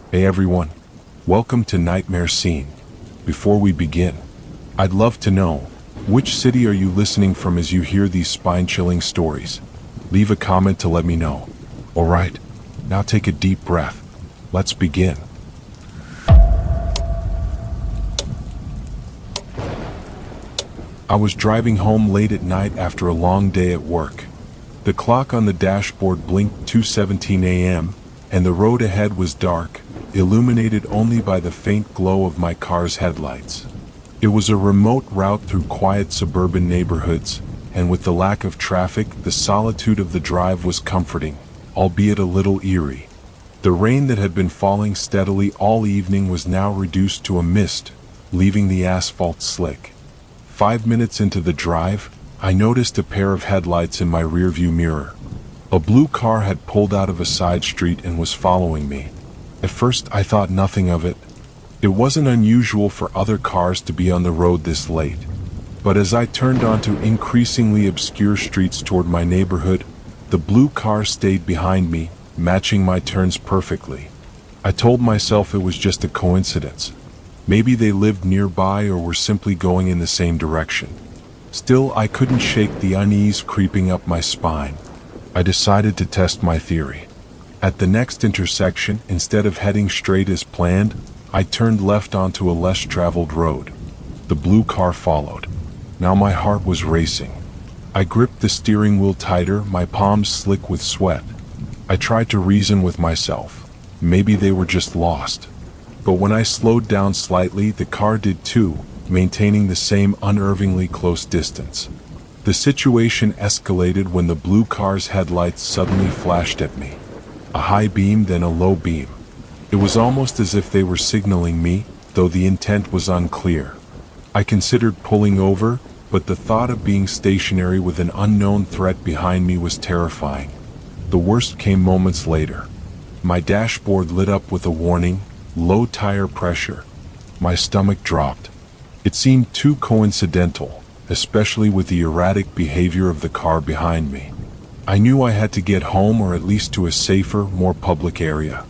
Hey everyone, welcome to Nightmare Scene. Before we begin, I'd love to know, which city are you listening from as you hear these spine-chilling stories? Leave a comment to let me know. Alright, now take a deep breath. Let's begin. I was driving home late at night after a long day at work. The clock on the dashboard blinked 2:17 a.m., and the road ahead was dark, illuminated only by the faint glow of my car's headlights. It was a remote route through quiet suburban neighborhoods, and with the lack of traffic, the solitude of the drive was comforting, albeit a little eerie. The rain that had been falling steadily all evening was now reduced to a mist, leaving the asphalt slick. 5 minutes into the drive, I noticed a pair of headlights in my rearview mirror. A blue car had pulled out of a side street and was following me. At first, I thought nothing of it. It wasn't unusual for other cars to be on the road this late. But as I turned onto increasingly obscure streets toward my neighborhood, the blue car stayed behind me, matching my turns perfectly. I told myself it was just a coincidence. Maybe they lived nearby or were simply going in the same direction. Still, I couldn't shake the unease creeping up my spine. I decided to test my theory. At the next intersection, instead of heading straight as planned, I turned left onto a less traveled road. The blue car followed. Now my heart was racing. I gripped the steering wheel tighter, my palms slick with sweat. I tried to reason with myself. Maybe they were just lost. But when I slowed down slightly, the car did too, maintaining the same unnervingly close distance. The situation escalated when the blue car's headlights suddenly flashed at me. A high beam, then a low beam. It was almost as if they were signaling me, though the intent was unclear. I considered pulling over, but the thought of being stationary with an unknown threat behind me was terrifying. The worst came moments later. My dashboard lit up with a warning, low tire pressure. My stomach dropped. It seemed too coincidental, especially with the erratic behavior of the car behind me. I knew I had to get home or at least to a safer, more public area.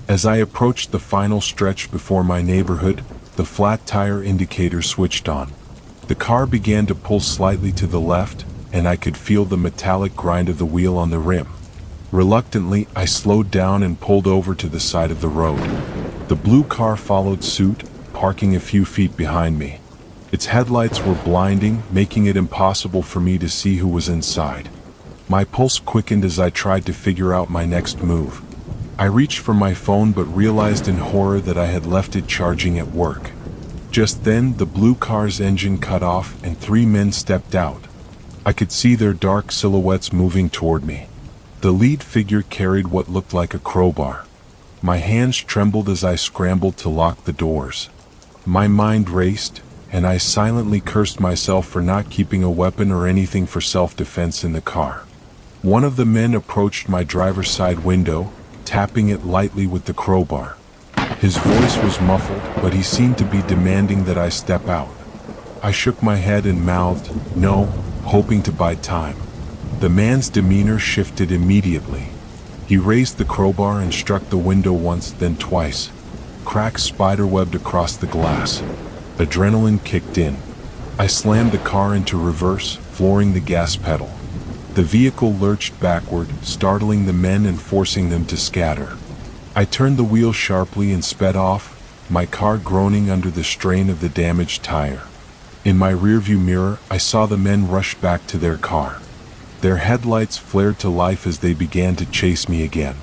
As I approached the final stretch before my neighborhood, the flat tire indicator switched on. The car began to pull slightly to the left, and I could feel the metallic grind of the wheel on the rim. Reluctantly, I slowed down and pulled over to the side of the road. The blue car followed suit, parking a few feet behind me. Its headlights were blinding, making it impossible for me to see who was inside. My pulse quickened as I tried to figure out my next move. I reached for my phone but realized in horror that I had left it charging at work. Just then, the blue car's engine cut off and 3 men stepped out. I could see their dark silhouettes moving toward me. The lead figure carried what looked like a crowbar. My hands trembled as I scrambled to lock the doors. My mind raced, and I silently cursed myself for not keeping a weapon or anything for self-defense in the car. One of the men approached my driver's side window, tapping it lightly with the crowbar. His voice was muffled, but he seemed to be demanding that I step out. I shook my head and mouthed, "No," hoping to buy time. The man's demeanor shifted immediately. He raised the crowbar and struck the window once, then twice. Cracks spiderwebbed across the glass. Adrenaline kicked in. I slammed the car into reverse, flooring the gas pedal. The vehicle lurched backward, startling the men and forcing them to scatter. I turned the wheel sharply and sped off, my car groaning under the strain of the damaged tire. In my rearview mirror, I saw the men rush back to their car. Their headlights flared to life as they began to chase me again.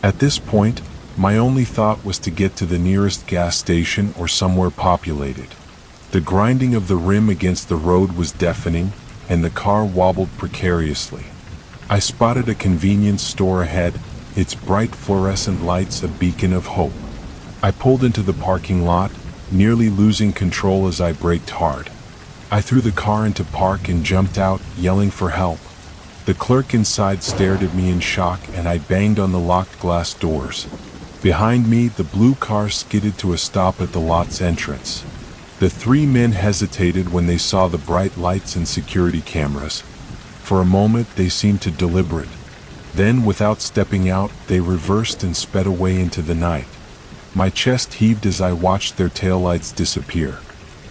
At this point, my only thought was to get to the nearest gas station or somewhere populated. The grinding of the rim against the road was deafening, and the car wobbled precariously. I spotted a convenience store ahead, its bright fluorescent lights a beacon of hope. I pulled into the parking lot, nearly losing control as I braked hard. I threw the car into park and jumped out, yelling for help. The clerk inside stared at me in shock, and I banged on the locked glass doors. Behind me, the blue car skidded to a stop at the lot's entrance. The 3 men hesitated when they saw the bright lights and security cameras. For a moment, they seemed to deliberate. Then, without stepping out, they reversed and sped away into the night. My chest heaved as I watched their taillights disappear.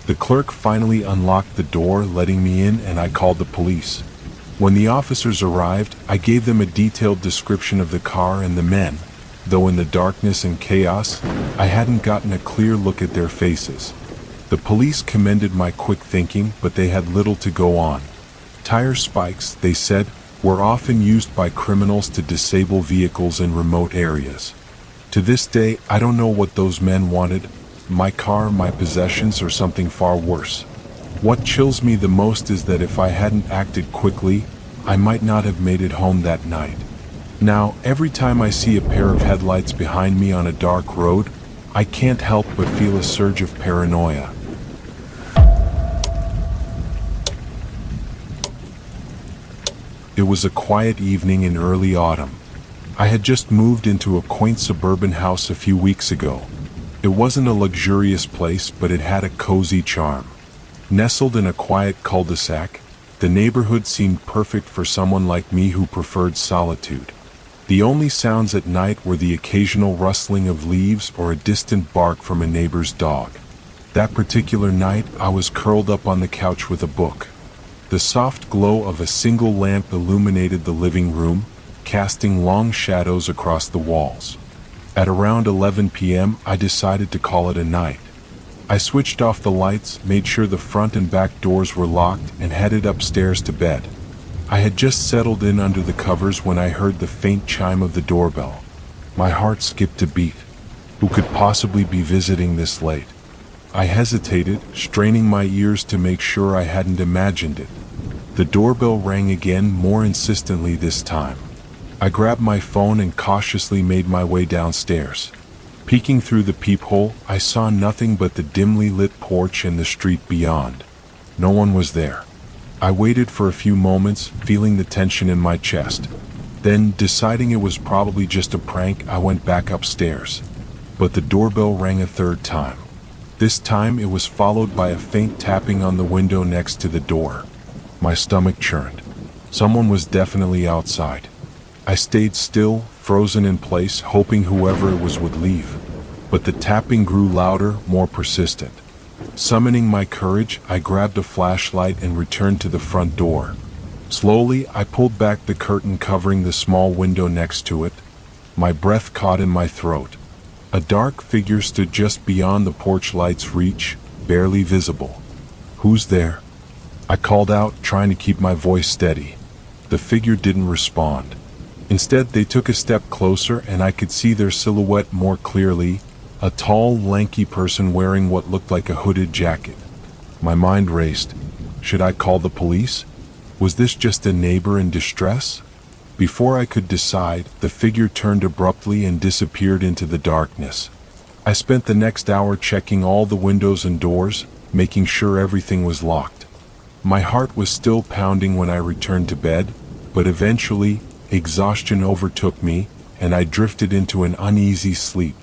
The clerk finally unlocked the door, letting me in, and I called the police. When the officers arrived, I gave them a detailed description of the car and the men, though in the darkness and chaos, I hadn't gotten a clear look at their faces. The police commended my quick thinking, but they had little to go on. Tire spikes, they said, were often used by criminals to disable vehicles in remote areas. To this day, I don't know what those men wanted, my car, my possessions, or something far worse. What chills me the most is that if I hadn't acted quickly, I might not have made it home that night. Now, every time I see a pair of headlights behind me on a dark road, I can't help but feel a surge of paranoia. It was a quiet evening in early autumn. I had just moved into a quaint suburban house a few weeks ago. It wasn't a luxurious place, but it had a cozy charm. Nestled in a quiet cul-de-sac, the neighborhood seemed perfect for someone like me who preferred solitude. The only sounds at night were the occasional rustling of leaves or a distant bark from a neighbor's dog. That particular night, I was curled up on the couch with a book. The soft glow of a single lamp illuminated the living room, casting long shadows across the walls. At around 11 p.m., I decided to call it a night. I switched off the lights, made sure the front and back doors were locked, and headed upstairs to bed. I had just settled in under the covers when I heard the faint chime of the doorbell. My heart skipped a beat. Who could possibly be visiting this late? I hesitated, straining my ears to make sure I hadn't imagined it. The doorbell rang again, more insistently this time. I grabbed my phone and cautiously made my way downstairs. Peeking through the peephole, I saw nothing but the dimly lit porch and the street beyond. No one was there. I waited for a few moments, feeling the tension in my chest. Then, deciding it was probably just a prank, I went back upstairs. But the doorbell rang a third time. This time it was followed by a faint tapping on the window next to the door. My stomach churned. Someone was definitely outside. I stayed still, frozen in place, hoping whoever it was would leave. But the tapping grew louder, more persistent. Summoning my courage, I grabbed a flashlight and returned to the front door. Slowly, I pulled back the curtain covering the small window next to it. My breath caught in my throat. A dark figure stood just beyond the porch light's reach, barely visible. "Who's there?" I called out, trying to keep my voice steady. The figure didn't respond. Instead, they took a step closer and I could see their silhouette more clearly, a tall, lanky person wearing what looked like a hooded jacket. My mind raced. Should I call the police? Was this just a neighbor in distress? Before I could decide, the figure turned abruptly and disappeared into the darkness. I spent the next hour checking all the windows and doors, making sure everything was locked. My heart was still pounding when I returned to bed, but eventually, exhaustion overtook me, and I drifted into an uneasy sleep.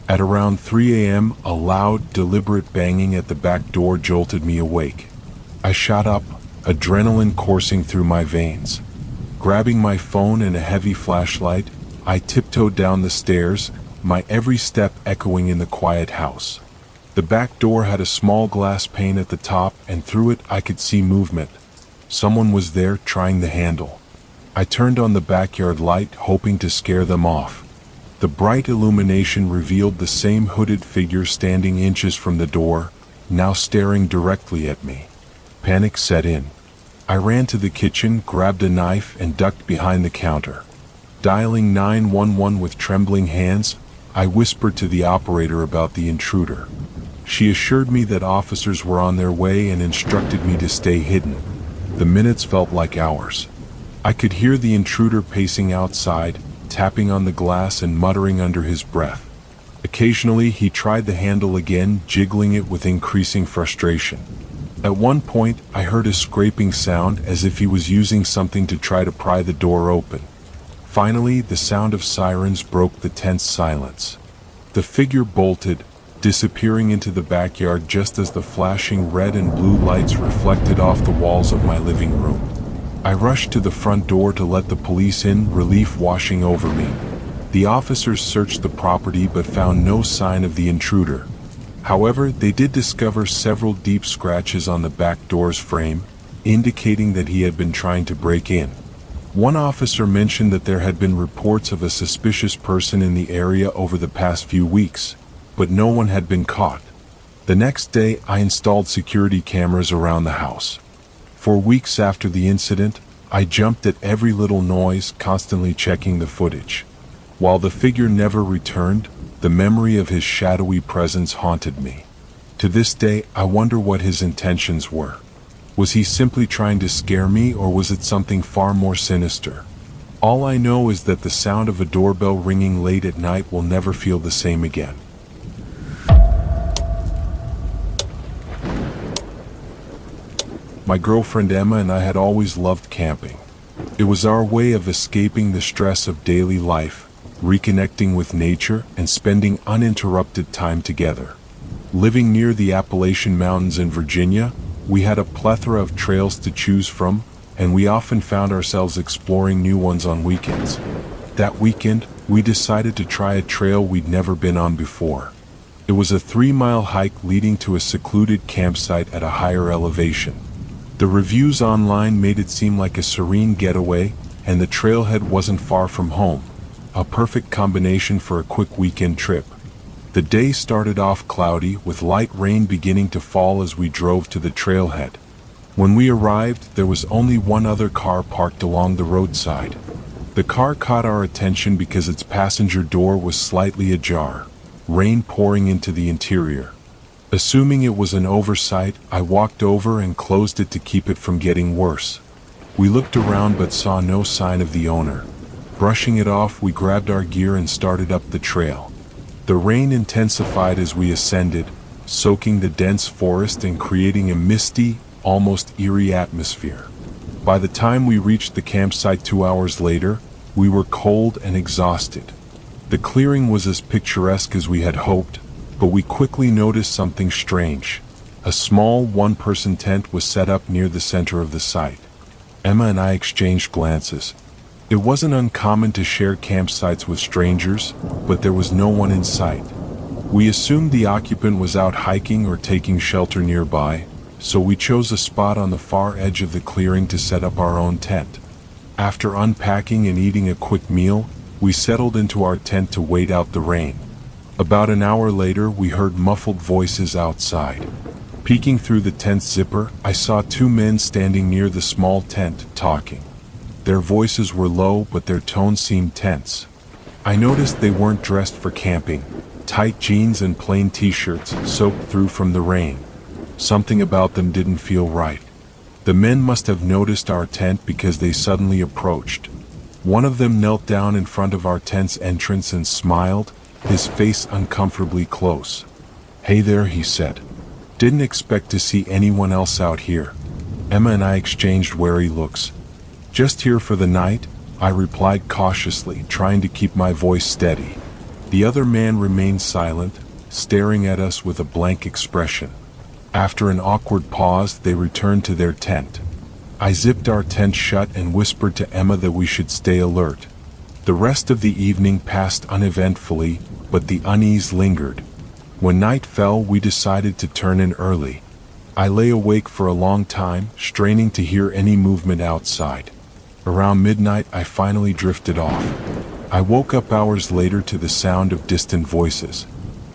At around 3 a.m., a loud, deliberate banging at the back door jolted me awake. I shot up, adrenaline coursing through my veins. Grabbing my phone and a heavy flashlight, I tiptoed down the stairs, my every step echoing in the quiet house. The back door had a small glass pane at the top, and through it I could see movement. Someone was there, trying the handle. I turned on the backyard light, hoping to scare them off. The bright illumination revealed the same hooded figure standing inches from the door, now staring directly at me. Panic set in. I ran to the kitchen, grabbed a knife, and ducked behind the counter. Dialing 911 with trembling hands, I whispered to the operator about the intruder. She assured me that officers were on their way and instructed me to stay hidden. The minutes felt like hours. I could hear the intruder pacing outside, tapping on the glass and muttering under his breath. Occasionally, he tried the handle again, jiggling it with increasing frustration. At one point, I heard a scraping sound as if he was using something to try to pry the door open. Finally, the sound of sirens broke the tense silence. The figure bolted, disappearing into the backyard just as the flashing red and blue lights reflected off the walls of my living room. I rushed to the front door to let the police in, relief washing over me. The officers searched the property but found no sign of the intruder. However, they did discover several deep scratches on the back door's frame, indicating that he had been trying to break in. One officer mentioned that there had been reports of a suspicious person in the area over the past few weeks, but no one had been caught. The next day, I installed security cameras around the house. For weeks after the incident, I jumped at every little noise, constantly checking the footage. While the figure never returned, the memory of his shadowy presence haunted me. To this day, I wonder what his intentions were. Was he simply trying to scare me, or was it something far more sinister? All I know is that the sound of a doorbell ringing late at night will never feel the same again. My girlfriend Emma and I had always loved camping. It was our way of escaping the stress of daily life, reconnecting with nature, and spending uninterrupted time together. Living near the Appalachian Mountains in Virginia, we had a plethora of trails to choose from, and we often found ourselves exploring new ones on weekends. That weekend, we decided to try a trail we'd never been on before. It was a 3-mile hike leading to a secluded campsite at a higher elevation. The reviews online made it seem like a serene getaway, and the trailhead wasn't far from home. A perfect combination for a quick weekend trip. The day started off cloudy, with light rain beginning to fall as we drove to the trailhead. When we arrived, there was only one other car parked along the roadside. The car caught our attention because its passenger door was slightly ajar, rain pouring into the interior. Assuming it was an oversight, I walked over and closed it to keep it from getting worse. We looked around but saw no sign of the owner. Brushing it off, we grabbed our gear and started up the trail. The rain intensified as we ascended, soaking the dense forest and creating a misty, almost eerie atmosphere. By the time we reached the campsite 2 hours later, we were cold and exhausted. The clearing was as picturesque as we had hoped, but we quickly noticed something strange. A small one-person tent was set up near the center of the site. Emma and I exchanged glances. It wasn't uncommon to share campsites with strangers, but there was no one in sight. We assumed the occupant was out hiking or taking shelter nearby, so we chose a spot on the far edge of the clearing to set up our own tent. After unpacking and eating a quick meal, we settled into our tent to wait out the rain. About an hour later, we heard muffled voices outside. Peeking through the tent's zipper, I saw 2 men standing near the small tent, talking. Their voices were low, but their tone seemed tense. I noticed they weren't dressed for camping. Tight jeans and plain t-shirts, soaked through from the rain. Something about them didn't feel right. The men must have noticed our tent because they suddenly approached. One of them knelt down in front of our tent's entrance and smiled, his face uncomfortably close. "Hey there," he said. "Didn't expect to see anyone else out here." Emma and I exchanged wary looks. "Just here for the night," I replied cautiously, trying to keep my voice steady. The other man remained silent, staring at us with a blank expression. After an awkward pause, they returned to their tent. I zipped our tent shut and whispered to Emma that we should stay alert. The rest of the evening passed uneventfully, but the unease lingered. When night fell, we decided to turn in early. I lay awake for a long time, straining to hear any movement outside. Around midnight, I finally drifted off. I woke up hours later to the sound of distant voices.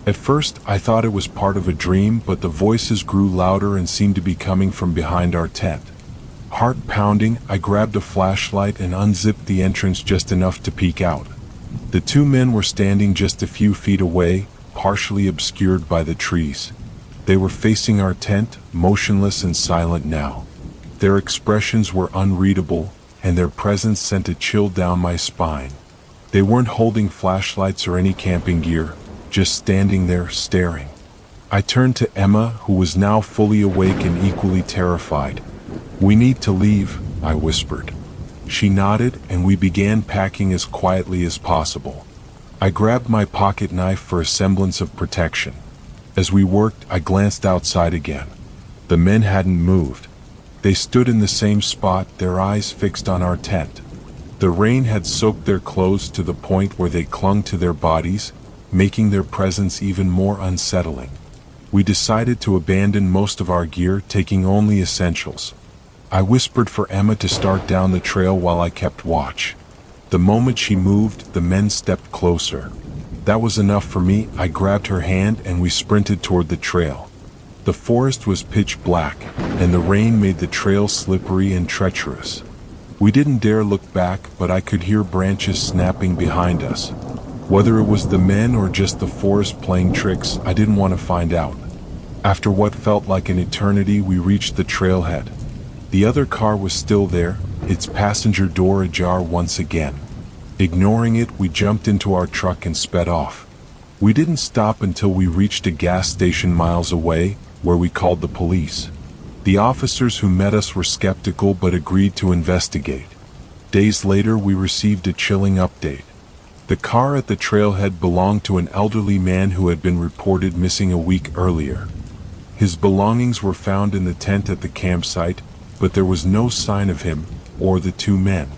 At first, I thought it was part of a dream, but the voices grew louder and seemed to be coming from behind our tent. Heart pounding, I grabbed a flashlight and unzipped the entrance just enough to peek out. The 2 men were standing just a few feet away, partially obscured by the trees. They were facing our tent, motionless and silent now. Their expressions were unreadable, and their presence sent a chill down my spine. They weren't holding flashlights or any camping gear, just standing there, staring. I turned to Emma, who was now fully awake and equally terrified. "We need to leave," I whispered. She nodded, and we began packing as quietly as possible. I grabbed my pocket knife for a semblance of protection. As we worked, I glanced outside again. The men hadn't moved. They stood in the same spot, their eyes fixed on our tent. The rain had soaked their clothes to the point where they clung to their bodies, making their presence even more unsettling. We decided to abandon most of our gear, taking only essentials. I whispered for Emma to start down the trail while I kept watch. The moment she moved, the men stepped closer. That was enough for me. I grabbed her hand and we sprinted toward the trail. The forest was pitch black, and the rain made the trail slippery and treacherous. We didn't dare look back, but I could hear branches snapping behind us. Whether it was the men or just the forest playing tricks, I didn't want to find out. After what felt like an eternity, we reached the trailhead. The other car was still there, its passenger door ajar once again. Ignoring it, we jumped into our truck and sped off. We didn't stop until we reached a gas station miles away, where we called the police. The officers who met us were skeptical but agreed to investigate. Days later, we received a chilling update. The car at the trailhead belonged to an elderly man who had been reported missing a week earlier. His belongings were found in the tent at the campsite, but there was no sign of him or the two men.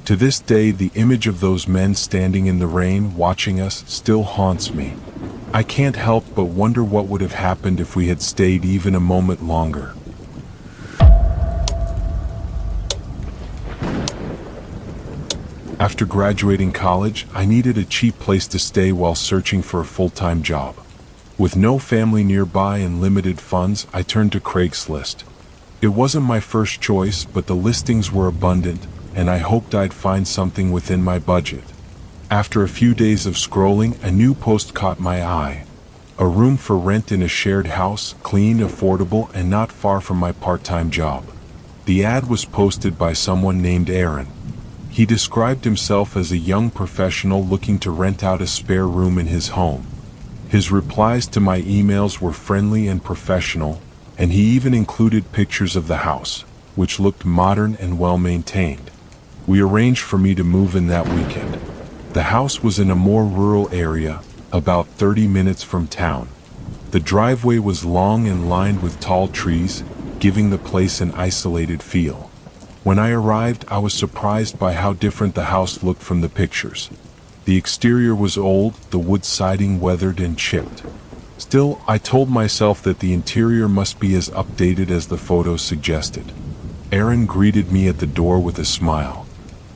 To this day, the image of those men standing in the rain watching us still haunts me. I can't help but wonder what would have happened if we had stayed even a moment longer. After graduating college, I needed a cheap place to stay while searching for a full-time job. With no family nearby and limited funds, I turned to Craigslist. It wasn't my first choice, but the listings were abundant, and I hoped I'd find something within my budget. After a few days of scrolling, a new post caught my eye. A room for rent in a shared house, clean, affordable, and not far from my part-time job. The ad was posted by someone named Aaron. He described himself as a young professional looking to rent out a spare room in his home. His replies to my emails were friendly and professional, and he even included pictures of the house, which looked modern and well-maintained. We arranged for me to move in that weekend. The house was in a more rural area, about 30 minutes from town. The driveway was long and lined with tall trees, giving the place an isolated feel. When I arrived, I was surprised by how different the house looked from the pictures. The exterior was old, the wood siding weathered and chipped. Still, I told myself that the interior must be as updated as the photos suggested. Aaron greeted me at the door with a smile.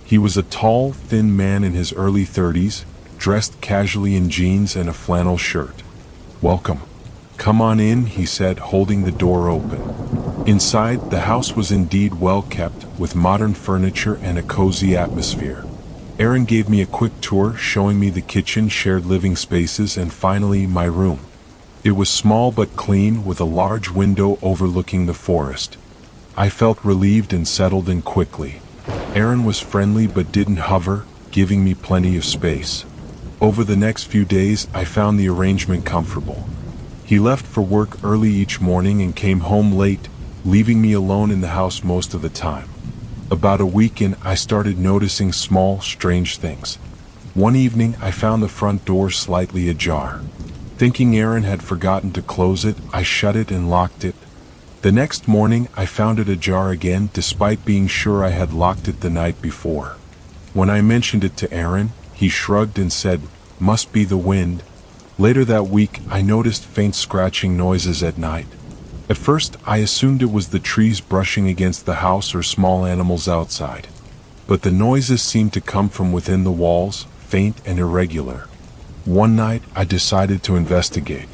He was a tall, thin man in his early 30s, dressed casually in jeans and a flannel shirt. "Welcome. Come on in," he said, holding the door open. Inside, the house was indeed well kept, with modern furniture and a cozy atmosphere. Aaron gave me a quick tour, showing me the kitchen, shared living spaces, and finally my room. It was small but clean, with a large window overlooking the forest. I felt relieved and settled in quickly. Aaron was friendly but didn't hover, giving me plenty of space. Over the next few days, I found the arrangement comfortable. He left for work early each morning and came home late, leaving me alone in the house most of the time. About a week in, I started noticing small, strange things. One evening, I found the front door slightly ajar. Thinking Aaron had forgotten to close it, I shut it and locked it. The next morning, I found it ajar again, despite being sure I had locked it the night before. When I mentioned it to Aaron, he shrugged and said, "Must be the wind." Later that week, I noticed faint scratching noises at night. At first, I assumed it was the trees brushing against the house or small animals outside. But the noises seemed to come from within the walls, faint and irregular. One night, I decided to investigate.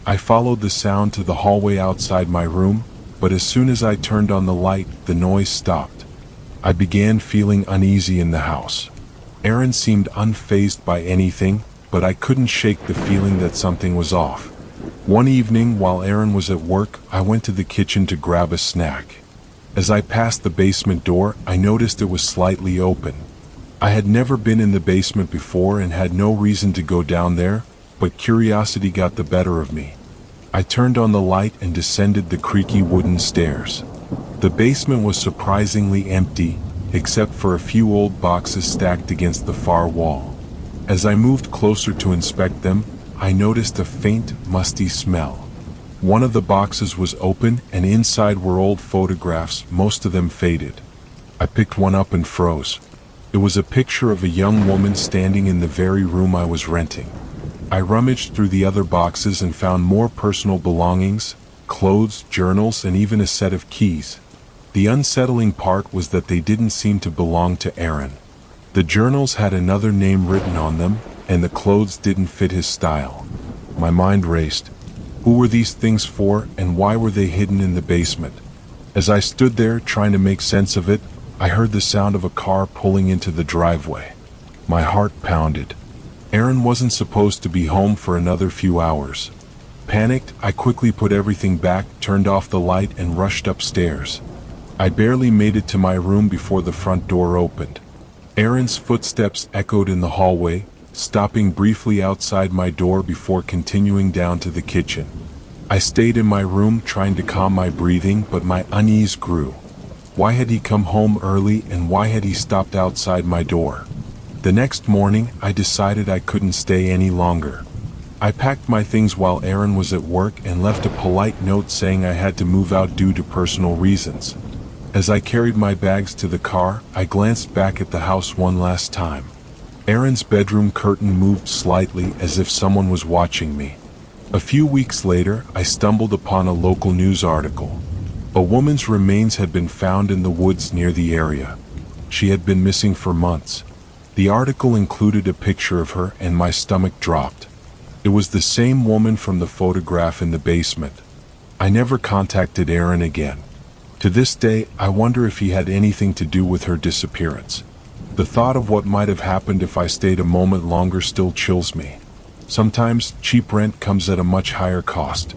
I followed the sound to the hallway outside my room, but as soon as I turned on the light, the noise stopped. I began feeling uneasy in the house. Aaron seemed unfazed by anything, but I couldn't shake the feeling that something was off. One evening, while Aaron was at work, I went to the kitchen to grab a snack. As I passed the basement door, I noticed it was slightly open. I had never been in the basement before and had no reason to go down there, but curiosity got the better of me. I turned on the light and descended the creaky wooden stairs. The basement was surprisingly empty, except for a few old boxes stacked against the far wall. As I moved closer to inspect them, I noticed a faint, musty smell. One of the boxes was open, and inside were old photographs, most of them faded. I picked one up and froze. It was a picture of a young woman standing in the very room I was renting. I rummaged through the other boxes and found more personal belongings, clothes, journals, and even a set of keys. The unsettling part was that they didn't seem to belong to Aaron. The journals had another name written on them, and the clothes didn't fit his style. My mind raced. Who were these things for, and why were they hidden in the basement? As I stood there trying to make sense of it, I heard the sound of a car pulling into the driveway. My heart pounded. Aaron wasn't supposed to be home for another few hours. Panicked, I quickly put everything back, turned off the light, and rushed upstairs. I barely made it to my room before the front door opened. Aaron's footsteps echoed in the hallway, stopping briefly outside my door before continuing down to the kitchen. I stayed in my room trying to calm my breathing, but my unease grew. Why had he come home early, and why had he stopped outside my door? The next morning, I decided I couldn't stay any longer. I packed my things while Aaron was at work and left a polite note saying I had to move out due to personal reasons. As I carried my bags to the car, I glanced back at the house one last time. Aaron's bedroom curtain moved slightly as if someone was watching me. A few weeks later, I stumbled upon a local news article. A woman's remains had been found in the woods near the area. She had been missing for months. The article included a picture of her, and my stomach dropped. It was the same woman from the photograph in the basement. I never contacted Aaron again. To this day, I wonder if he had anything to do with her disappearance. The thought of what might have happened if I stayed a moment longer still chills me. Sometimes cheap rent comes at a much higher cost.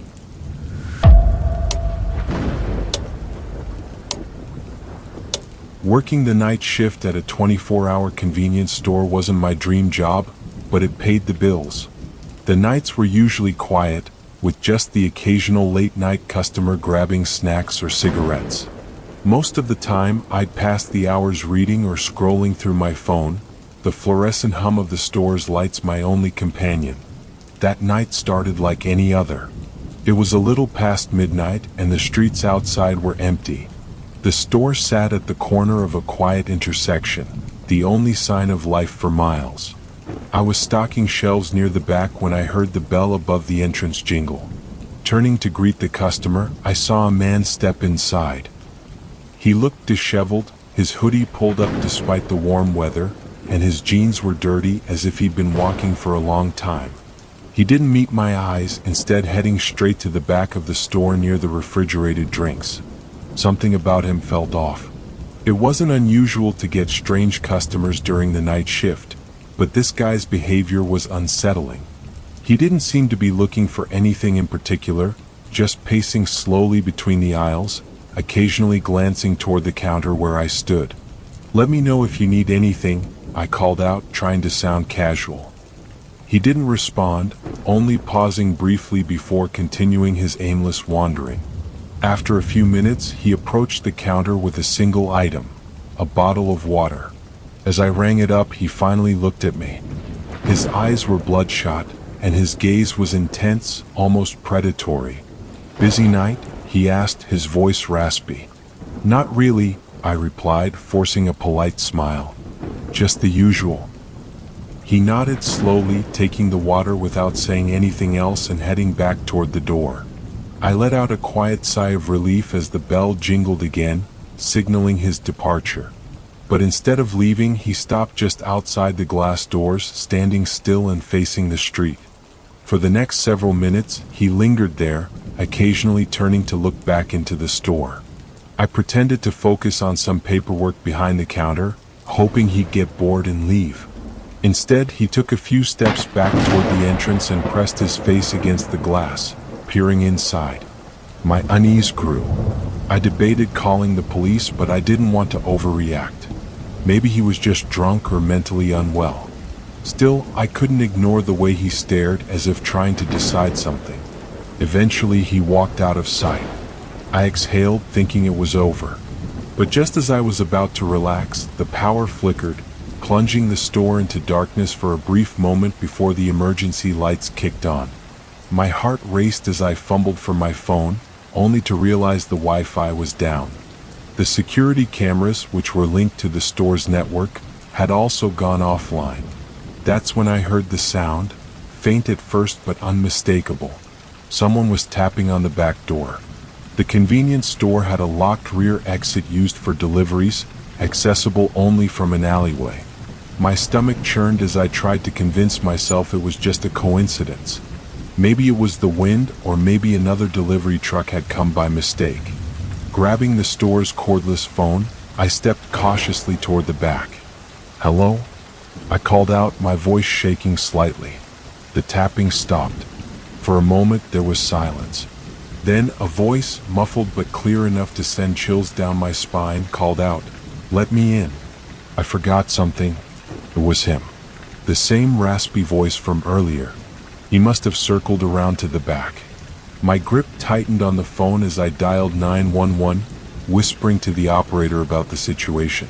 Working the night shift at a 24-hour convenience store wasn't my dream job, but it paid the bills. The nights were usually quiet, with just the occasional late-night customer grabbing snacks or cigarettes. Most of the time, I'd pass the hours reading or scrolling through my phone. The fluorescent hum of the store's lights my only companion. That night started like any other. It was a little past midnight, and the streets outside were empty. The store sat at the corner of a quiet intersection, the only sign of life for miles. I was stocking shelves near the back when I heard the bell above the entrance jingle. Turning to greet the customer, I saw a man step inside. He looked disheveled, his hoodie pulled up despite the warm weather, and his jeans were dirty as if he'd been walking for a long time. He didn't meet my eyes, instead heading straight to the back of the store near the refrigerated drinks. Something about him felt off. It wasn't unusual to get strange customers during the night shift, but this guy's behavior was unsettling. He didn't seem to be looking for anything in particular, just pacing slowly between the aisles, occasionally glancing toward the counter where I stood. "Let me know if you need anything," I called out, trying to sound casual. He didn't respond, only pausing briefly before continuing his aimless wandering. After a few minutes, he approached the counter with a single item, a bottle of water. As I rang it up, he finally looked at me. His eyes were bloodshot, and his gaze was intense, almost predatory. "Busy night?" he asked, his voice raspy. "Not really," I replied, forcing a polite smile. "Just the usual." He nodded slowly, taking the water without saying anything else and heading back toward the door. I let out a quiet sigh of relief as the bell jingled again, signaling his departure. But instead of leaving, he stopped just outside the glass doors, standing still and facing the street. For the next several minutes, he lingered there, occasionally turning to look back into the store. I pretended to focus on some paperwork behind the counter, hoping he'd get bored and leave. Instead, he took a few steps back toward the entrance and pressed his face against the glass, peering inside. My unease grew. I debated calling the police, but I didn't want to overreact. Maybe he was just drunk or mentally unwell. Still, I couldn't ignore the way he stared, as if trying to decide something. Eventually, he walked out of sight. I exhaled, thinking it was over. But just as I was about to relax, the power flickered, plunging the store into darkness for a brief moment before the emergency lights kicked on. My heart raced as I fumbled for my phone, only to realize the Wi-Fi was down. The security cameras, which were linked to the store's network, had also gone offline. That's when I heard the sound, faint at first but unmistakable. Someone was tapping on the back door. The convenience store had a locked rear exit used for deliveries, accessible only from an alleyway. My stomach churned as I tried to convince myself it was just a coincidence. Maybe it was the wind, or maybe another delivery truck had come by mistake. Grabbing the store's cordless phone, I stepped cautiously toward the back. "Hello?" I called out, my voice shaking slightly. The tapping stopped. For a moment there was silence. Then a voice, muffled but clear enough to send chills down my spine, called out, "Let me in." I forgot something. It was him. The same raspy voice from earlier. He must have circled around to the back. My grip tightened on the phone as I dialed 911, whispering to the operator about the situation.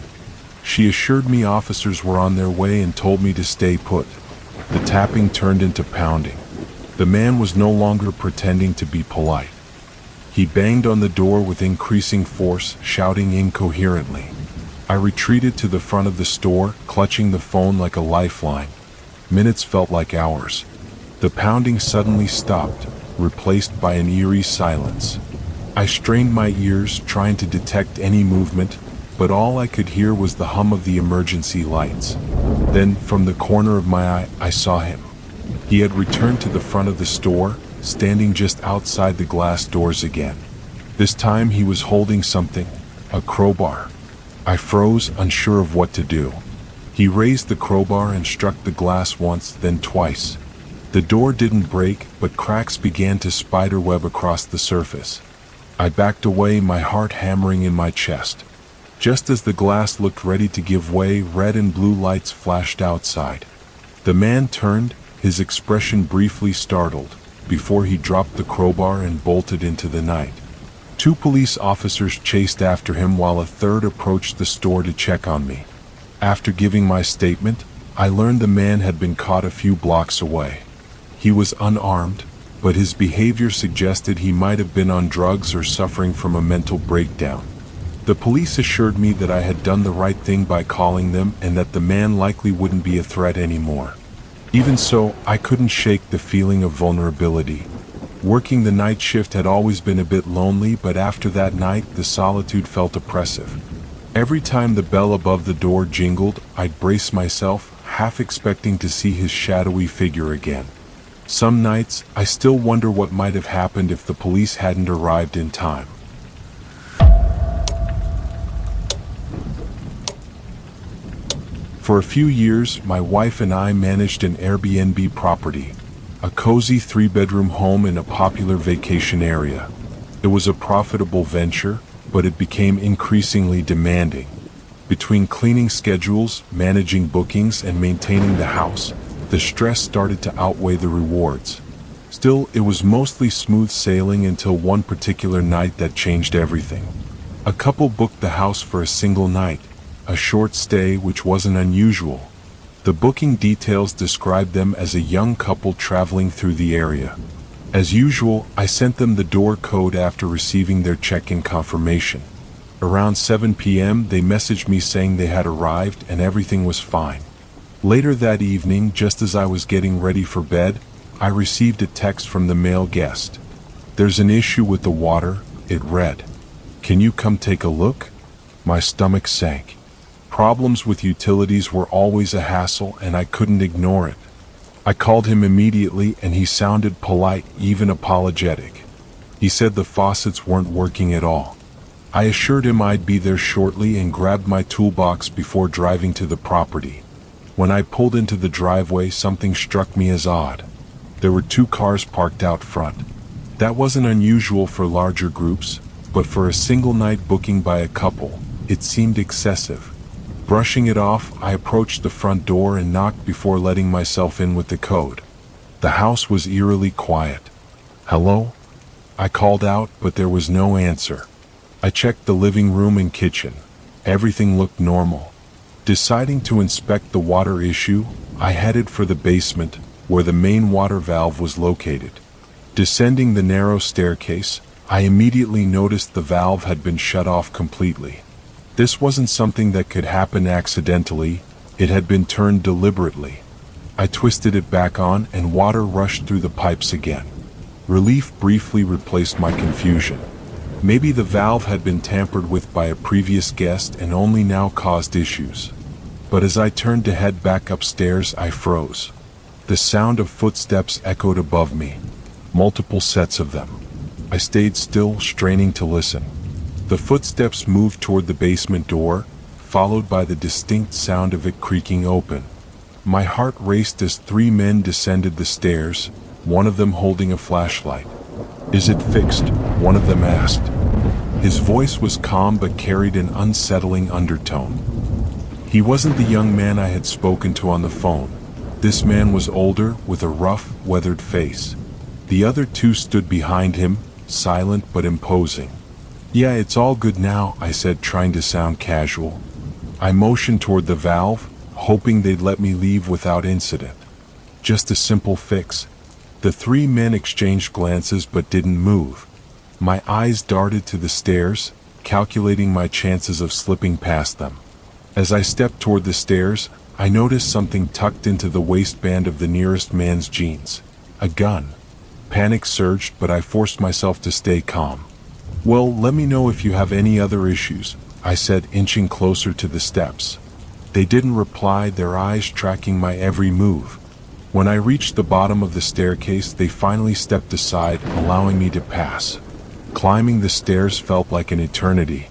She assured me officers were on their way and told me to stay put. The tapping turned into pounding. The man was no longer pretending to be polite. He banged on the door with increasing force, shouting incoherently. I retreated to the front of the store, clutching the phone like a lifeline. Minutes felt like hours. The pounding suddenly stopped, replaced by an eerie silence. I strained my ears, trying to detect any movement, but all I could hear was the hum of the emergency lights. Then, from the corner of my eye, I saw him. He had returned to the front of the store, standing just outside the glass doors again. This time he was holding something, a crowbar. I froze, unsure of what to do. He raised the crowbar and struck the glass once, then twice. The door didn't break, but cracks began to spiderweb across the surface. I backed away, my heart hammering in my chest. Just as the glass looked ready to give way, red and blue lights flashed outside. The man turned, his expression briefly startled, before he dropped the crowbar and bolted into the night. 2 police officers chased after him while a third approached the store to check on me. After giving my statement, I learned the man had been caught a few blocks away. He was unarmed, but his behavior suggested he might have been on drugs or suffering from a mental breakdown. The police assured me that I had done the right thing by calling them and that the man likely wouldn't be a threat anymore. Even so, I couldn't shake the feeling of vulnerability. Working the night shift had always been a bit lonely, but after that night, the solitude felt oppressive. Every time the bell above the door jingled, I'd brace myself, half expecting to see his shadowy figure again. Some nights, I still wonder what might have happened if the police hadn't arrived in time. For a few years, my wife and I managed an Airbnb property, a cozy 3-bedroom home in a popular vacation area. It was a profitable venture, but it became increasingly demanding. Between cleaning schedules, managing bookings, and maintaining the house, the stress started to outweigh the rewards. Still, it was mostly smooth sailing until one particular night that changed everything. A couple booked the house for a single night, a short stay which wasn't unusual. The booking details described them as a young couple traveling through the area. As usual, I sent them the door code after receiving their check-in confirmation. Around 7 p.m., they messaged me saying they had arrived and everything was fine. Later that evening, just as I was getting ready for bed, I received a text from the male guest. "There's an issue with the water," it read. "Can you come take a look?" My stomach sank. Problems with utilities were always a hassle, and I couldn't ignore it. I called him immediately, and he sounded polite, even apologetic. He said the faucets weren't working at all. I assured him I'd be there shortly and grabbed my toolbox before driving to the property. When I pulled into the driveway, something struck me as odd. There were 2 cars parked out front. That wasn't unusual for larger groups, but for a single night booking by a couple, it seemed excessive. Brushing it off, I approached the front door and knocked before letting myself in with the code. The house was eerily quiet. "Hello?" I called out, but there was no answer. I checked the living room and kitchen. Everything looked normal. Deciding to inspect the water issue, I headed for the basement, where the main water valve was located. Descending the narrow staircase, I immediately noticed the valve had been shut off completely. This wasn't something that could happen accidentally. It had been turned deliberately. I twisted it back on and water rushed through the pipes again. Relief briefly replaced my confusion. Maybe the valve had been tampered with by a previous guest and only now caused issues. But as I turned to head back upstairs, I froze. The sound of footsteps echoed above me, multiple sets of them. I stayed still, straining to listen. The footsteps moved toward the basement door, followed by the distinct sound of it creaking open. My heart raced as 3 men descended the stairs, one of them holding a flashlight. "Is it fixed?" one of them asked. His voice was calm but carried an unsettling undertone. He wasn't the young man I had spoken to on the phone. This man was older, with a rough, weathered face. The other 2 stood behind him, silent but imposing. "Yeah, it's all good now," I said, trying to sound casual. I motioned toward the valve, hoping they'd let me leave without incident. Just a simple fix. The 3 men exchanged glances but didn't move. My eyes darted to the stairs, calculating my chances of slipping past them. As I stepped toward the stairs, I noticed something tucked into the waistband of the nearest man's jeans. A gun. Panic surged, but I forced myself to stay calm. "Well, let me know if you have any other issues," I said, inching closer to the steps. They didn't reply, their eyes tracking my every move. When I reached the bottom of the staircase, they finally stepped aside, allowing me to pass. Climbing the stairs felt like an eternity.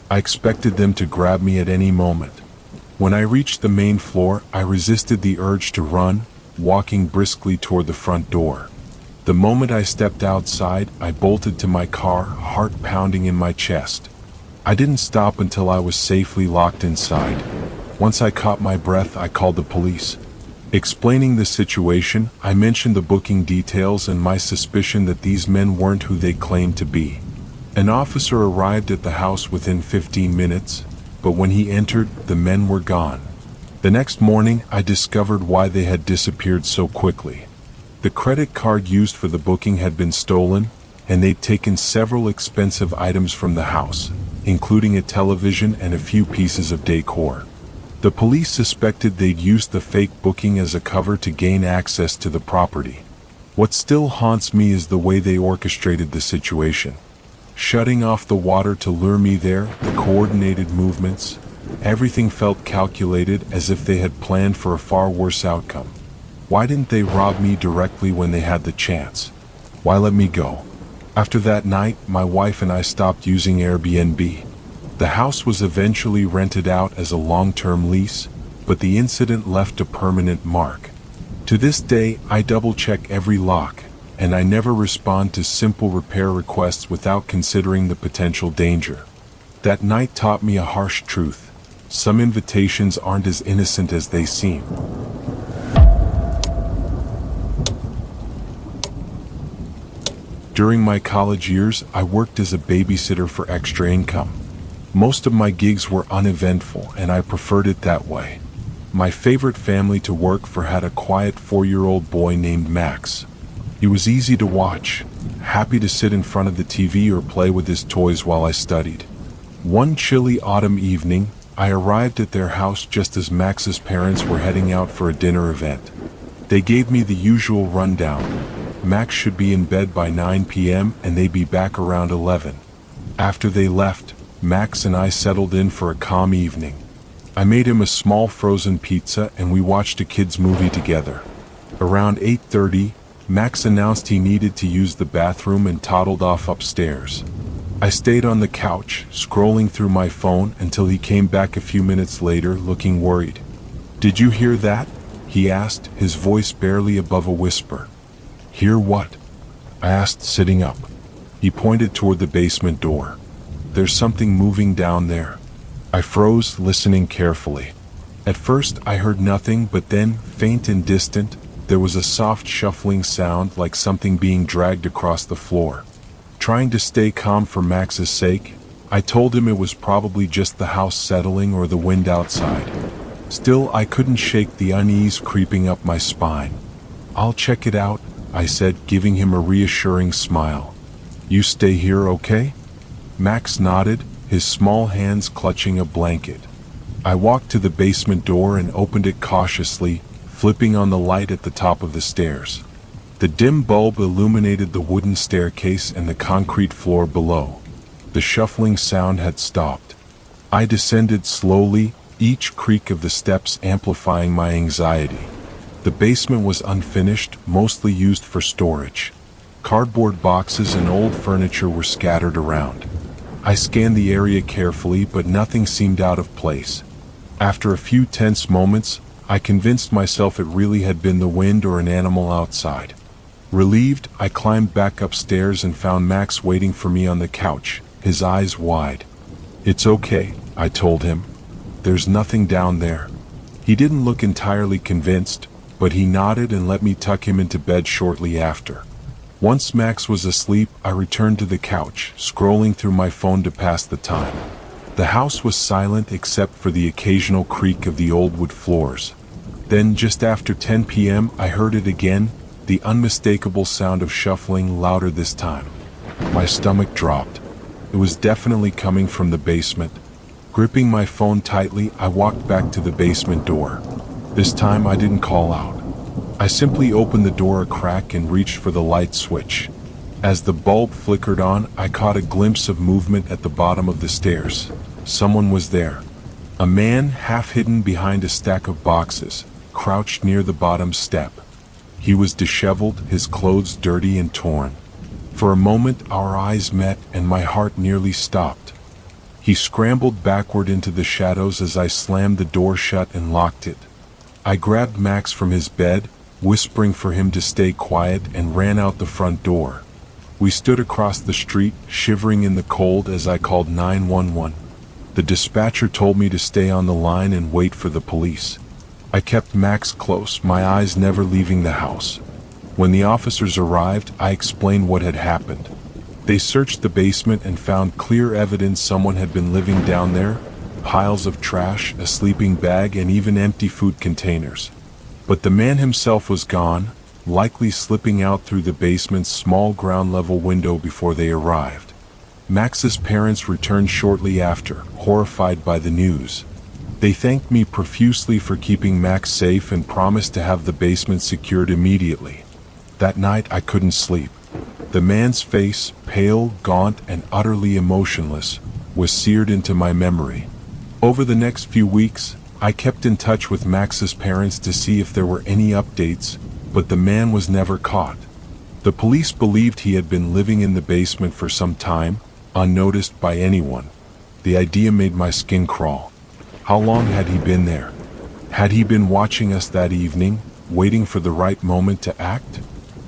I expected them to grab me at any moment. When I reached the main floor, I resisted the urge to run, walking briskly toward the front door. The moment I stepped outside, I bolted to my car, heart pounding in my chest. I didn't stop until I was safely locked inside. Once I caught my breath, I called the police. Explaining the situation, I mentioned the booking details and my suspicion that these men weren't who they claimed to be. An officer arrived at the house within 15 minutes, but when he entered, the men were gone. The next morning, I discovered why they had disappeared so quickly. The credit card used for the booking had been stolen, and they'd taken several expensive items from the house, including a television and a few pieces of decor. The police suspected they'd used the fake booking as a cover to gain access to the property. What still haunts me is the way they orchestrated the situation. Shutting off the water to lure me there, the coordinated movements, everything felt calculated, as if they had planned for a far worse outcome. Why didn't they rob me directly when they had the chance? Why let me go? After that night, my wife and I stopped using Airbnb. The house was eventually rented out as a long-term lease, but the incident left a permanent mark. To this day, I double-check every lock, and I never respond to simple repair requests without considering the potential danger. That night taught me a harsh truth. Some invitations aren't as innocent as they seem. During my college years, I worked as a babysitter for extra income. Most of my gigs were uneventful, and I preferred it that way. My favorite family to work for had a quiet 4-year-old boy named Max. He was easy to watch, happy to sit in front of the TV or play with his toys while I studied. One chilly autumn evening, I arrived at their house just as Max's parents were heading out for a dinner event. They gave me the usual rundown. Max should be in bed by 9 p.m. and they'd be back around 11. After they left, Max and I settled in for a calm evening. I made him a small frozen pizza and we watched a kids' movie together. Around 8:30, Max announced he needed to use the bathroom and toddled off upstairs. I stayed on the couch, scrolling through my phone until he came back a few minutes later, looking worried. "Did you hear that?" he asked, his voice barely above a whisper. "Hear what?" I asked, sitting up. He pointed toward the basement door. "There's something moving down there." I froze, listening carefully. At first, I heard nothing, but then, faint and distant, there was a soft shuffling sound like something being dragged across the floor. Trying to stay calm for Max's sake, I told him it was probably just the house settling or the wind outside. Still, I couldn't shake the unease creeping up my spine. "I'll check it out," I said, giving him a reassuring smile. "You stay here, okay?" Max nodded, his small hands clutching a blanket. I walked to the basement door and opened it cautiously, flipping on the light at the top of the stairs. The dim bulb illuminated the wooden staircase and the concrete floor below. The shuffling sound had stopped. I descended slowly, each creak of the steps amplifying my anxiety. The basement was unfinished, mostly used for storage. Cardboard boxes and old furniture were scattered around. I scanned the area carefully, but nothing seemed out of place. After a few tense moments, I convinced myself it really had been the wind or an animal outside. Relieved, I climbed back upstairs and found Max waiting for me on the couch, his eyes wide. "It's okay," I told him. "There's nothing down there." He didn't look entirely convinced, but he nodded and let me tuck him into bed shortly after. Once Max was asleep, I returned to the couch, scrolling through my phone to pass the time. The house was silent except for the occasional creak of the old wood floors. Then, just after 10 p.m., I heard it again, the unmistakable sound of shuffling, louder this time. My stomach dropped. It was definitely coming from the basement. Gripping my phone tightly, I walked back to the basement door. This time I didn't call out. I simply opened the door a crack and reached for the light switch. As the bulb flickered on, I caught a glimpse of movement at the bottom of the stairs. Someone was there. A man, half hidden behind a stack of boxes, crouched near the bottom step. He was disheveled, his clothes dirty and torn. For a moment our eyes met and my heart nearly stopped. He scrambled backward into the shadows as I slammed the door shut and locked it. I grabbed Max from his bed, whispering for him to stay quiet, and ran out the front door. We stood across the street, shivering in the cold as I called 911. The dispatcher told me to stay on the line and wait for the police. I kept Max close, my eyes never leaving the house. When the officers arrived, I explained what had happened. They searched the basement and found clear evidence someone had been living down there, piles of trash, a sleeping bag, and even empty food containers. But the man himself was gone, likely slipping out through the basement's small ground-level window before they arrived. Max's parents returned shortly after, horrified by the news. They thanked me profusely for keeping Max safe and promised to have the basement secured immediately. That night I couldn't sleep. The man's face, pale, gaunt, and utterly emotionless, was seared into my memory. Over the next few weeks, I kept in touch with Max's parents to see if there were any updates, but the man was never caught. The police believed he had been living in the basement for some time, unnoticed by anyone. The idea made my skin crawl. How long had he been there? Had he been watching us that evening, waiting for the right moment to act?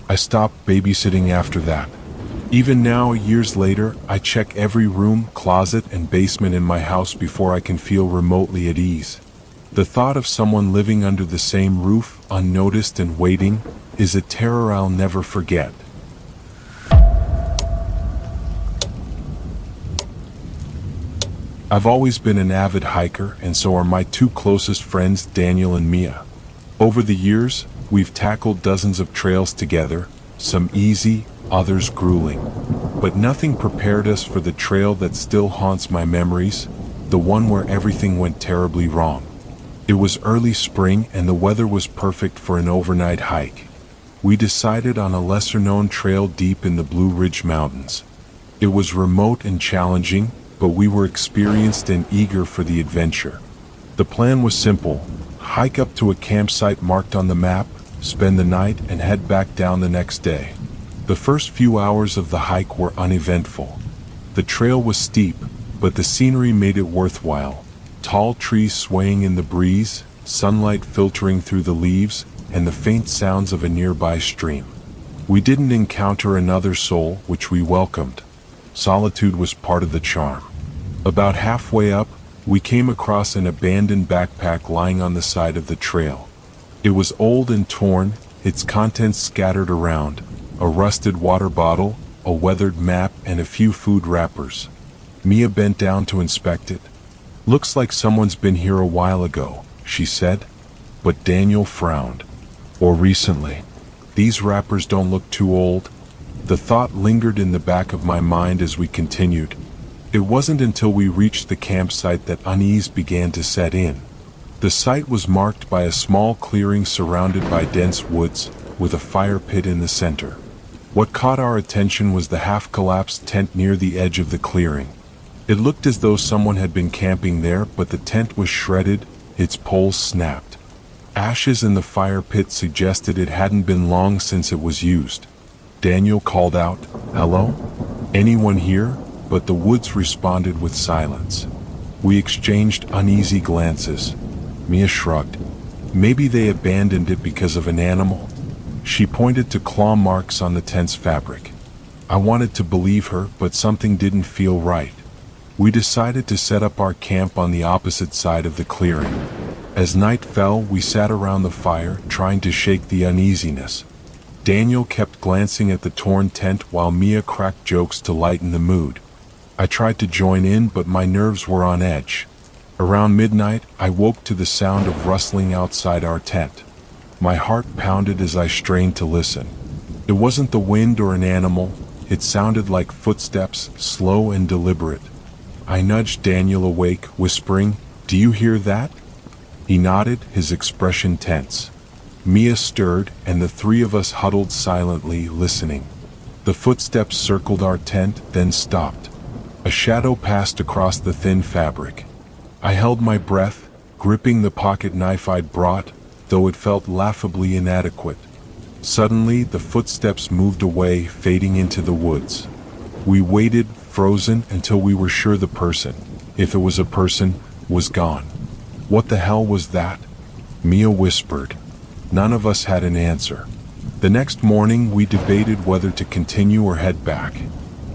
I stopped babysitting after that. Even now, years later, I check every room, closet, and basement in my house before I can feel remotely at ease. The thought of someone living under the same roof, unnoticed and waiting, is a terror I'll never forget. I've always been an avid hiker, and so are my two closest friends, Daniel and Mia. Over the years, we've tackled dozens of trails together, some easy, others grueling. But nothing prepared us for the trail that still haunts my memories, the one where everything went terribly wrong. It was early spring and the weather was perfect for an overnight hike. We decided on a lesser-known trail deep in the Blue Ridge Mountains. It was remote and challenging, but we were experienced and eager for the adventure. The plan was simple: hike up to a campsite marked on the map, spend the night, and head back down the next day. The first few hours of the hike were uneventful. The trail was steep, but the scenery made it worthwhile. Tall trees swaying in the breeze, sunlight filtering through the leaves, and the faint sounds of a nearby stream. We didn't encounter another soul, which we welcomed. Solitude was part of the charm. About halfway up, we came across an abandoned backpack lying on the side of the trail. It was old and torn, its contents scattered around: a rusted water bottle, a weathered map, and a few food wrappers. Mia bent down to inspect it. "Looks like someone's been here a while ago," she said. But Daniel frowned. "Or recently. These wrappers don't look too old." The thought lingered in the back of my mind as we continued. It wasn't until we reached the campsite that unease began to set in. The site was marked by a small clearing surrounded by dense woods, with a fire pit in the center. What caught our attention was the half-collapsed tent near the edge of the clearing. It looked as though someone had been camping there, but the tent was shredded, its poles snapped. Ashes in the fire pit suggested it hadn't been long since it was used. Daniel called out, "Hello? Anyone here?" But the woods responded with silence. We exchanged uneasy glances. Mia shrugged. Maybe they abandoned it because of an animal. She pointed to claw marks on the tent's fabric. I wanted to believe her, but something didn't feel right. We decided to set up our camp on the opposite side of the clearing. As night fell, we sat around the fire, trying to shake the uneasiness. Daniel kept glancing at the torn tent while Mia cracked jokes to lighten the mood. I tried to join in, but my nerves were on edge. Around midnight, I woke to the sound of rustling outside our tent. My heart pounded as I strained to listen. It wasn't the wind or an animal, it sounded like footsteps, slow and deliberate. I nudged Daniel awake, whispering, "Do you hear that?" He nodded, his expression tense. Mia stirred, and the three of us huddled silently, listening. The footsteps circled our tent, then stopped. A shadow passed across the thin fabric. I held my breath, gripping the pocket knife I'd brought, though it felt laughably inadequate. Suddenly, the footsteps moved away, fading into the woods. We waited, frozen, until we were sure the person, if it was a person, was gone. What the hell was that? Mia whispered. None of us had an answer. The next morning, we debated whether to continue or head back.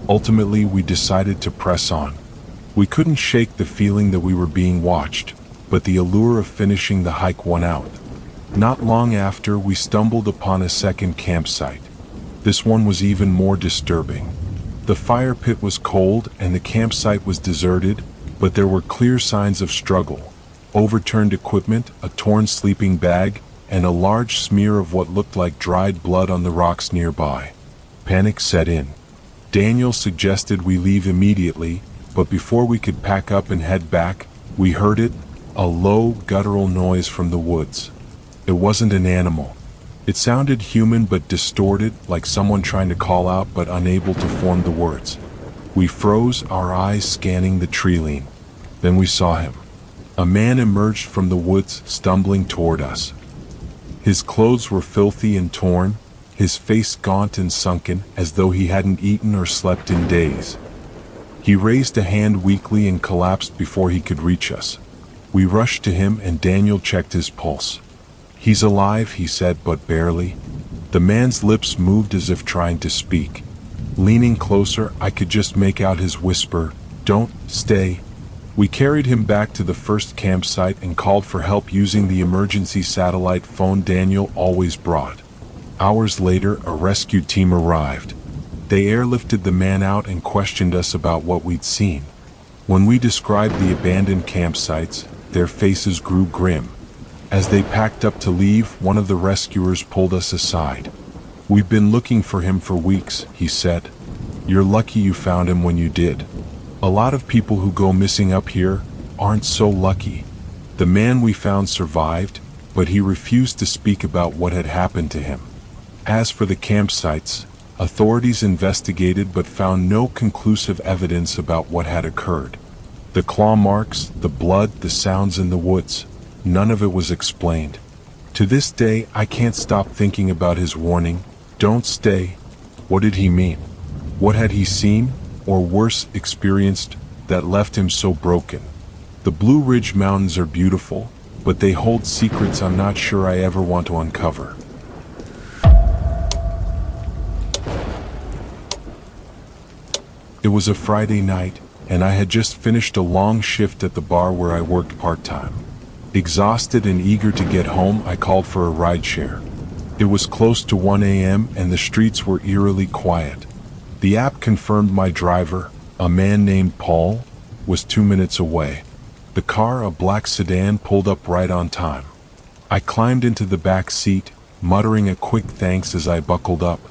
Ultimately, we decided to press on. We couldn't shake the feeling that we were being watched, but the allure of finishing the hike won out. Not long after, we stumbled upon a second campsite. This one was even more disturbing. The fire pit was cold and the campsite was deserted, but there were clear signs of struggle. Overturned equipment, a torn sleeping bag, and a large smear of what looked like dried blood on the rocks nearby. Panic set in. Daniel suggested we leave immediately, but before we could pack up and head back, we heard it, a low, guttural noise from the woods. It wasn't an animal. It sounded human but distorted, like someone trying to call out but unable to form the words. We froze, our eyes scanning the tree-line. Then we saw him. A man emerged from the woods, stumbling toward us. His clothes were filthy and torn, his face gaunt and sunken, as though he hadn't eaten or slept in days. He raised a hand weakly and collapsed before he could reach us. We rushed to him and Daniel checked his pulse. "He's alive," he said, but barely. The man's lips moved as if trying to speak. Leaning closer, I could just make out his whisper, "Don't stay." We carried him back to the first campsite and called for help using the emergency satellite phone Daniel always brought. Hours later, a rescue team arrived. They airlifted the man out and questioned us about what we'd seen. When we described the abandoned campsites, their faces grew grim. As they packed up to leave, one of the rescuers pulled us aside. "We've been looking for him for weeks," he said. "You're lucky you found him when you did. A lot of people who go missing up here aren't so lucky." The man we found survived, but he refused to speak about what had happened to him. As for the campsites, authorities investigated but found no conclusive evidence about what had occurred. The claw marks, the blood, the sounds in the woods, none of it was explained. To this day, I can't stop thinking about his warning, "Don't stay." What did he mean? What had he seen, or worse, experienced, that left him so broken? The Blue Ridge Mountains are beautiful, but they hold secrets I'm not sure I ever want to uncover. It was a Friday night, and I had just finished a long shift at the bar where I worked part-time. Exhausted and eager to get home, I called for a rideshare. It was close to 1 a.m. and the streets were eerily quiet. The app confirmed my driver, a man named Paul, was 2 minutes away. The car, a black sedan, pulled up right on time. I climbed into the back seat, muttering a quick thanks as I buckled up.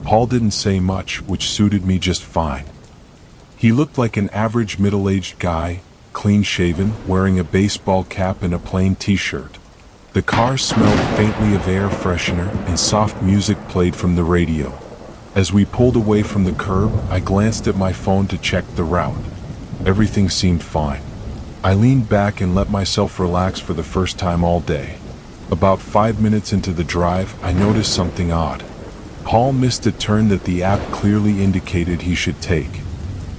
Paul didn't say much, which suited me just fine. He looked like an average middle-aged guy, clean-shaven, wearing a baseball cap and a plain t-shirt. The car smelled faintly of air freshener and soft music played from the radio. As we pulled away from the curb, I glanced at my phone to check the route. Everything seemed fine. I leaned back and let myself relax for the first time all day. About 5 minutes into the drive, I noticed something odd. Paul missed a turn that the app clearly indicated he should take.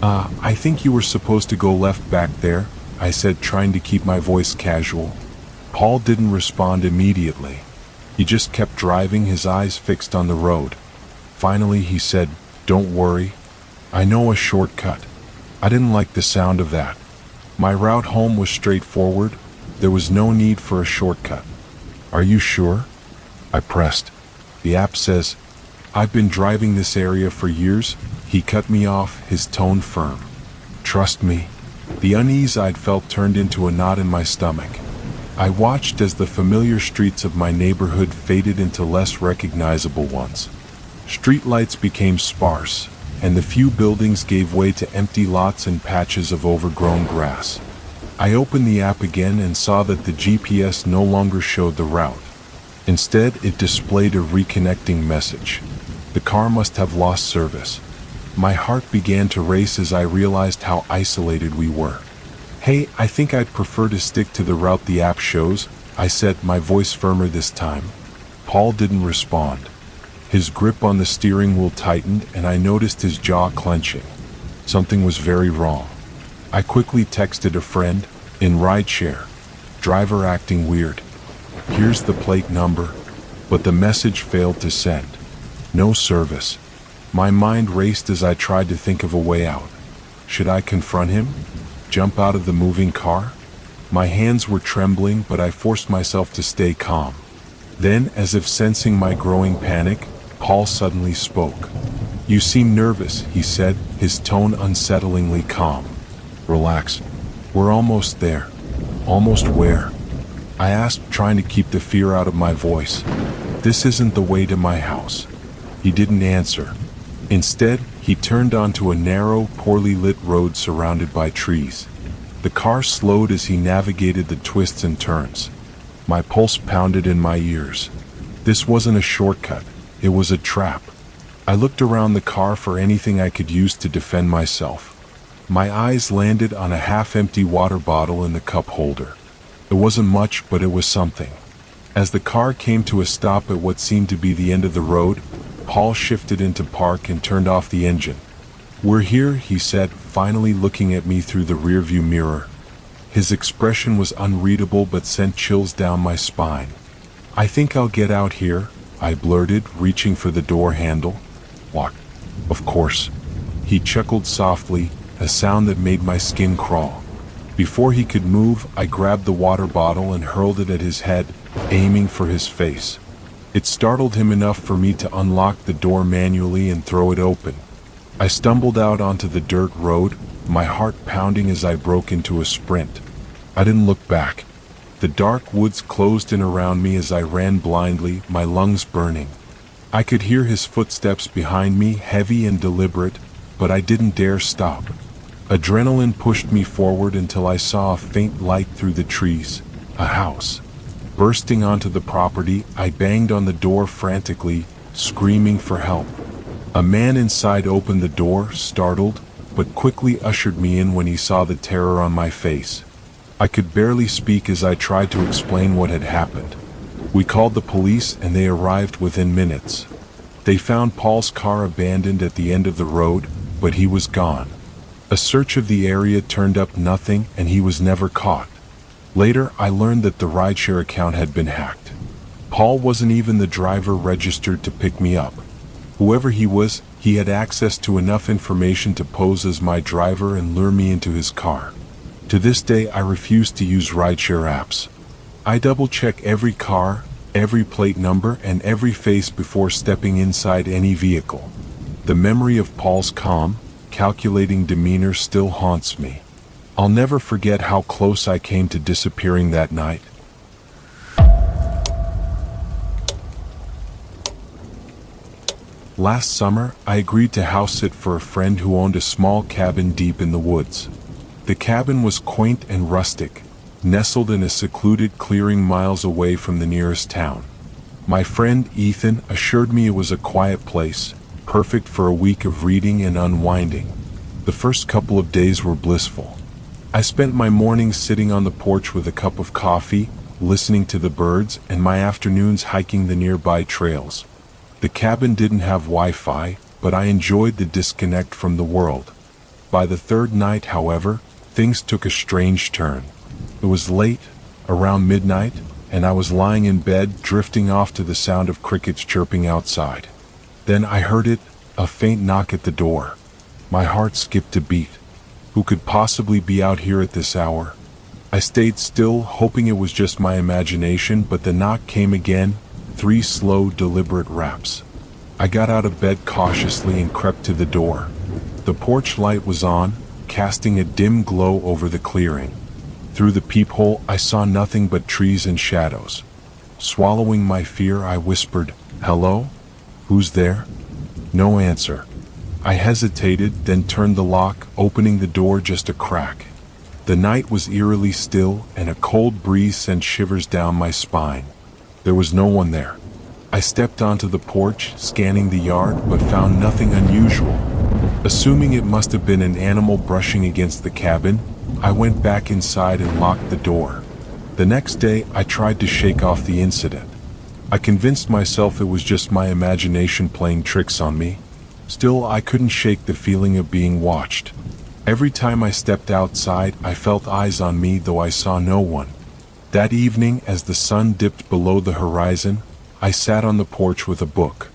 I think you were supposed to go left back there," I said, trying to keep my voice casual. Paul didn't respond immediately. He just kept driving, his eyes fixed on the road. Finally, he said, "Don't worry. I know a shortcut." I didn't like the sound of that. My route home was straightforward. There was no need for a shortcut. "Are you sure?" I pressed. "The app says, I've been driving this area for years." He cut me off, his tone firm. "Trust me." The unease I'd felt turned into a knot in my stomach. I watched as the familiar streets of my neighborhood faded into less recognizable ones. Streetlights became sparse, and the few buildings gave way to empty lots and patches of overgrown grass. I opened the app again and saw that the GPS no longer showed the route. Instead, it displayed a reconnecting message. The car must have lost service. My heart began to race as I realized how isolated we were. "Hey, I think I'd prefer to stick to the route the app shows," I said, my voice firmer this time. Paul didn't respond. His grip on the steering wheel tightened, and I noticed his jaw clenching. Something was very wrong. I quickly texted a friend, in rideshare. "Driver acting weird. Here's the plate number," but the message failed to send. No service. My mind raced as I tried to think of a way out. Should I confront him? Jump out of the moving car? My hands were trembling, but I forced myself to stay calm. Then, as if sensing my growing panic, Paul suddenly spoke. "You seem nervous," he said, his tone unsettlingly calm. "Relax. We're almost there." "Almost where?" I asked, trying to keep the fear out of my voice. "This isn't the way to my house." He didn't answer. Instead, he turned onto a narrow, poorly lit road surrounded by trees. The car slowed as he navigated the twists and turns. My pulse pounded in my ears. This wasn't a shortcut. It was a trap. I looked around the car for anything I could use to defend myself. My eyes landed on a half-empty water bottle in the cup holder. It wasn't much, but it was something. As the car came to a stop at what seemed to be the end of the road, Paul shifted into park and turned off the engine. "We're here," he said, finally looking at me through the rearview mirror. His expression was unreadable but sent chills down my spine. "I think I'll get out here," I blurted, reaching for the door handle. "What?" "Of course." He chuckled softly, a sound that made my skin crawl. Before he could move, I grabbed the water bottle and hurled it at his head, aiming for his face. It startled him enough for me to unlock the door manually and throw it open. I stumbled out onto the dirt road, my heart pounding as I broke into a sprint. I didn't look back. The dark woods closed in around me as I ran blindly, my lungs burning. I could hear his footsteps behind me, heavy and deliberate, but I didn't dare stop. Adrenaline pushed me forward until I saw a faint light through the trees. A house. Bursting onto the property, I banged on the door frantically, screaming for help. A man inside opened the door, startled, but quickly ushered me in when he saw the terror on my face. I could barely speak as I tried to explain what had happened. We called the police and they arrived within minutes. They found Paul's car abandoned at the end of the road, but he was gone. A search of the area turned up nothing and he was never caught. Later, I learned that the rideshare account had been hacked. Paul wasn't even the driver registered to pick me up. Whoever he was, he had access to enough information to pose as my driver and lure me into his car. To this day, I refuse to use rideshare apps. I double-check every car, every plate number, and every face before stepping inside any vehicle. The memory of Paul's calm, calculating demeanor still haunts me. I'll never forget how close I came to disappearing that night. Last summer, I agreed to house sit for a friend who owned a small cabin deep in the woods. The cabin was quaint and rustic, nestled in a secluded clearing miles away from the nearest town. My friend Ethan assured me it was a quiet place, perfect for a week of reading and unwinding. The first couple of days were blissful. I spent my mornings sitting on the porch with a cup of coffee, listening to the birds, and my afternoons hiking the nearby trails. The cabin didn't have Wi-Fi, but I enjoyed the disconnect from the world. By the third night, however, things took a strange turn. It was late, around midnight, and I was lying in bed, drifting off to the sound of crickets chirping outside. Then I heard it, a faint knock at the door. My heart skipped a beat. Who could possibly be out here at this hour? I stayed still, hoping it was just my imagination, but the knock came again, 3 slow, deliberate raps. I got out of bed cautiously and crept to the door. The porch light was on, casting a dim glow over the clearing. Through the peephole, I saw nothing but trees and shadows. Swallowing my fear, I whispered, "Hello? Who's there?" No answer. I hesitated, then turned the lock, opening the door just a crack. The night was eerily still, and a cold breeze sent shivers down my spine. There was no one there. I stepped onto the porch, scanning the yard, but found nothing unusual. Assuming it must have been an animal brushing against the cabin, I went back inside and locked the door. The next day, I tried to shake off the incident. I convinced myself it was just my imagination playing tricks on me. Still, I couldn't shake the feeling of being watched. Every time I stepped outside, I felt eyes on me, though I saw no one. That evening, as the sun dipped below the horizon, I sat on the porch with a book.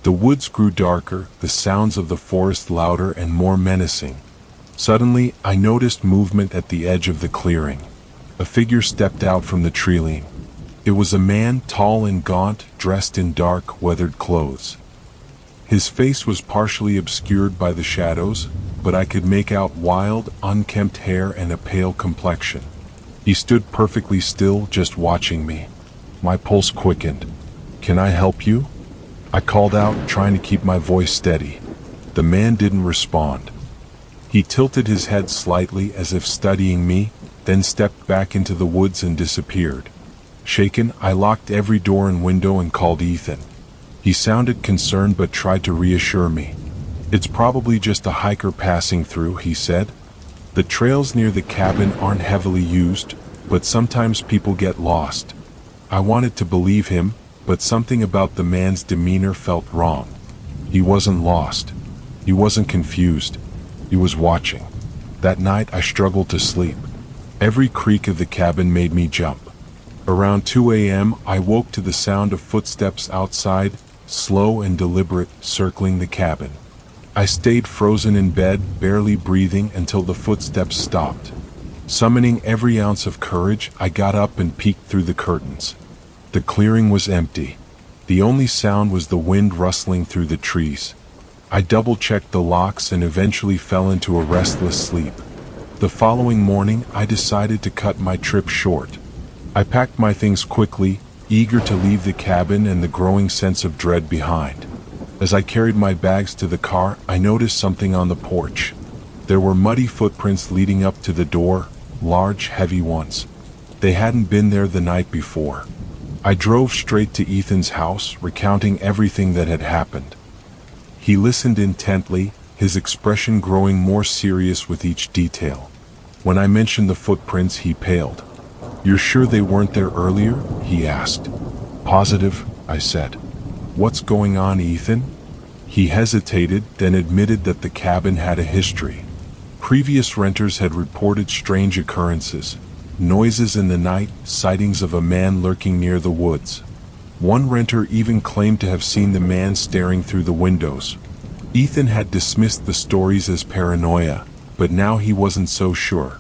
The woods grew darker, the sounds of the forest louder and more menacing. Suddenly, I noticed movement at the edge of the clearing. A figure stepped out from the tree-line. It was a man, tall and gaunt, dressed in dark, weathered clothes. His face was partially obscured by the shadows, but I could make out wild, unkempt hair and a pale complexion. He stood perfectly still, just watching me. My pulse quickened. "Can I help you?" I called out, trying to keep my voice steady. The man didn't respond. He tilted his head slightly as if studying me, then stepped back into the woods and disappeared. Shaken, I locked every door and window and called Ethan. He sounded concerned but tried to reassure me. "It's probably just a hiker passing through," he said. "The trails near the cabin aren't heavily used, but sometimes people get lost." I wanted to believe him, but something about the man's demeanor felt wrong. He wasn't lost. He wasn't confused. He was watching. That night I struggled to sleep. Every creak of the cabin made me jump. Around 2 a.m., I woke to the sound of footsteps outside, slow and deliberate, circling the cabin. I stayed frozen in bed, barely breathing, until the footsteps stopped. Summoning every ounce of courage, I got up and peeked through the curtains. The clearing was empty. The only sound was the wind rustling through the trees. I double-checked the locks and eventually fell into a restless sleep. The following morning, I decided to cut my trip short. I packed my things quickly, eager to leave the cabin and the growing sense of dread behind. As I carried my bags to the car, I noticed something on the porch. There were muddy footprints leading up to the door, large, heavy ones. They hadn't been there the night before. I drove straight to Ethan's house, recounting everything that had happened. He listened intently, his expression growing more serious with each detail. When I mentioned the footprints, he paled. "You're sure they weren't there earlier?" he asked. "Positive," I said. "What's going on, Ethan?" He hesitated, then admitted that the cabin had a history. Previous renters had reported strange occurrences, noises in the night, sightings of a man lurking near the woods. One renter even claimed to have seen the man staring through the windows. Ethan had dismissed the stories as paranoia, but now he wasn't so sure.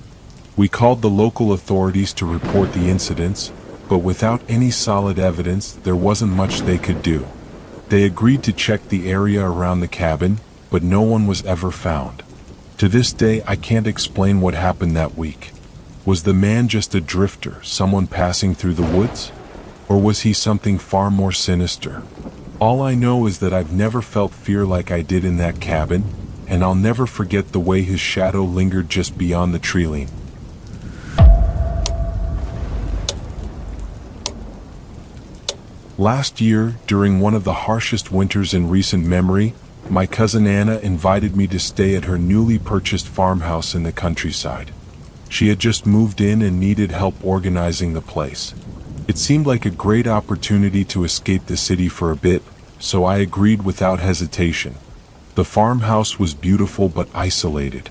We called the local authorities to report the incidents, but without any solid evidence, there wasn't much they could do. They agreed to check the area around the cabin, but no one was ever found. To this day, I can't explain what happened that week. Was the man just a drifter, someone passing through the woods? Or was he something far more sinister? All I know is that I've never felt fear like I did in that cabin, and I'll never forget the way his shadow lingered just beyond the tree. Last year, during one of the harshest winters in recent memory, my cousin Anna invited me to stay at her newly purchased farmhouse in the countryside. She had just moved in and needed help organizing the place. It seemed like a great opportunity to escape the city for a bit, so I agreed without hesitation. The farmhouse was beautiful but isolated.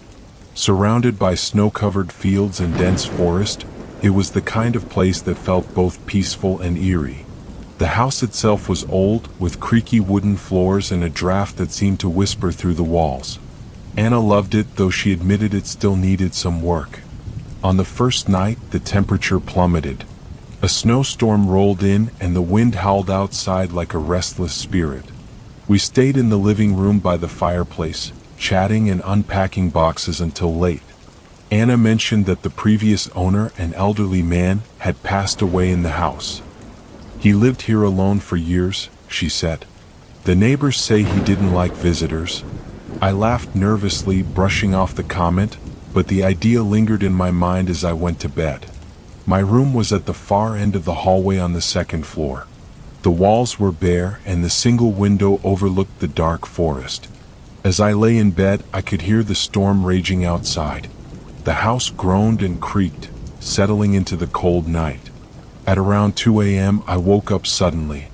Surrounded by snow-covered fields and dense forest, it was the kind of place that felt both peaceful and eerie. The house itself was old, with creaky wooden floors and a draft that seemed to whisper through the walls. Anna loved it, though she admitted it still needed some work. On the first night, the temperature plummeted. A snowstorm rolled in and the wind howled outside like a restless spirit. We stayed in the living room by the fireplace, chatting and unpacking boxes until late. Anna mentioned that the previous owner, an elderly man, had passed away in the house. He lived here alone for years, she said. The neighbors say he didn't like visitors. I laughed nervously, brushing off the comment, but the idea lingered in my mind as I went to bed. My room was at the far end of the hallway on the second floor. The walls were bare and the single window overlooked the dark forest. As I lay in bed, I could hear the storm raging outside. The house groaned and creaked, settling into the cold night. At around 2 a.m., I woke up suddenly.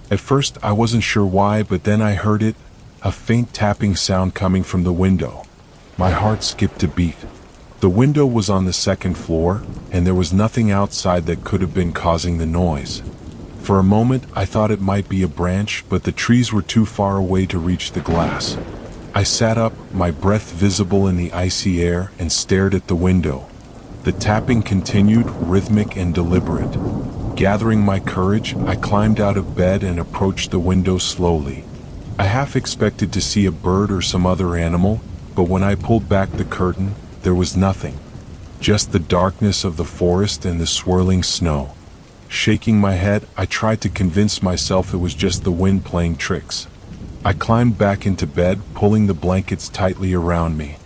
At first, I wasn't sure why, but then I heard it, a faint tapping sound coming from the window. My heart skipped a beat. The window was on the second floor, and there was nothing outside that could have been causing the noise. For a moment, I thought it might be a branch, but the trees were too far away to reach the glass. I sat up, my breath visible in the icy air, and stared at the window. The tapping continued, rhythmic and deliberate. Gathering my courage, I climbed out of bed and approached the window slowly. I half expected to see a bird or some other animal, but when I pulled back the curtain, there was nothing. Just the darkness of the forest and the swirling snow. Shaking my head, I tried to convince myself it was just the wind playing tricks. I climbed back into bed, pulling the blankets tightly around me.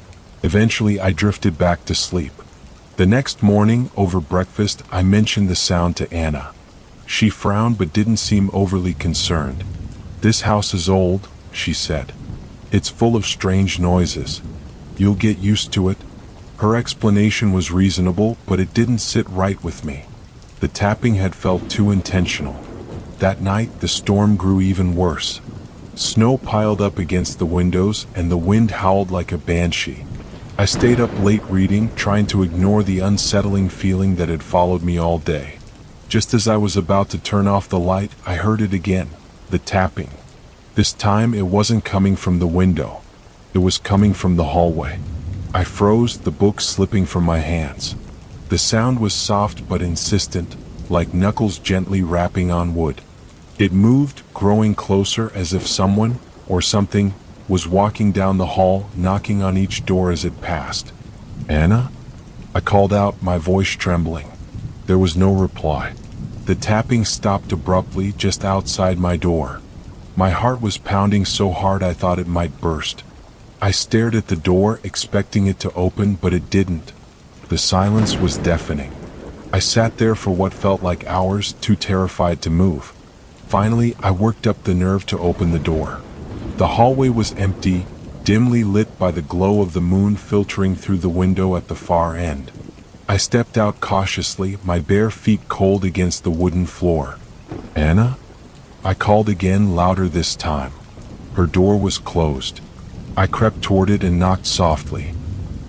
Eventually, I drifted back to sleep. The next morning, over breakfast, I mentioned the sound to Anna. She frowned but didn't seem overly concerned. "This house is old," she said. "It's full of strange noises. You'll get used to it." Her explanation was reasonable, but it didn't sit right with me. The tapping had felt too intentional. That night, the storm grew even worse. Snow piled up against the windows, and the wind howled like a banshee. I stayed up late reading, trying to ignore the unsettling feeling that had followed me all day. Just as I was about to turn off the light, I heard it again, the tapping. This time it wasn't coming from the window. It was coming from the hallway. I froze, the book slipping from my hands. The sound was soft but insistent, like knuckles gently rapping on wood. It moved, growing closer as if someone, or something, was walking down the hall, knocking on each door as it passed. "Anna?" I called out, my voice trembling. There was no reply. The tapping stopped abruptly just outside my door. My heart was pounding so hard I thought it might burst. I stared at the door, expecting it to open, but it didn't. The silence was deafening. I sat there for what felt like hours, too terrified to move. Finally, I worked up the nerve to open the door. The hallway was empty, dimly lit by the glow of the moon filtering through the window at the far end. I stepped out cautiously, my bare feet cold against the wooden floor. "Anna?" I called again, louder this time. Her door was closed. I crept toward it and knocked softly.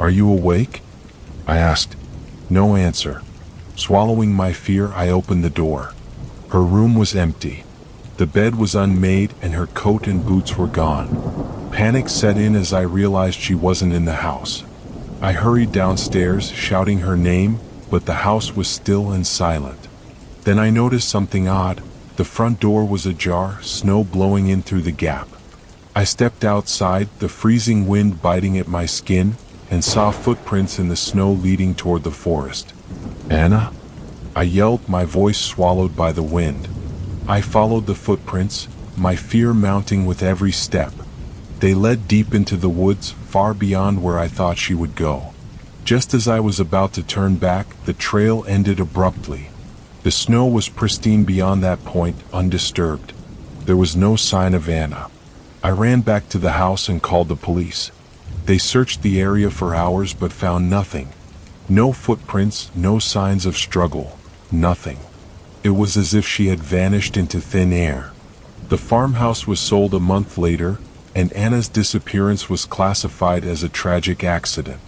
"Are you awake?" I asked. No answer. Swallowing my fear, I opened the door. Her room was empty. The bed was unmade and her coat and boots were gone. Panic set in as I realized she wasn't in the house. I hurried downstairs, shouting her name, but the house was still and silent. Then I noticed something odd. The front door was ajar, snow blowing in through the gap. I stepped outside, the freezing wind biting at my skin, and saw footprints in the snow leading toward the forest. "Anna?" I yelled, my voice swallowed by the wind. I followed the footprints, my fear mounting with every step. They led deep into the woods, far beyond where I thought she would go. Just as I was about to turn back, the trail ended abruptly. The snow was pristine beyond that point, undisturbed. There was no sign of Anna. I ran back to the house and called the police. They searched the area for hours but found nothing. No footprints, no signs of struggle, nothing. It was as if she had vanished into thin air. The farmhouse was sold a month later, and Anna's disappearance was classified as a tragic accident.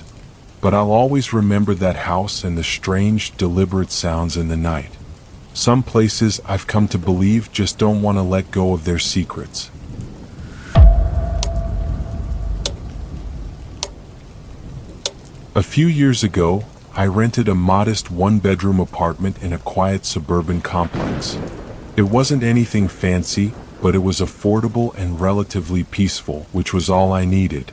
But I'll always remember that house and the strange, deliberate sounds in the night. Some places I've come to believe just don't want to let go of their secrets. A few years ago, I rented a modest one-bedroom apartment in a quiet suburban complex. It wasn't anything fancy, but it was affordable and relatively peaceful, which was all I needed.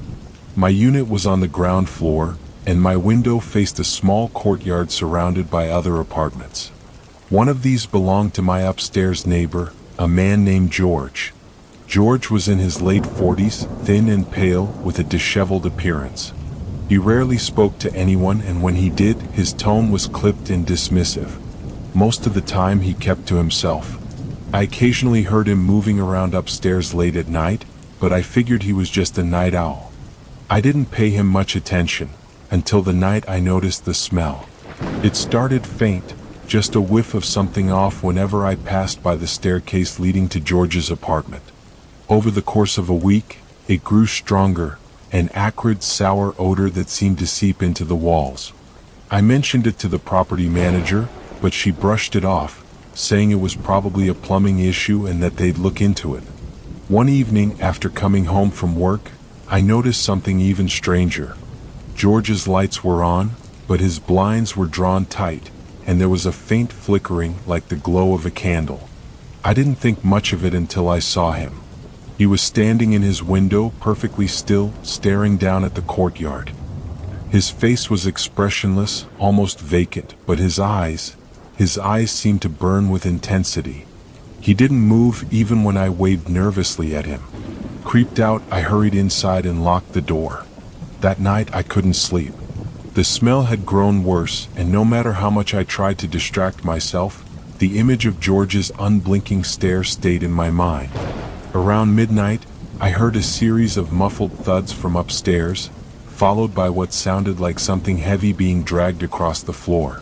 My unit was on the ground floor, and my window faced a small courtyard surrounded by other apartments. One of these belonged to my upstairs neighbor, a man named George. George was in his late 40s, thin and pale, with a disheveled appearance. He rarely spoke to anyone, and when he did, his tone was clipped and dismissive. Most of the time he kept to himself. I occasionally heard him moving around upstairs late at night, but I figured he was just a night owl. I didn't pay him much attention, until the night I noticed the smell. It started faint, just a whiff of something off whenever I passed by the staircase leading to George's apartment. Over the course of a week, it grew stronger, an acrid, sour odor that seemed to seep into the walls. I mentioned it to the property manager, but she brushed it off, saying it was probably a plumbing issue and that they'd look into it. One evening, after coming home from work, I noticed something even stranger. George's lights were on, but his blinds were drawn tight, and there was a faint flickering like the glow of a candle. I didn't think much of it until I saw him. He was standing in his window, perfectly still, staring down at the courtyard. His face was expressionless, almost vacant, but his eyes seemed to burn with intensity. He didn't move even when I waved nervously at him. Creeped out, I hurried inside and locked the door. That night I couldn't sleep. The smell had grown worse, and no matter how much I tried to distract myself, the image of George's unblinking stare stayed in my mind. Around midnight, I heard a series of muffled thuds from upstairs, followed by what sounded like something heavy being dragged across the floor.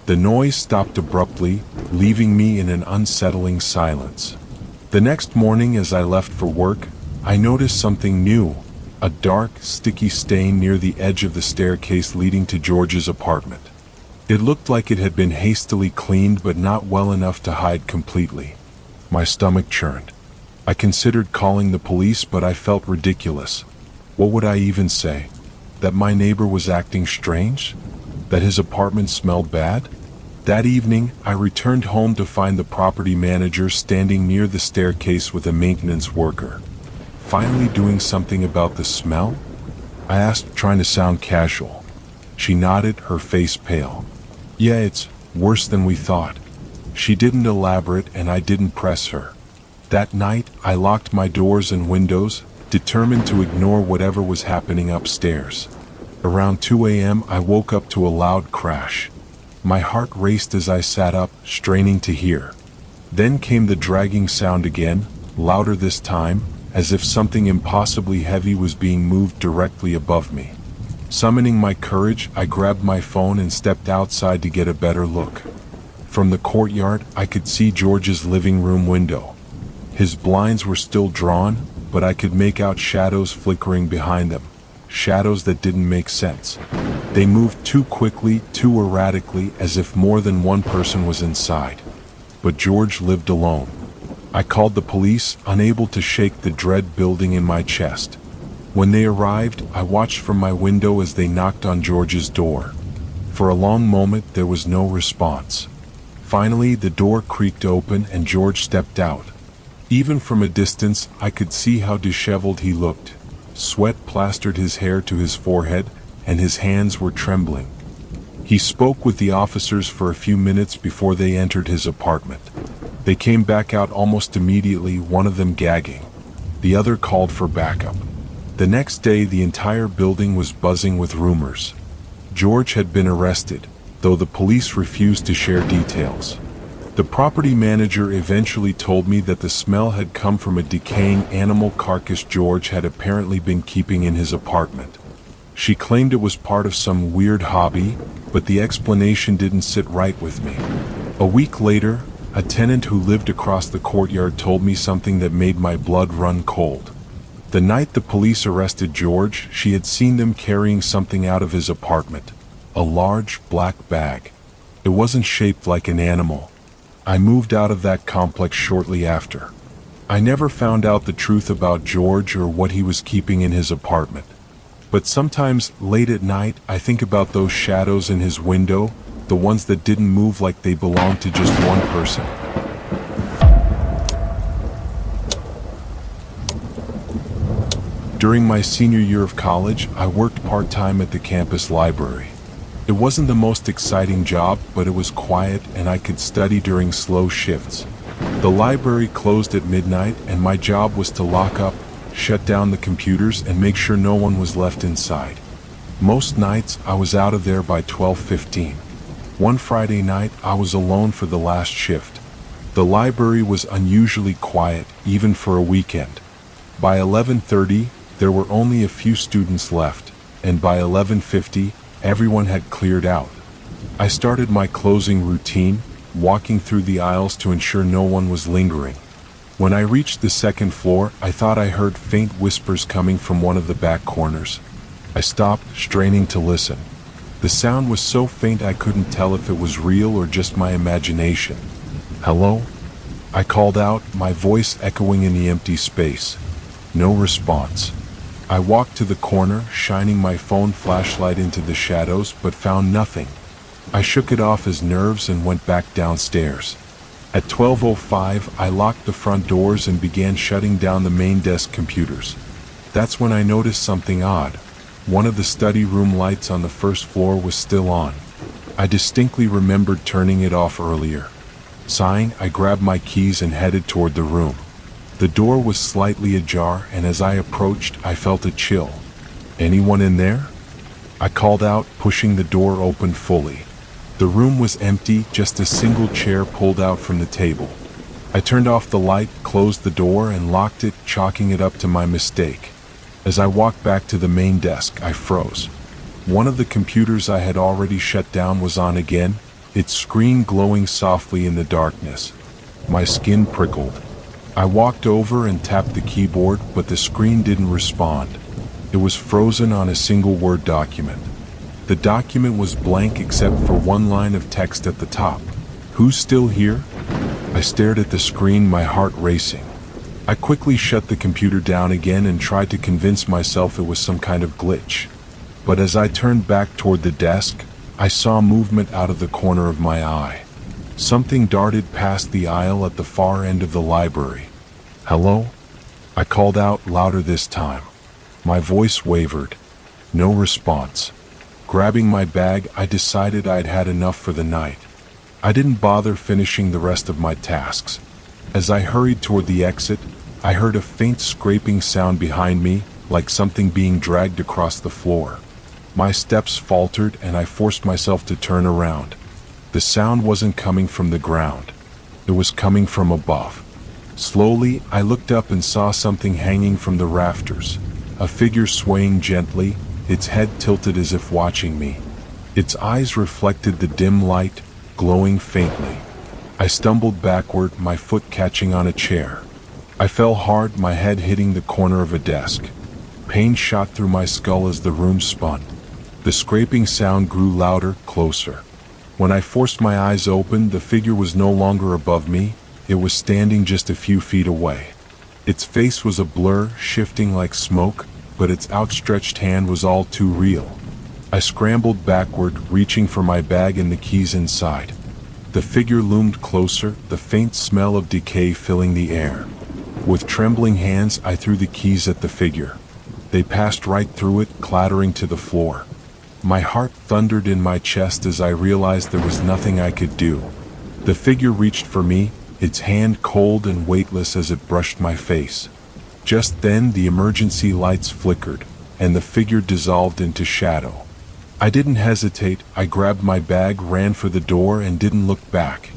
The noise stopped abruptly, leaving me in an unsettling silence. The next morning as I left for work, I noticed something new. A dark, sticky stain near the edge of the staircase leading to George's apartment. It looked like it had been hastily cleaned but not well enough to hide completely. My stomach churned. I considered calling the police, but I felt ridiculous. What would I even say? That my neighbor was acting strange? That his apartment smelled bad? That evening, I returned home to find the property manager standing near the staircase with a maintenance worker. Finally doing something about the smell? I asked, trying to sound casual. She nodded, her face pale. Yeah, it's worse than we thought. She didn't elaborate, and I didn't press her. That night, I locked my doors and windows, determined to ignore whatever was happening upstairs. Around 2 a.m., I woke up to a loud crash. My heart raced as I sat up, straining to hear. Then came the dragging sound again, louder this time, as if something impossibly heavy was being moved directly above me. Summoning my courage, I grabbed my phone and stepped outside to get a better look. From the courtyard, I could see George's living room window. His blinds were still drawn, but I could make out shadows flickering behind them. Shadows that didn't make sense. They moved too quickly, too erratically, as if more than one person was inside. But George lived alone. I called the police, unable to shake the dread building in my chest. When they arrived, I watched from my window as they knocked on George's door. For a long moment, there was no response. Finally, the door creaked open and George stepped out. Even from a distance, I could see how disheveled he looked. Sweat plastered his hair to his forehead, and his hands were trembling. He spoke with the officers for a few minutes before they entered his apartment. They came back out almost immediately, one of them gagging. The other called for backup. The next day, the entire building was buzzing with rumors. George had been arrested, though the police refused to share details. The property manager eventually told me that the smell had come from a decaying animal carcass George had apparently been keeping in his apartment. She claimed it was part of some weird hobby, but the explanation didn't sit right with me. A week later, a tenant who lived across the courtyard told me something that made my blood run cold. The night the police arrested George, she had seen them carrying something out of his apartment. A large black bag. It wasn't shaped like an animal. I moved out of that complex shortly after. I never found out the truth about George or what he was keeping in his apartment. But sometimes, late at night, I think about those shadows in his window, the ones that didn't move like they belonged to just one person. During my senior year of college, I worked part-time at the campus library. It wasn't the most exciting job, but it was quiet and I could study during slow shifts. The library closed at midnight and my job was to lock up, shut down the computers, and make sure no one was left inside. Most nights, I was out of there by 12:15. One Friday night, I was alone for the last shift. The library was unusually quiet, even for a weekend. By 11:30, there were only a few students left, and by 11:50, everyone had cleared out. I started my closing routine, walking through the aisles to ensure no one was lingering. When I reached the second floor, I thought I heard faint whispers coming from one of the back corners. I stopped, straining to listen. The sound was so faint I couldn't tell if it was real or just my imagination. "Hello?" I called out, my voice echoing in the empty space. No response. I walked to the corner, shining my phone flashlight into the shadows, but found nothing. I shook it off as nerves and went back downstairs. At 12:05, I locked the front doors and began shutting down the main desk computers. That's when I noticed something odd. One of the study room lights on the first floor was still on. I distinctly remembered turning it off earlier. Sighing, I grabbed my keys and headed toward the room. The door was slightly ajar, and as I approached, I felt a chill. "Anyone in there?" I called out, pushing the door open fully. The room was empty, just a single chair pulled out from the table. I turned off the light, closed the door, and locked it, chalking it up to my mistake. As I walked back to the main desk, I froze. One of the computers I had already shut down was on again, its screen glowing softly in the darkness. My skin prickled. I walked over and tapped the keyboard, but the screen didn't respond. It was frozen on a single Word document. The document was blank except for one line of text at the top. "Who's still here?" I stared at the screen, my heart racing. I quickly shut the computer down again and tried to convince myself it was some kind of glitch. But as I turned back toward the desk, I saw movement out of the corner of my eye. Something darted past the aisle at the far end of the library. "Hello?" I called out, louder this time. My voice wavered. No response. Grabbing my bag, I decided I'd had enough for the night. I didn't bother finishing the rest of my tasks. As I hurried toward the exit, I heard a faint scraping sound behind me, like something being dragged across the floor. My steps faltered and I forced myself to turn around. The sound wasn't coming from the ground. It was coming from above. Slowly, I looked up and saw something hanging from the rafters. A figure swaying gently, its head tilted as if watching me. Its eyes reflected the dim light, glowing faintly. I stumbled backward, my foot catching on a chair. I fell hard, my head hitting the corner of a desk. Pain shot through my skull as the room spun. The scraping sound grew louder, closer. When I forced my eyes open, the figure was no longer above me. It was standing just a few feet away. Its face was a blur, shifting like smoke, but its outstretched hand was all too real. I scrambled backward, reaching for my bag and the keys inside. The figure loomed closer, the faint smell of decay filling the air. With trembling hands, I threw the keys at the figure. They passed right through it, clattering to the floor. My heart thundered in my chest as I realized there was nothing I could do. The figure reached for me, its hand cold and weightless as it brushed my face. Just then the emergency lights flickered, and the figure dissolved into shadow. I didn't hesitate. I grabbed my bag, ran for the door, and didn't look back.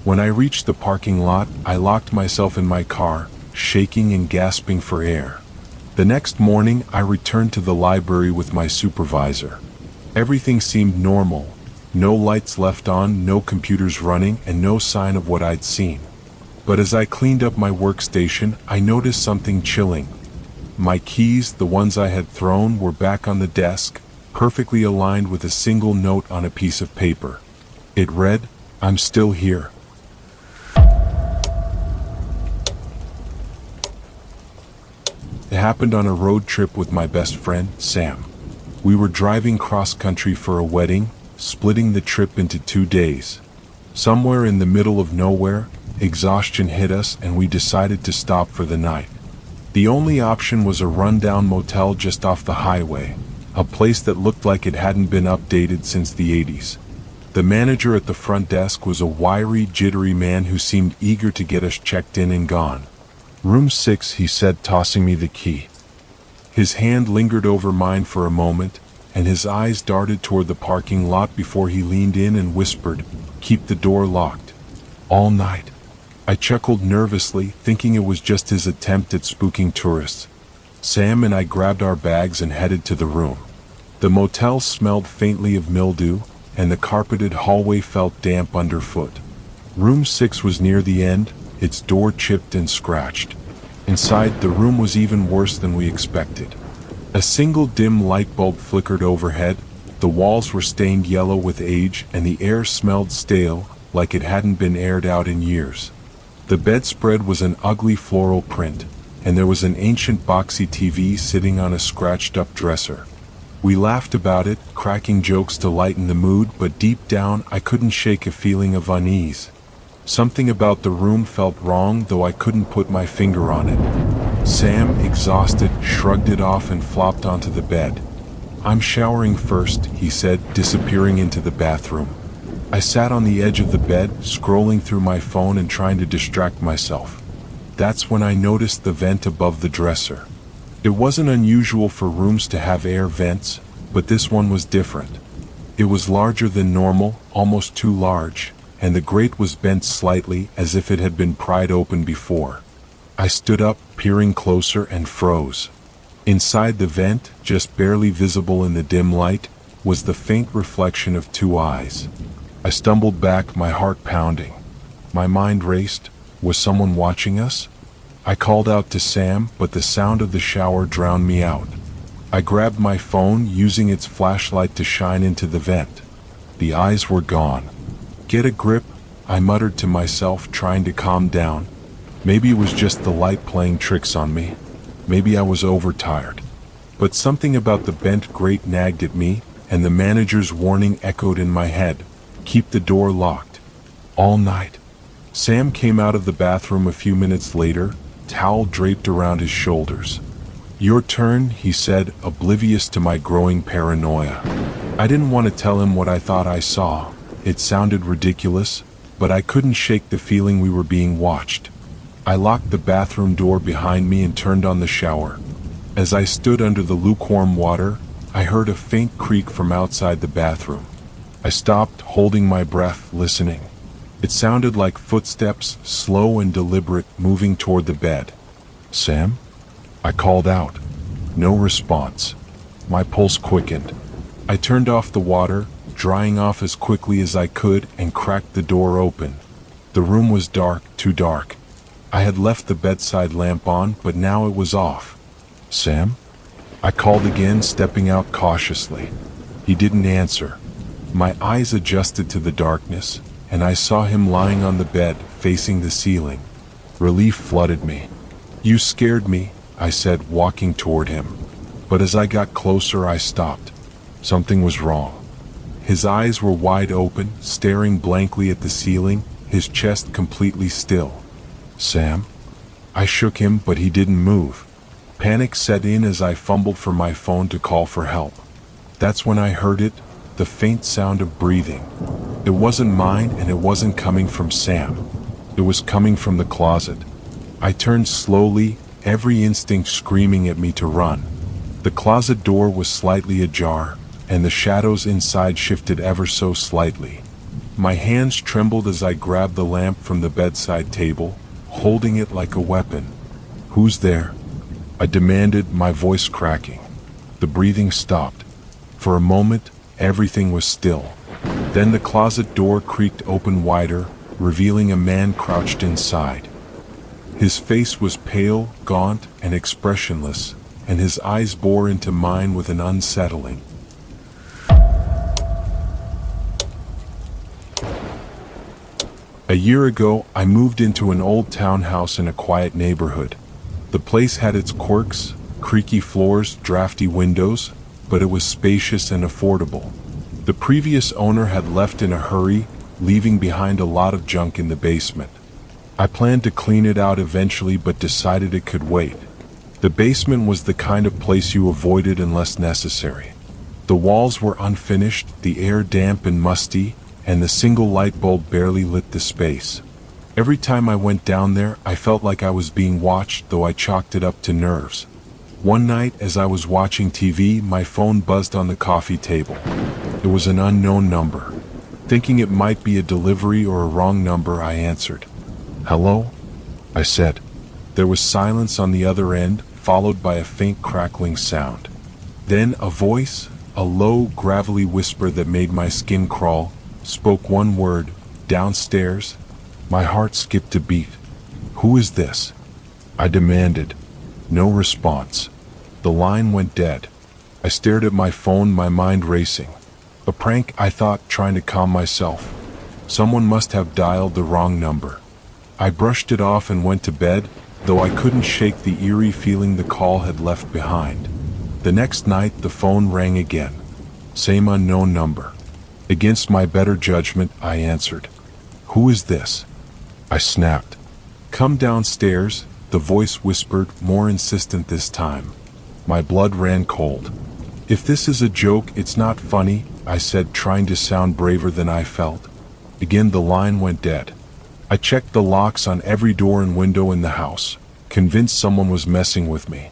When I reached the parking lot, I locked myself in my car, shaking and gasping for air. The next morning, I returned to the library with my supervisor. Everything seemed normal. No lights left on, no computers running, and no sign of what I'd seen. But as I cleaned up my workstation, I noticed something chilling. My keys, the ones I had thrown, were back on the desk, perfectly aligned with a single note on a piece of paper. It read, "I'm still here." It happened on a road trip with my best friend, Sam. We were driving cross-country for a wedding, splitting the trip into 2 days. Somewhere in the middle of nowhere, exhaustion hit us and we decided to stop for the night. The only option was a rundown motel just off the highway, a place that looked like it hadn't been updated since the 80s. The manager at the front desk was a wiry, jittery man who seemed eager to get us checked in and gone. "Room 6, he said, tossing me the key. His hand lingered over mine for a moment, and his eyes darted toward the parking lot before he leaned in and whispered, "Keep the door locked. All night." I chuckled nervously, thinking it was just his attempt at spooking tourists. Sam and I grabbed our bags and headed to the room. The motel smelled faintly of mildew, and the carpeted hallway felt damp underfoot. Room 6 was near the end, its door chipped and scratched. Inside, the room was even worse than we expected. A single dim light bulb flickered overhead, the walls were stained yellow with age, and the air smelled stale, like it hadn't been aired out in years. The bedspread was an ugly floral print, and there was an ancient boxy TV sitting on a scratched-up dresser. We laughed about it, cracking jokes to lighten the mood, but deep down I couldn't shake a feeling of unease. Something about the room felt wrong, though I couldn't put my finger on it. Sam, exhausted, shrugged it off and flopped onto the bed. "I'm showering first," he said, disappearing into the bathroom. I sat on the edge of the bed, scrolling through my phone and trying to distract myself. That's when I noticed the vent above the dresser. It wasn't unusual for rooms to have air vents, but this one was different. It was larger than normal, almost too large, and the grate was bent slightly as if it had been pried open before. I stood up, peering closer, and froze. Inside the vent, just barely visible in the dim light, was the faint reflection of 2 eyes. I stumbled back, my heart pounding. My mind raced. Was someone watching us? I called out to Sam, but the sound of the shower drowned me out. I grabbed my phone, using its flashlight to shine into the vent. The eyes were gone. "Get a grip," I muttered to myself, trying to calm down. Maybe it was just the light playing tricks on me. Maybe I was overtired. But something about the bent grate nagged at me, and the manager's warning echoed in my head. "Keep the door locked. All night." Sam came out of the bathroom a few minutes later, towel draped around his shoulders. "Your turn," he said, oblivious to my growing paranoia. I didn't want to tell him what I thought I saw. It sounded ridiculous, but I couldn't shake the feeling we were being watched. I locked the bathroom door behind me and turned on the shower. As I stood under the lukewarm water, I heard a faint creak from outside the bathroom. I stopped, holding my breath, listening. It sounded like footsteps, slow and deliberate, moving toward the bed. "Sam?" I called out. No response. My pulse quickened. I turned off the water, drying off as quickly as I could, and cracked the door open. The room was dark, too dark. I had left the bedside lamp on, but now it was off. "Sam?" I called again, stepping out cautiously. He didn't answer. My eyes adjusted to the darkness, and I saw him lying on the bed, facing the ceiling. Relief flooded me. "You scared me," I said, walking toward him. But as I got closer, I stopped. Something was wrong. His eyes were wide open, staring blankly at the ceiling, his chest completely still. "Sam?" I shook him, but he didn't move. Panic set in as I fumbled for my phone to call for help. That's when I heard it, the faint sound of breathing. It wasn't mine, and it wasn't coming from Sam. It was coming from the closet. I turned slowly, every instinct screaming at me to run. The closet door was slightly ajar, and the shadows inside shifted ever so slightly. My hands trembled as I grabbed the lamp from the bedside table, holding it like a weapon. "Who's there?" I demanded, my voice cracking. The breathing stopped. For a moment, everything was still. Then the closet door creaked open wider, revealing a man crouched inside. His face was pale, gaunt, and expressionless, and his eyes bore into mine with an unsettling. A year ago, I moved into an old townhouse in a quiet neighborhood. The place had its quirks, creaky floors, drafty windows, but it was spacious and affordable. The previous owner had left in a hurry, leaving behind a lot of junk in the basement. I planned to clean it out eventually, but decided it could wait. The basement was the kind of place you avoided unless necessary. The walls were unfinished, the air damp and musty, and the single light bulb barely lit the space. Every time I went down there, I felt like I was being watched, though I chalked it up to nerves. One night, as I was watching TV, my phone buzzed on the coffee table. It was an unknown number. Thinking it might be a delivery or a wrong number, I answered. "Hello?" I said. There was silence on the other end, followed by a faint crackling sound. Then a voice, a low, gravelly whisper that made my skin crawl, spoke one word, "Downstairs." My heart skipped a beat. "Who is this?" I demanded. No response. The line went dead. I stared at my phone, my mind racing. A prank, I thought, trying to calm myself. Someone must have dialed the wrong number. I brushed it off and went to bed, though I couldn't shake the eerie feeling the call had left behind. The next night, the phone rang again. Same unknown number. Against my better judgment, I answered. "Who is this?" I snapped. "Come downstairs," the voice whispered, more insistent this time. My blood ran cold. "If this is a joke, it's not funny," I said, trying to sound braver than I felt. Again, the line went dead. I checked the locks on every door and window in the house, convinced someone was messing with me.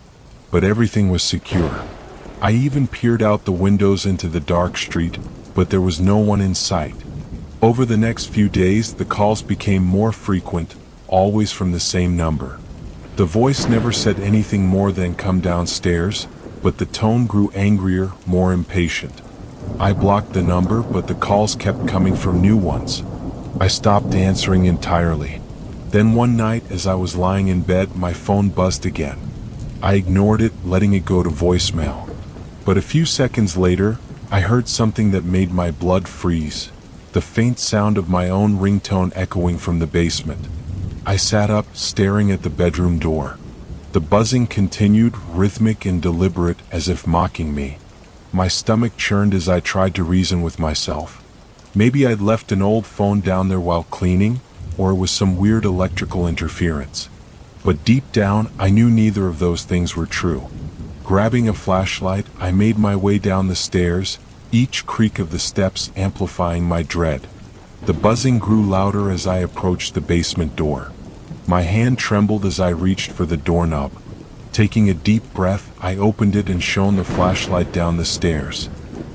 But everything was secure. I even peered out the windows into the dark street, but there was no one in sight. Over the next few days, the calls became more frequent, always from the same number. The voice never said anything more than "come downstairs," but the tone grew angrier, more impatient. I blocked the number, but the calls kept coming from new ones. I stopped answering entirely. Then one night, as I was lying in bed, my phone buzzed again. I ignored it, letting it go to voicemail. But a few seconds later, I heard something that made my blood freeze. The faint sound of my own ringtone echoing from the basement. I sat up, staring at the bedroom door. The buzzing continued, rhythmic and deliberate, as if mocking me. My stomach churned as I tried to reason with myself. Maybe I'd left an old phone down there while cleaning, or it was some weird electrical interference. But deep down, I knew neither of those things were true. Grabbing a flashlight, I made my way down the stairs, each creak of the steps amplifying my dread. The buzzing grew louder as I approached the basement door. My hand trembled as I reached for the doorknob. Taking a deep breath, I opened it and shone the flashlight down the stairs.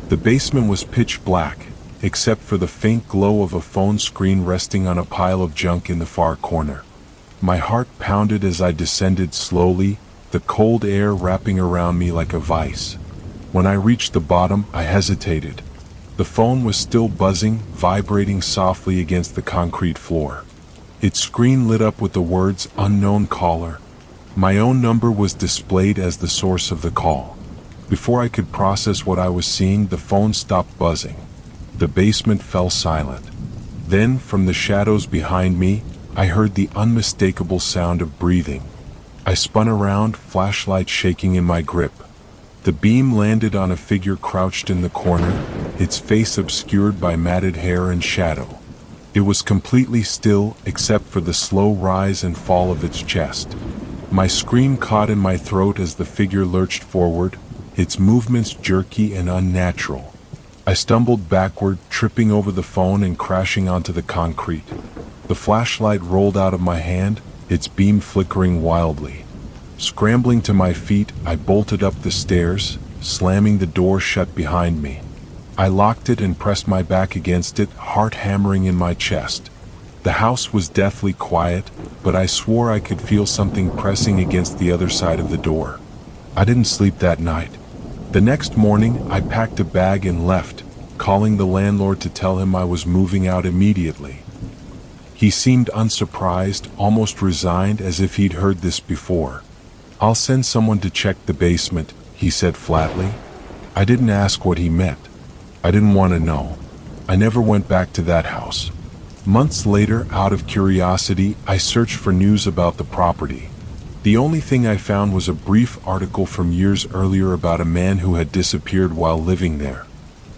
The basement was pitch black, except for the faint glow of a phone screen resting on a pile of junk in the far corner. My heart pounded as I descended slowly, the cold air wrapping around me like a vice. When I reached the bottom, I hesitated. The phone was still buzzing, vibrating softly against the concrete floor. Its screen lit up with the words "unknown caller." My own number was displayed as the source of the call. Before I could process what I was seeing, the phone stopped buzzing. The basement fell silent. Then, from the shadows behind me, I heard the unmistakable sound of breathing. I spun around, flashlight shaking in my grip. The beam landed on a figure crouched in the corner, its face obscured by matted hair and shadow. It was completely still, except for the slow rise and fall of its chest. My scream caught in my throat as the figure lurched forward, its movements jerky and unnatural. I stumbled backward, tripping over the phone and crashing onto the concrete. The flashlight rolled out of my hand, its beam flickering wildly. Scrambling to my feet, I bolted up the stairs, slamming the door shut behind me. I locked it and pressed my back against it, heart hammering in my chest. The house was deathly quiet, but I swore I could feel something pressing against the other side of the door. I didn't sleep that night. The next morning, I packed a bag and left, calling the landlord to tell him I was moving out immediately. He seemed unsurprised, almost resigned, as if he'd heard this before. "I'll send someone to check the basement," he said flatly. I didn't ask what he meant. I didn't want to know. I never went back to that house. Months later, out of curiosity, I searched for news about the property. The only thing I found was a brief article from years earlier about a man who had disappeared while living there.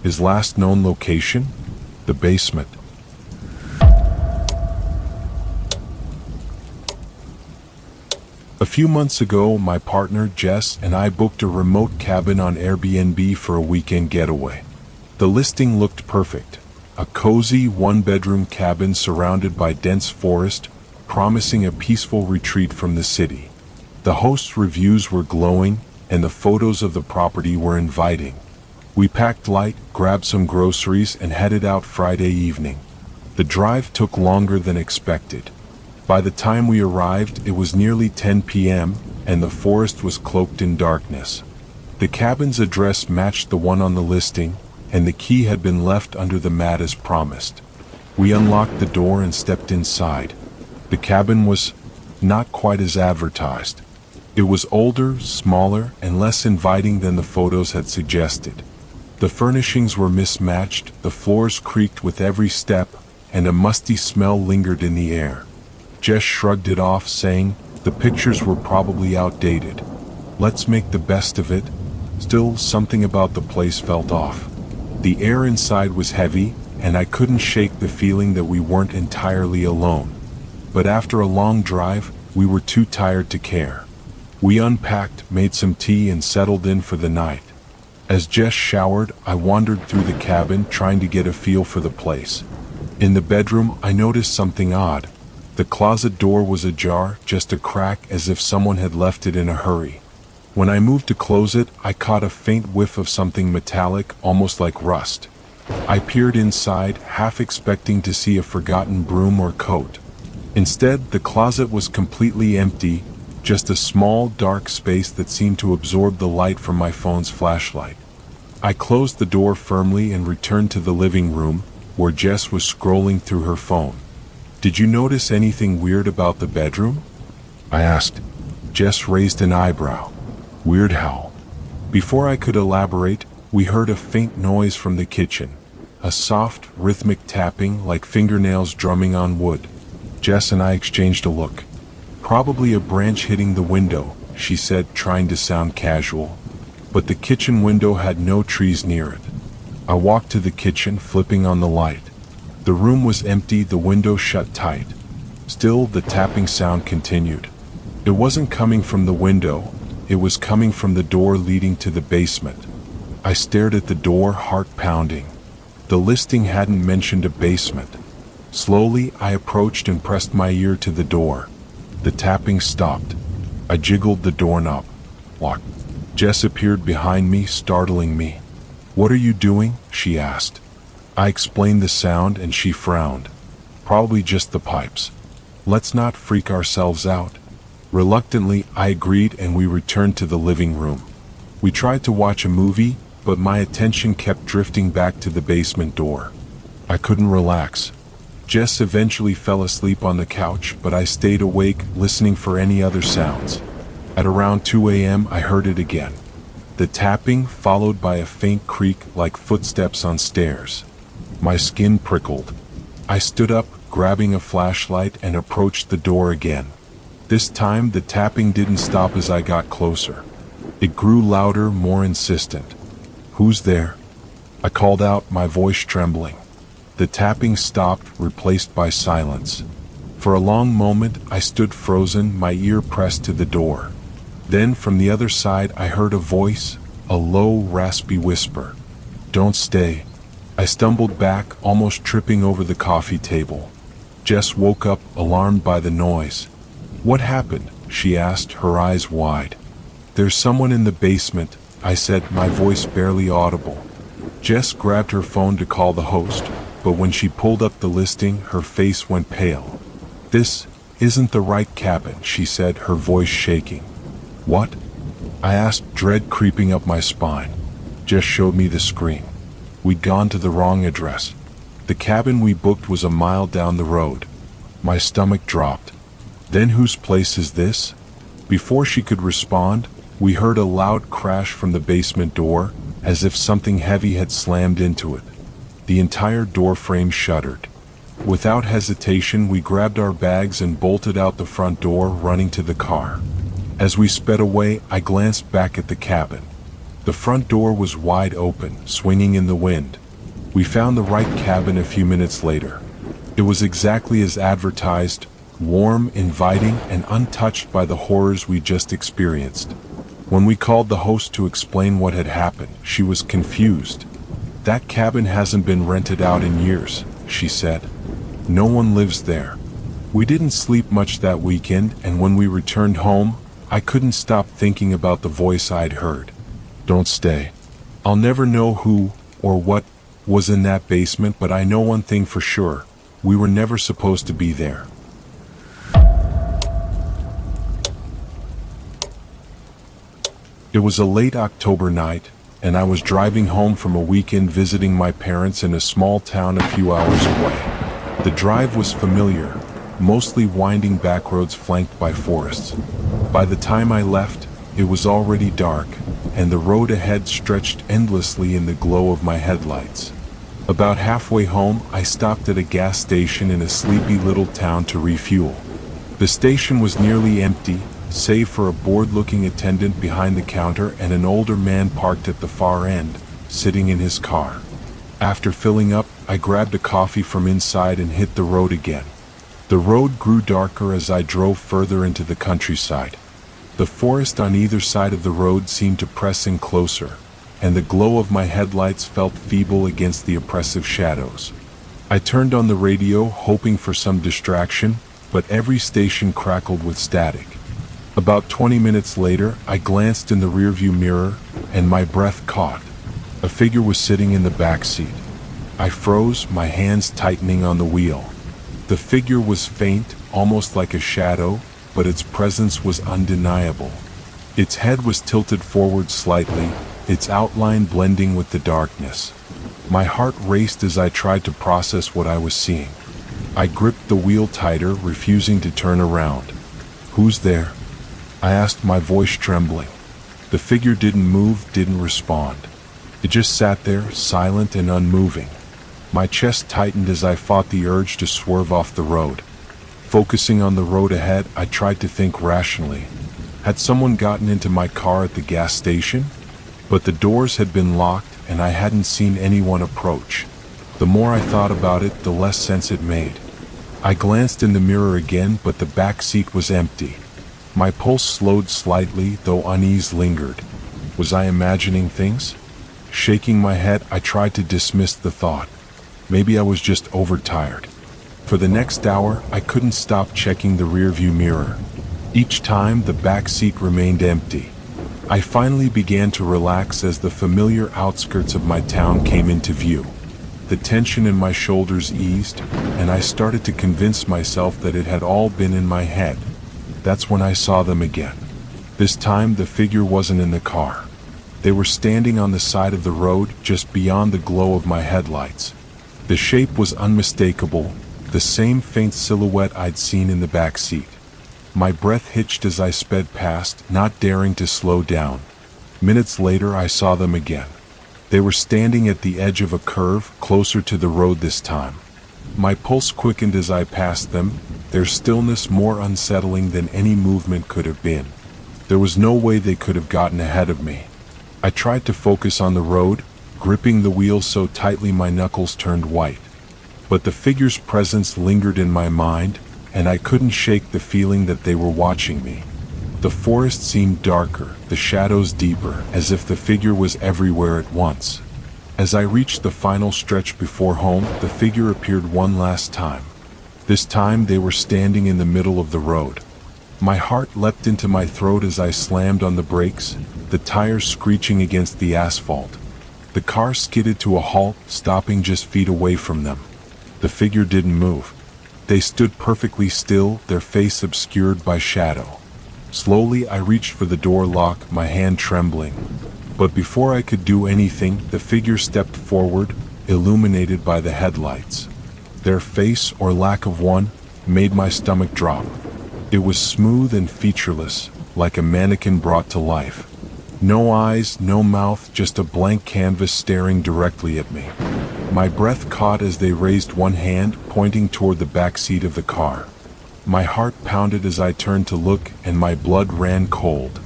His last known location? The basement. A few months ago, my partner Jess and I booked a remote cabin on Airbnb for a weekend getaway. The listing looked perfect. A cozy one-bedroom cabin surrounded by dense forest, promising a peaceful retreat from the city. The host's reviews were glowing, and the photos of the property were inviting. We packed light, grabbed some groceries, and headed out Friday evening. The drive took longer than expected. By the time we arrived, it was nearly 10 p.m., and the forest was cloaked in darkness. The cabin's address matched the one on the listing, and the key had been left under the mat as promised. We unlocked the door and stepped inside. The cabin was not quite as advertised. It was older, smaller, and less inviting than the photos had suggested. The furnishings were mismatched, the floors creaked with every step, and a musty smell lingered in the air. Jess shrugged it off, saying, "The pictures were probably outdated. Let's make the best of it." Still, something about the place felt off. The air inside was heavy, and I couldn't shake the feeling that we weren't entirely alone. But after a long drive, we were too tired to care. We unpacked, made some tea, and settled in for the night. As Jess showered, I wandered through the cabin, trying to get a feel for the place. In the bedroom, I noticed something odd. The closet door was ajar, just a crack, as if someone had left it in a hurry. When I moved to close it, I caught a faint whiff of something metallic, almost like rust. I peered inside, half expecting to see a forgotten broom or coat. Instead, the closet was completely empty, just a small, dark space that seemed to absorb the light from my phone's flashlight. I closed the door firmly and returned to the living room, where Jess was scrolling through her phone. "Did you notice anything weird about the bedroom?" I asked. Jess raised an eyebrow. "Weird how?" Before I could elaborate, we heard a faint noise from the kitchen. A soft, rhythmic tapping, like fingernails drumming on wood. Jess and I exchanged a look. "Probably a branch hitting the window," she said, trying to sound casual. But the kitchen window had no trees near it. I walked to the kitchen, flipping on the light. The room was empty, the window shut tight. Still, the tapping sound continued. It wasn't coming from the window, it was coming from the door leading to the basement. I stared at the door, heart pounding. The listing hadn't mentioned a basement. Slowly, I approached and pressed my ear to the door. The tapping stopped. I jiggled the doorknob. Locked. Jess appeared behind me, startling me. "What are you doing?" she asked. I explained the sound and she frowned. "Probably just the pipes. Let's not freak ourselves out." Reluctantly, I agreed and we returned to the living room. We tried to watch a movie, but my attention kept drifting back to the basement door. I couldn't relax. Jess eventually fell asleep on the couch, but I stayed awake, listening for any other sounds. At around 2 a.m., I heard it again. The tapping, followed by a faint creak like footsteps on stairs. My skin prickled. I stood up, grabbing a flashlight, and approached the door again. This time, the tapping didn't stop as I got closer. It grew louder, more insistent. "Who's there?" I called out, my voice trembling. The tapping stopped, replaced by silence. For a long moment, I stood frozen, my ear pressed to the door. Then, from the other side, I heard a voice, a low, raspy whisper. "Don't stay." I stumbled back, almost tripping over the coffee table. Jess woke up, alarmed by the noise. "What happened?" she asked, her eyes wide. "There's someone in the basement," I said, my voice barely audible. Jess grabbed her phone to call the host, but when she pulled up the listing, her face went pale. "This isn't the right cabin," she said, her voice shaking. "What?" I asked, dread creeping up my spine. Jess showed me the screen. We'd gone to the wrong address. The cabin we booked was a mile down the road. My stomach dropped. "Then whose place is this?" Before she could respond, we heard a loud crash from the basement door, as if something heavy had slammed into it. The entire door frame shuddered. Without hesitation, we grabbed our bags and bolted out the front door, running to the car. As we sped away, I glanced back at the cabin. The front door was wide open, swinging in the wind. We found the right cabin a few minutes later. It was exactly as advertised, warm, inviting, and untouched by the horrors we just experienced. When we called the host to explain what had happened, she was confused. "That cabin hasn't been rented out in years," she said. "No one lives there." We didn't sleep much that weekend, and when we returned home, I couldn't stop thinking about the voice I'd heard. "Don't stay." I'll never know who or what was in that basement, but I know one thing for sure: we were never supposed to be there. It was a late October night, and I was driving home from a weekend visiting my parents in a small town a few hours away. The drive was familiar, mostly winding back roads flanked by forests. By the time I left, it was already dark, and the road ahead stretched endlessly in the glow of my headlights. About halfway home, I stopped at a gas station in a sleepy little town to refuel. The station was nearly empty, save for a bored-looking attendant behind the counter and an older man parked at the far end, sitting in his car. After filling up, I grabbed a coffee from inside and hit the road again. The road grew darker as I drove further into the countryside. The forest on either side of the road seemed to press in closer, and the glow of my headlights felt feeble against the oppressive shadows. I turned on the radio, hoping for some distraction, but every station crackled with static. About 20 minutes later, I glanced in the rearview mirror, and my breath caught. A figure was sitting in the back seat. I froze, my hands tightening on the wheel. The figure was faint, almost like a shadow, but its presence was undeniable. Its head was tilted forward slightly, its outline blending with the darkness. My heart raced as I tried to process what I was seeing. I gripped the wheel tighter, refusing to turn around. "Who's there?" I asked, my voice trembling. The figure didn't move, didn't respond. It just sat there, silent and unmoving. My chest tightened as I fought the urge to swerve off the road. Focusing on the road ahead, I tried to think rationally. Had someone gotten into my car at the gas station? But the doors had been locked, and I hadn't seen anyone approach. The more I thought about it, the less sense it made. I glanced in the mirror again, but the back seat was empty. My pulse slowed slightly, though unease lingered. Was I imagining things? Shaking my head, I tried to dismiss the thought. Maybe I was just overtired. For the next hour, I couldn't stop checking the rearview mirror. Each time, the back seat remained empty. I finally began to relax as the familiar outskirts of my town came into view. The tension in my shoulders eased, and I started to convince myself that it had all been in my head. That's when I saw them again. This time, the figure wasn't in the car. They were standing on the side of the road, just beyond the glow of my headlights. The shape was unmistakable, the same faint silhouette I'd seen in the back seat. My breath hitched as I sped past, not daring to slow down. Minutes later, I saw them again. They were standing at the edge of a curve, closer to the road this time. My pulse quickened as I passed them, their stillness more unsettling than any movement could have been. There was no way they could have gotten ahead of me. I tried to focus on the road, gripping the wheel so tightly my knuckles turned white. But the figure's presence lingered in my mind, and I couldn't shake the feeling that they were watching me. The forest seemed darker, the shadows deeper, as if the figure was everywhere at once. As I reached the final stretch before home, the figure appeared one last time. This time they were standing in the middle of the road. My heart leapt into my throat as I slammed on the brakes, the tires screeching against the asphalt. The car skidded to a halt, stopping just feet away from them. The figure didn't move. They stood perfectly still, their face obscured by shadow. Slowly I reached for the door lock, my hand trembling. But before I could do anything, the figure stepped forward, illuminated by the headlights. Their face, or lack of one, made my stomach drop. It was smooth and featureless, like a mannequin brought to life. No eyes, no mouth, just a blank canvas staring directly at me. My breath caught as they raised one hand, pointing toward the back seat of the car. My heart pounded as I turned to look, and my blood ran cold.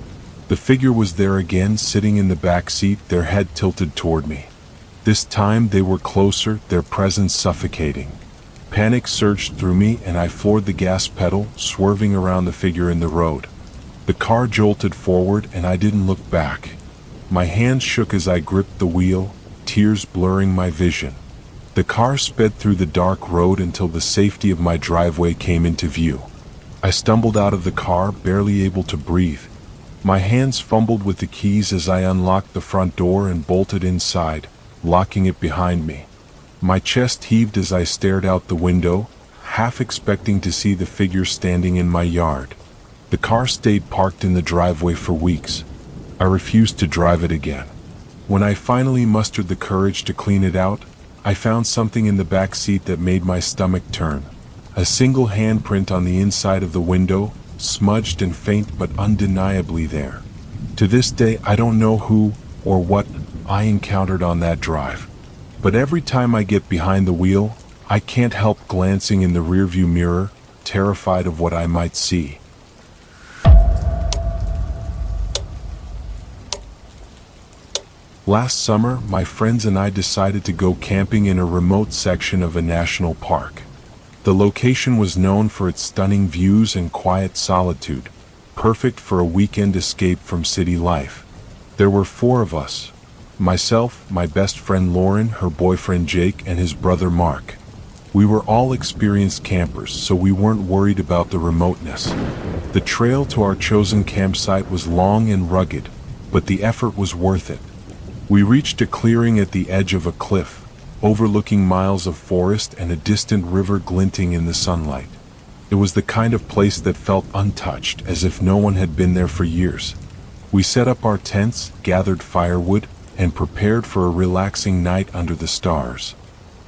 The figure was there again, sitting in the back seat, their head tilted toward me. This time they were closer, their presence suffocating. Panic surged through me, and I floored the gas pedal, swerving around the figure in the road. The car jolted forward, and I didn't look back. My hands shook as I gripped the wheel, tears blurring my vision. The car sped through the dark road until the safety of my driveway came into view. I stumbled out of the car, barely able to breathe. My hands fumbled with the keys as I unlocked the front door and bolted inside, locking it behind me. My chest heaved as I stared out the window, half expecting to see the figure standing in my yard. The car stayed parked in the driveway for weeks. I refused to drive it again. When I finally mustered the courage to clean it out, I found something in the back seat that made my stomach turn. A single handprint on the inside of the window, smudged and faint but undeniably there. To this day, I don't know who or what I encountered on that drive. But every time I get behind the wheel, I can't help glancing in the rearview mirror, terrified of what I might see. Last summer, my friends and I decided to go camping in a remote section of a national park. The location was known for its stunning views and quiet solitude, perfect for a weekend escape from city life. There were 4 of us: myself, my best friend Lauren, her boyfriend Jake, and his brother Mark. We were all experienced campers, so we weren't worried about the remoteness. The trail to our chosen campsite was long and rugged, but the effort was worth it. We reached a clearing at the edge of a cliff, overlooking miles of forest and a distant river glinting in the sunlight. It was the kind of place that felt untouched, as if no one had been there for years. We set up our tents, gathered firewood, and prepared for a relaxing night under the stars.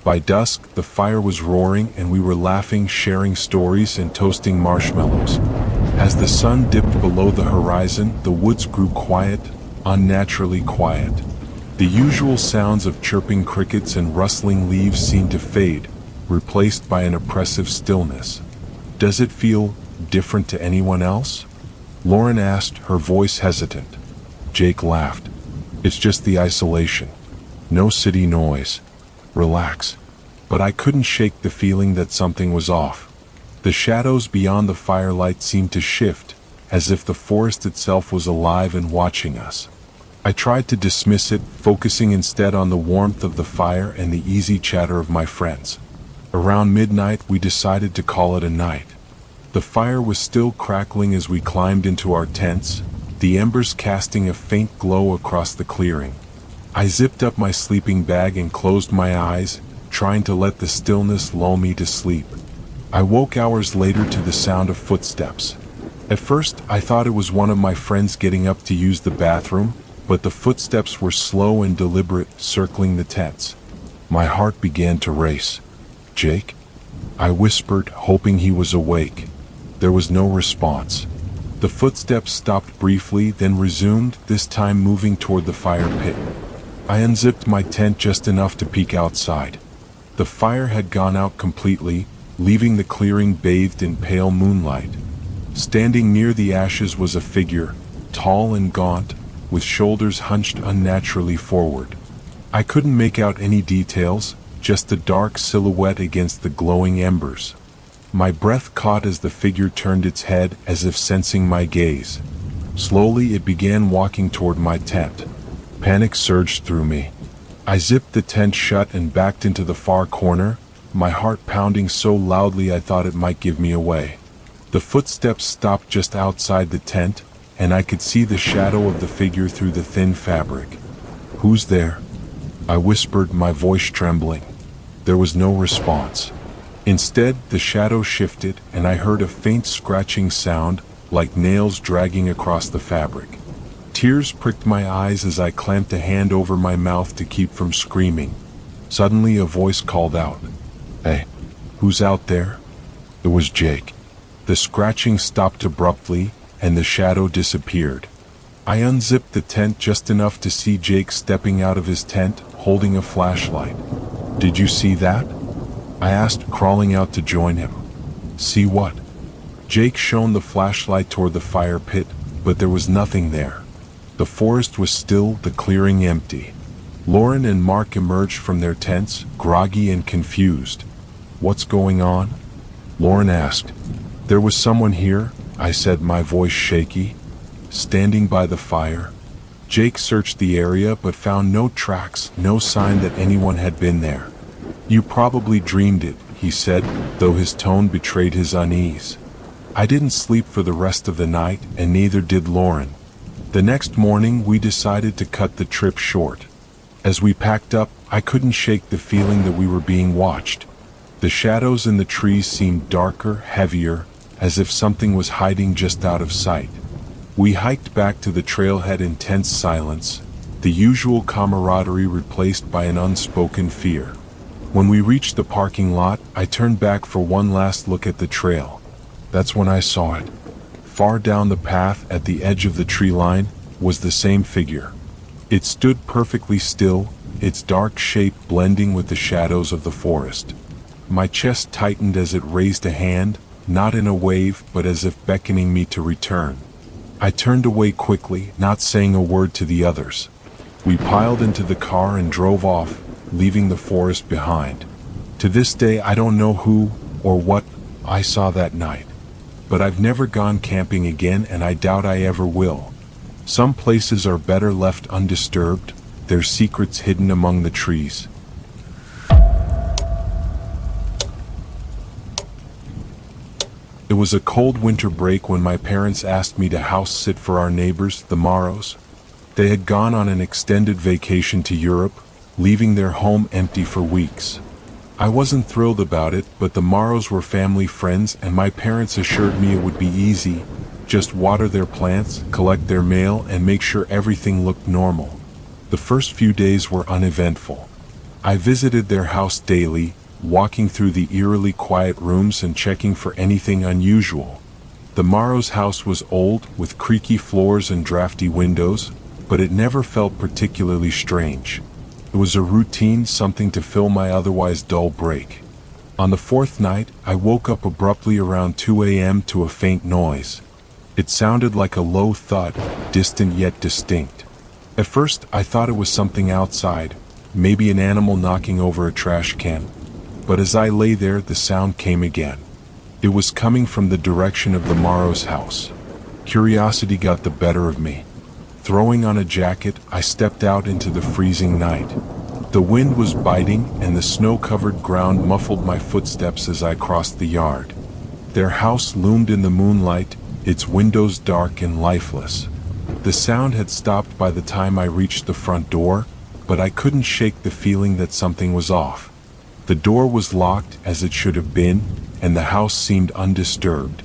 By dusk, the fire was roaring, and we were laughing, sharing stories, and toasting marshmallows. As the sun dipped below the horizon, the woods grew quiet, unnaturally quiet. The usual sounds of chirping crickets and rustling leaves seemed to fade, replaced by an oppressive stillness. "Does it feel different to anyone else?" Lauren asked, her voice hesitant. Jake laughed. "It's just the isolation. No city noise. Relax." But I couldn't shake the feeling that something was off. The shadows beyond the firelight seemed to shift, as if the forest itself was alive and watching us. I tried to dismiss it, focusing instead on the warmth of the fire and the easy chatter of my friends. Around midnight, we decided to call it a night. The fire was still crackling as we climbed into our tents, the embers casting a faint glow across the clearing. I zipped up my sleeping bag and closed my eyes, trying to let the stillness lull me to sleep. I woke hours later to the sound of footsteps. At first, I thought it was one of my friends getting up to use the bathroom, but the footsteps were slow and deliberate, circling the tents. My heart began to race. "Jake?" I whispered, hoping he was awake. There was no response. The footsteps stopped briefly, then resumed, this time moving toward the fire pit. I unzipped my tent just enough to peek outside. The fire had gone out completely, leaving the clearing bathed in pale moonlight. Standing near the ashes was a figure, tall and gaunt, with shoulders hunched unnaturally forward. I couldn't make out any details, just a dark silhouette against the glowing embers. My breath caught as the figure turned its head, as if sensing my gaze. Slowly it began walking toward my tent. Panic surged through me. I zipped the tent shut and backed into the far corner, my heart pounding so loudly I thought it might give me away. The footsteps stopped just outside the tent, and I could see the shadow of the figure through the thin fabric. "Who's there?" I whispered, my voice trembling. There was no response. Instead, the shadow shifted, and I heard a faint scratching sound, like nails dragging across the fabric. Tears pricked my eyes as I clamped a hand over my mouth to keep from screaming. Suddenly a voice called out, "Hey, who's out there?" It was Jake. The scratching stopped abruptly, and the shadow disappeared. I unzipped the tent just enough to see Jake stepping out of his tent, holding a flashlight. "Did you see that?" I asked, crawling out to join him. "See what?" Jake shone the flashlight toward the fire pit, but there was nothing there. The forest was still, the clearing empty. Lauren and Mark emerged from their tents, groggy and confused. "What's going on?" Lauren asked. "There was someone here," I said, my voice shaky, standing by the fire. Jake searched the area but found no tracks, no sign that anyone had been there. "You probably dreamed it," he said, though his tone betrayed his unease. I didn't sleep for the rest of the night, and neither did Lauren. The next morning, we decided to cut the trip short. As we packed up, I couldn't shake the feeling that we were being watched. The shadows in the trees seemed darker, heavier, as if something was hiding just out of sight. We hiked back to the trailhead in tense silence, the usual camaraderie replaced by an unspoken fear. When we reached the parking lot, I turned back for one last look at the trail. That's when I saw it. Far down the path, at the edge of the tree line, was the same figure. It stood perfectly still, its dark shape blending with the shadows of the forest. My chest tightened as it raised a hand, not in a wave, but as if beckoning me to return. I turned away quickly, not saying a word to the others. We piled into the car and drove off, leaving the forest behind. To this day, I don't know who or what I saw that night. But I've never gone camping again, and I doubt I ever will. Some places are better left undisturbed, their secrets hidden among the trees. It was a cold winter break when my parents asked me to house sit for our neighbors, the Morrows. They had gone on an extended vacation to Europe, leaving their home empty for weeks. I wasn't thrilled about it, but the Morrows were family friends, and my parents assured me it would be easy. Just water their plants, collect their mail, and make sure everything looked normal. The first few days were uneventful. I visited their house daily, walking through the eerily quiet rooms and checking for anything unusual. The Morrows' house was old, with creaky floors and drafty windows, but it never felt particularly strange. It was a routine, something to fill my otherwise dull break. On the fourth night, I woke up abruptly around 2 a.m. to a faint noise. It sounded like a low thud, distant yet distinct. At first, I thought it was something outside, maybe an animal knocking over a trash can. But as I lay there, the sound came again. It was coming from the direction of the Morrows' house. Curiosity got the better of me. Throwing on a jacket, I stepped out into the freezing night. The wind was biting, and the snow-covered ground muffled my footsteps as I crossed the yard. Their house loomed in the moonlight, its windows dark and lifeless. The sound had stopped by the time I reached the front door, but I couldn't shake the feeling that something was off. The door was locked, as it should have been, and the house seemed undisturbed.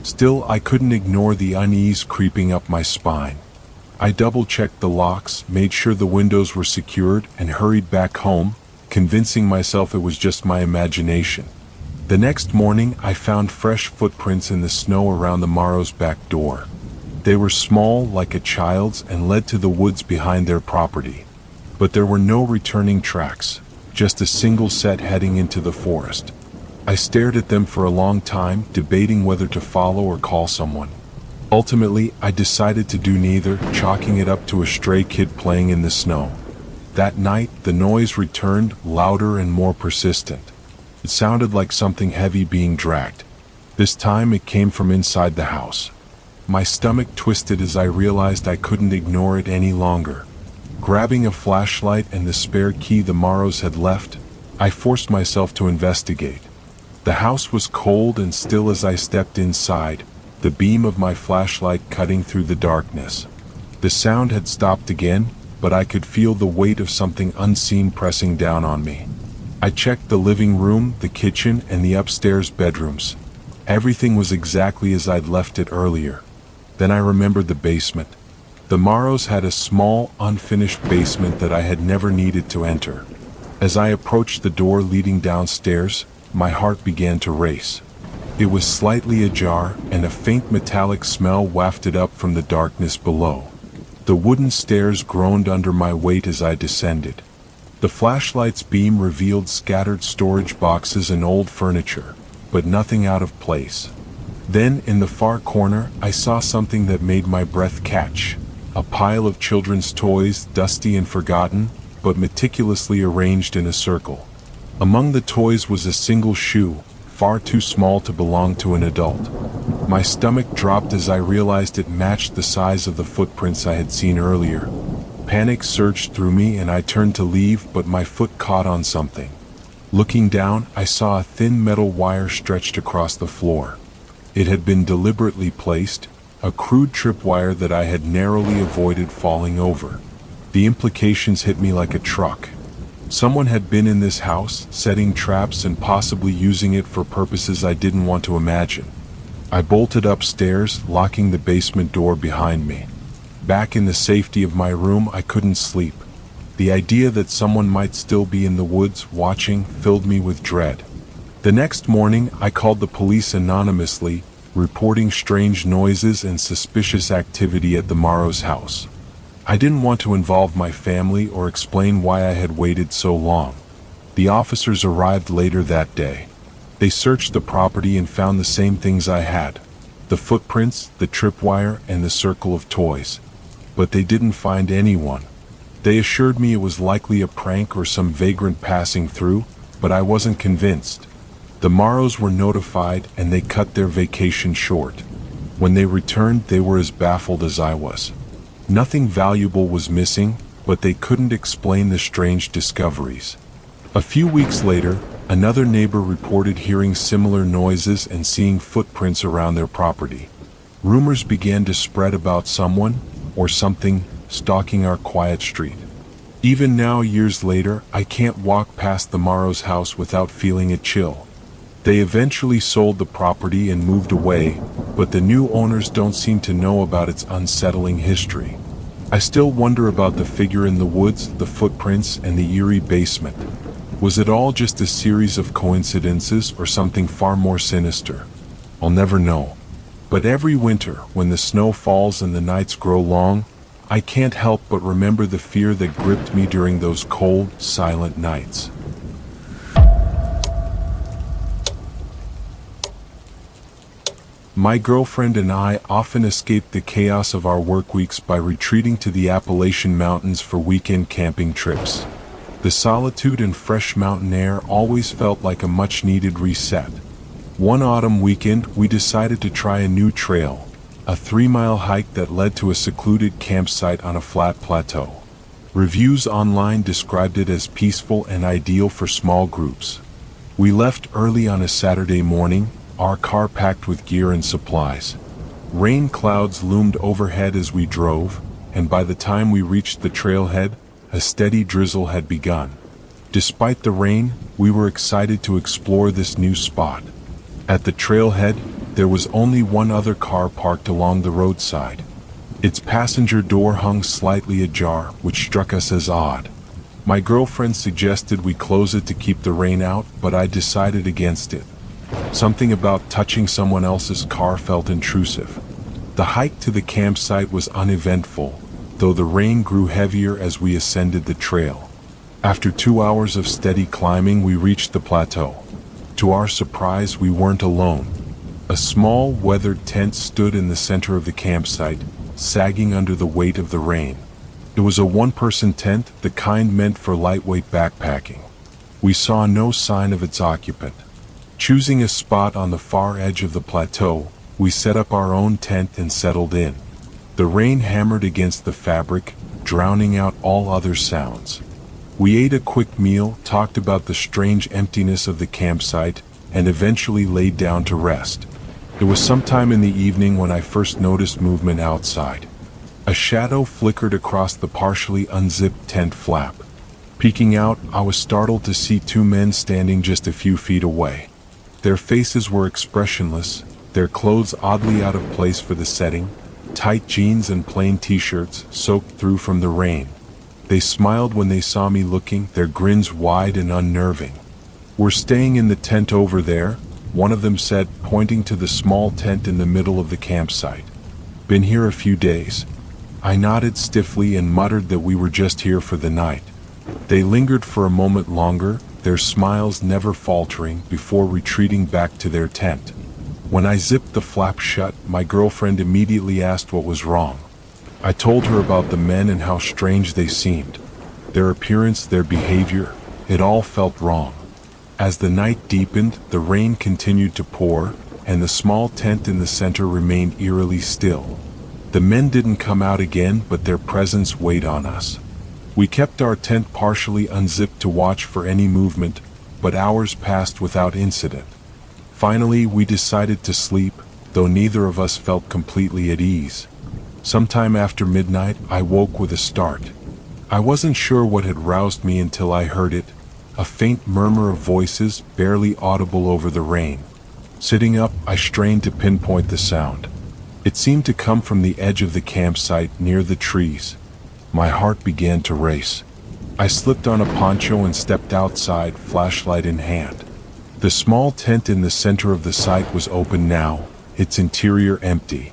Still, I couldn't ignore the unease creeping up my spine. I double-checked the locks, made sure the windows were secured, and hurried back home, convincing myself it was just my imagination. The next morning, I found fresh footprints in the snow around the Morrows' back door. They were small, like a child's, and led to the woods behind their property. But there were no returning tracks, just a single set heading into the forest. I stared at them for a long time, debating whether to follow or call someone. Ultimately, I decided to do neither, chalking it up to a stray kid playing in the snow. That night, the noise returned, louder and more persistent. It sounded like something heavy being dragged. This time it came from inside the house. My stomach twisted as I realized I couldn't ignore it any longer. Grabbing a flashlight and the spare key the Morrows had left, I forced myself to investigate. The house was cold and still as I stepped inside, the beam of my flashlight cutting through the darkness. The sound had stopped again, but I could feel the weight of something unseen pressing down on me. I checked the living room, the kitchen, and the upstairs bedrooms. Everything was exactly as I'd left it earlier. Then I remembered the basement. The Morrows had a small, unfinished basement that I had never needed to enter. As I approached the door leading downstairs, my heart began to race. It was slightly ajar, and a faint metallic smell wafted up from the darkness below. The wooden stairs groaned under my weight as I descended. The flashlight's beam revealed scattered storage boxes and old furniture, but nothing out of place. Then, in the far corner, I saw something that made my breath catch. A pile of children's toys, dusty and forgotten, but meticulously arranged in a circle. Among the toys was a single shoe, far too small to belong to an adult. My stomach dropped as I realized it matched the size of the footprints I had seen earlier. Panic surged through me and I turned to leave, but my foot caught on something. Looking down, I saw a thin metal wire stretched across the floor. It had been deliberately placed, a crude tripwire that I had narrowly avoided falling over. The implications hit me like a truck. Someone had been in this house, setting traps and possibly using it for purposes I didn't want to imagine. I bolted upstairs, locking the basement door behind me. Back in the safety of my room, I couldn't sleep. The idea that someone might still be in the woods watching filled me with dread. The next morning, I called the police anonymously, reporting strange noises and suspicious activity at the Morrows' house. I didn't want to involve my family or explain why I had waited so long. The officers arrived later that day. They searched the property and found the same things I had: the footprints, the tripwire, and the circle of toys. But they didn't find anyone. They assured me it was likely a prank or some vagrant passing through, but I wasn't convinced. The Morrows were notified and they cut their vacation short. When they returned, they were as baffled as I was. Nothing valuable was missing, but they couldn't explain the strange discoveries. A few weeks later, another neighbor reported hearing similar noises and seeing footprints around their property. Rumors began to spread about someone, or something, stalking our quiet street. Even now, years later, I can't walk past the Morrows' house without feeling a chill. They eventually sold the property and moved away, but the new owners don't seem to know about its unsettling history. I still wonder about the figure in the woods, the footprints, and the eerie basement. Was it all just a series of coincidences or something far more sinister? I'll never know. But every winter, when the snow falls and the nights grow long, I can't help but remember the fear that gripped me during those cold, silent nights. My girlfriend and I often escaped the chaos of our work weeks by retreating to the Appalachian Mountains for weekend camping trips. The solitude and fresh mountain air always felt like a much-needed reset. One autumn weekend, we decided to try a new trail, a 3-mile hike that led to a secluded campsite on a flat plateau. Reviews online described it as peaceful and ideal for small groups. We left early on a Saturday morning, our car packed with gear and supplies. Rain clouds loomed overhead as we drove, and by the time we reached the trailhead, a steady drizzle had begun. Despite the rain, we were excited to explore this new spot. At the trailhead, there was only one other car parked along the roadside. Its passenger door hung slightly ajar, which struck us as odd. My girlfriend suggested we close it to keep the rain out, but I decided against it. Something about touching someone else's car felt intrusive. The hike to the campsite was uneventful, though the rain grew heavier as we ascended the trail. After 2 hours of steady climbing, we reached the plateau. To our surprise, we weren't alone. A small, weathered tent stood in the center of the campsite, sagging under the weight of the rain. It was a one-person tent, the kind meant for lightweight backpacking. We saw no sign of its occupant. Choosing a spot on the far edge of the plateau, we set up our own tent and settled in. The rain hammered against the fabric, drowning out all other sounds. We ate a quick meal, talked about the strange emptiness of the campsite, and eventually laid down to rest. It was sometime in the evening when I first noticed movement outside. A shadow flickered across the partially unzipped tent flap. Peeking out, I was startled to see two men standing just a few feet away. Their faces were expressionless, their clothes oddly out of place for the setting, tight jeans and plain t-shirts soaked through from the rain. They smiled when they saw me looking, their grins wide and unnerving. "We're staying in the tent over there," one of them said, pointing to the small tent in the middle of the campsite. "Been here a few days." I nodded stiffly and muttered that we were just here for the night. They lingered for a moment longer, their smiles never faltering, before retreating back to their tent. When I zipped the flap shut, my girlfriend immediately asked what was wrong. I told her about the men and how strange they seemed. Their appearance, their behavior, it all felt wrong. As the night deepened, the rain continued to pour, and the small tent in the center remained eerily still. The men didn't come out again, but their presence weighed on us. We kept our tent partially unzipped to watch for any movement, but hours passed without incident. Finally, we decided to sleep, though neither of us felt completely at ease. Sometime after midnight, I woke with a start. I wasn't sure what had roused me until I heard it, a faint murmur of voices, barely audible over the rain. Sitting up, I strained to pinpoint the sound. It seemed to come from the edge of the campsite near the trees. My heart began to race. I slipped on a poncho and stepped outside, flashlight in hand. The small tent in the center of the site was open now, its interior empty.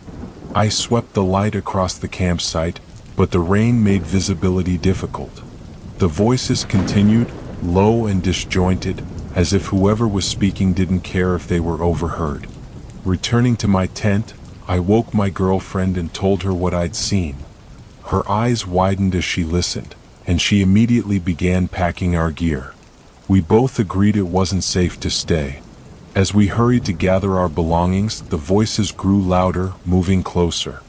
I swept the light across the campsite, but the rain made visibility difficult. The voices continued, low and disjointed, as if whoever was speaking didn't care if they were overheard. Returning to my tent, I woke my girlfriend and told her what I'd seen. Her eyes widened as she listened, and she immediately began packing our gear. We both agreed it wasn't safe to stay. As we hurried to gather our belongings, the voices grew louder, moving closer.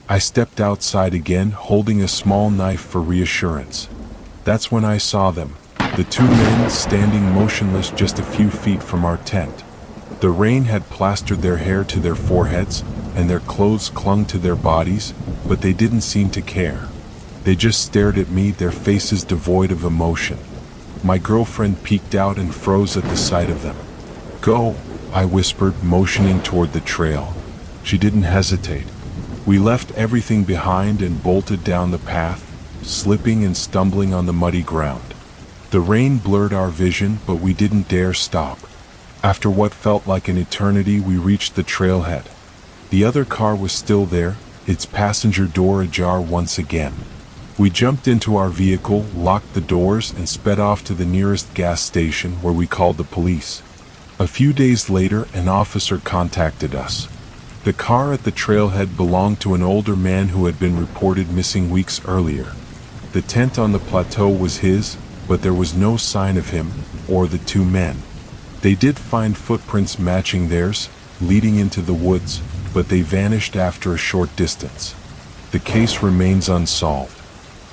I stepped outside again, holding a small knife for reassurance. That's when I saw them, the two men standing motionless just a few feet from our tent. The rain had plastered their hair to their foreheads, and their clothes clung to their bodies, but they didn't seem to care. They just stared at me, their faces devoid of emotion. My girlfriend peeked out and froze at the sight of them. "Go," I whispered, motioning toward the trail. She didn't hesitate. We left everything behind and bolted down the path, slipping and stumbling on the muddy ground. The rain blurred our vision, but we didn't dare stop. After what felt like an eternity, we reached the trailhead. The other car was still there, its passenger door ajar once again. We jumped into our vehicle, locked the doors, and sped off to the nearest gas station, where we called the police. A few days later, an officer contacted us. The car at the trailhead belonged to an older man who had been reported missing weeks earlier. The tent on the plateau was his, but there was no sign of him or the two men. They did find footprints matching theirs, leading into the woods, but they vanished after a short distance. The case remains unsolved.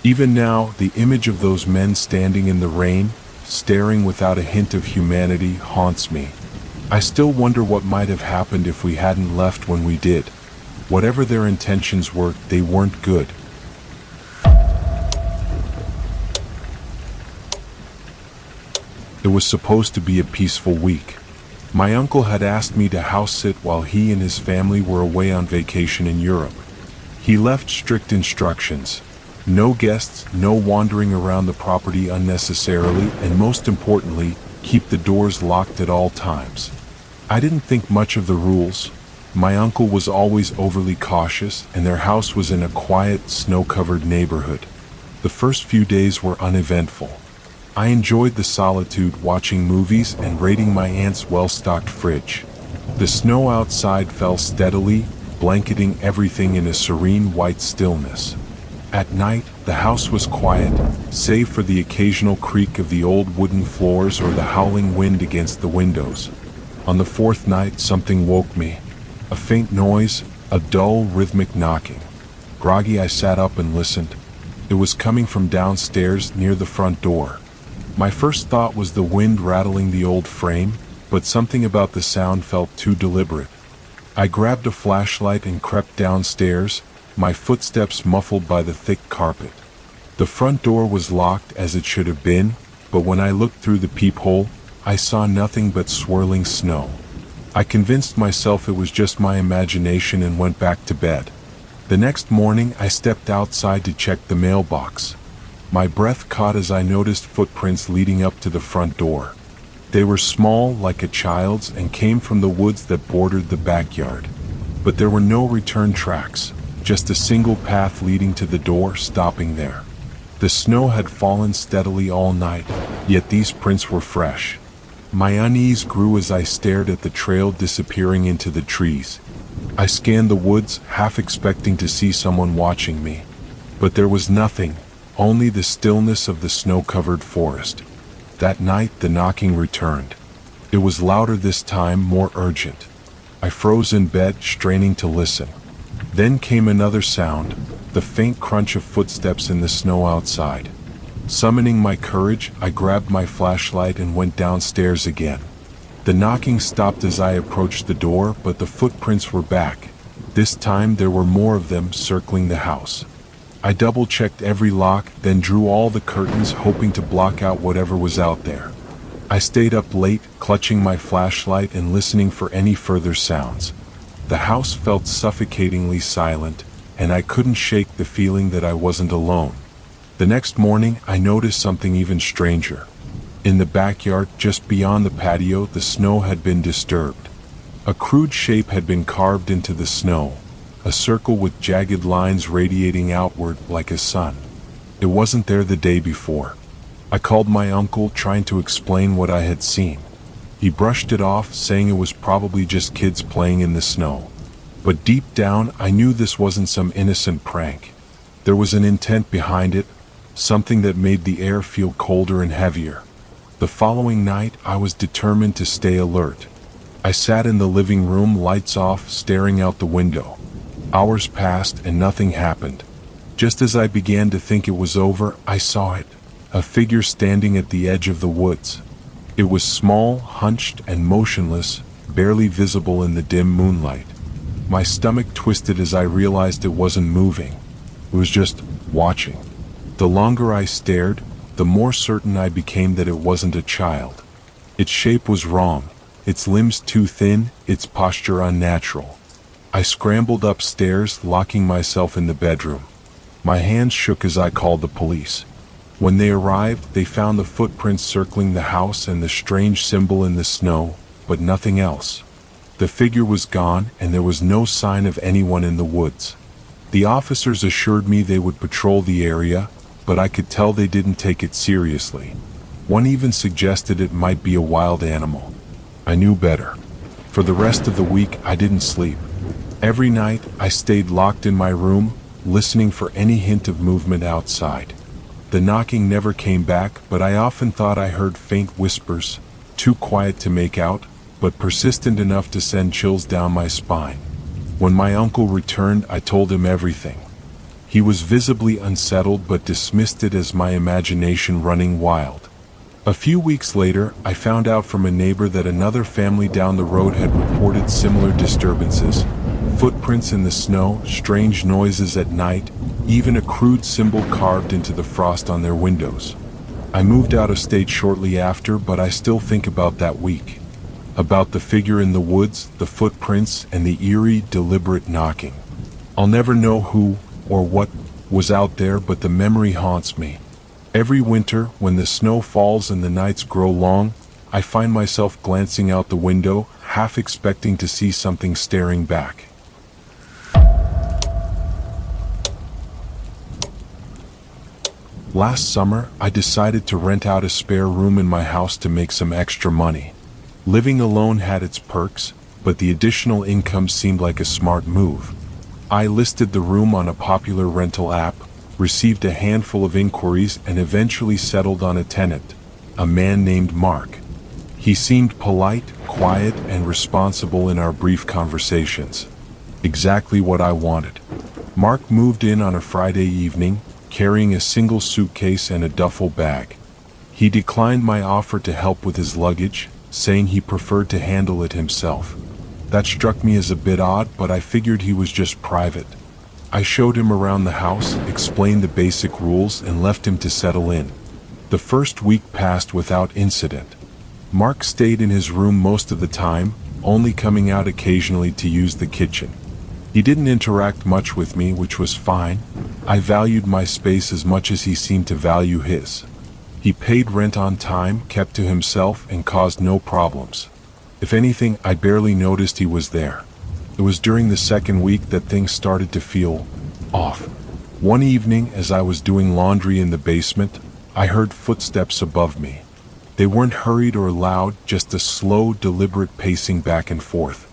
Even now, the image of those men standing in the rain, staring without a hint of humanity, haunts me. I still wonder what might have happened if we hadn't left when we did. Whatever their intentions were, they weren't good. It was supposed to be a peaceful week. My uncle had asked me to house sit while he and his family were away on vacation in Europe. He left strict instructions. No guests, no wandering around the property unnecessarily, and most importantly, keep the doors locked at all times. I didn't think much of the rules. My uncle was always overly cautious, and their house was in a quiet, snow-covered neighborhood. The first few days were uneventful. I enjoyed the solitude, watching movies and raiding my aunt's well-stocked fridge. The snow outside fell steadily, blanketing everything in a serene white stillness. At night, the house was quiet, save for the occasional creak of the old wooden floors or the howling wind against the windows. On the fourth night, something woke me. A faint noise, a dull, rhythmic knocking. Groggy, I sat up and listened. It was coming from downstairs near the front door. My first thought was the wind rattling the old frame, but something about the sound felt too deliberate. I grabbed a flashlight and crept downstairs, my footsteps muffled by the thick carpet. The front door was locked as it should have been, but when I looked through the peephole, I saw nothing but swirling snow. I convinced myself it was just my imagination and went back to bed. The next morning, I stepped outside to check the mailbox. My breath caught as I noticed footprints leading up to the front door. They were small, like a child's, and came from the woods that bordered the backyard. But there were no return tracks, just a single path leading to the door, stopping there. The snow had fallen steadily all night, yet these prints were fresh. My unease grew as I stared at the trail disappearing into the trees. I scanned the woods, half expecting to see someone watching me. But there was nothing, only the stillness of the snow-covered forest. That night, the knocking returned. It was louder this time, more urgent. I froze in bed, straining to listen. Then came another sound, the faint crunch of footsteps in the snow outside. Summoning my courage, I grabbed my flashlight and went downstairs again. The knocking stopped as I approached the door, but the footprints were back. This time there were more of them circling the house. I double-checked every lock, then drew all the curtains, hoping to block out whatever was out there. I stayed up late, clutching my flashlight and listening for any further sounds. The house felt suffocatingly silent, and I couldn't shake the feeling that I wasn't alone. The next morning, I noticed something even stranger. In the backyard, just beyond the patio, the snow had been disturbed. A crude shape had been carved into the snow, a circle with jagged lines radiating outward like a sun. It wasn't there the day before. I called my uncle, trying to explain what I had seen. He brushed it off, saying it was probably just kids playing in the snow. But deep down, I knew this wasn't some innocent prank. There was an intent behind it, something that made the air feel colder and heavier. The following night, I was determined to stay alert. I sat in the living room, lights off, staring out the window. Hours passed and nothing happened. Just as I began to think it was over, I saw it, a figure standing at the edge of the woods. It was small, hunched, and motionless, barely visible in the dim moonlight. My stomach twisted as I realized it wasn't moving. It was just watching. The longer I stared, the more certain I became that it wasn't a child. Its shape was wrong, its limbs too thin, its posture unnatural. I scrambled upstairs, locking myself in the bedroom. My hands shook as I called the police. When they arrived, they found the footprints circling the house and the strange symbol in the snow, but nothing else. The figure was gone, and there was no sign of anyone in the woods. The officers assured me they would patrol the area, but I could tell they didn't take it seriously. One even suggested it might be a wild animal. I knew better. For the rest of the week, I didn't sleep. Every night, I stayed locked in my room, listening for any hint of movement outside. The knocking never came back, but I often thought I heard faint whispers, too quiet to make out, but persistent enough to send chills down my spine. When my uncle returned, I told him everything. He was visibly unsettled but dismissed it as my imagination running wild. A few weeks later, I found out from a neighbor that another family down the road had reported similar disturbances. Footprints in the snow, strange noises at night, even a crude symbol carved into the frost on their windows. I moved out of state shortly after, but I still think about that week. About the figure in the woods, the footprints, and the eerie, deliberate knocking. I'll never know who or what was out there, but the memory haunts me. Every winter, when the snow falls and the nights grow long, I find myself glancing out the window, half expecting to see something staring back. Last summer, I decided to rent out a spare room in my house to make some extra money. Living alone had its perks, but the additional income seemed like a smart move. I listed the room on a popular rental app, received a handful of inquiries, and eventually settled on a tenant, a man named Mark. He seemed polite, quiet, and responsible in our brief conversations. Exactly what I wanted. Mark moved in on a Friday evening, carrying a single suitcase and a duffel bag. He declined my offer to help with his luggage, saying he preferred to handle it himself. That struck me as a bit odd, but I figured he was just private. I showed him around the house, explained the basic rules, and left him to settle in. The first week passed without incident. Mark stayed in his room most of the time, only coming out occasionally to use the kitchen. He didn't interact much with me, which was fine. I valued my space as much as he seemed to value his. He paid rent on time, kept to himself, and caused no problems. If anything, I barely noticed he was there. It was during the second week that things started to feel off. One evening, as I was doing laundry in the basement, I heard footsteps above me. They weren't hurried or loud, just a slow, deliberate pacing back and forth.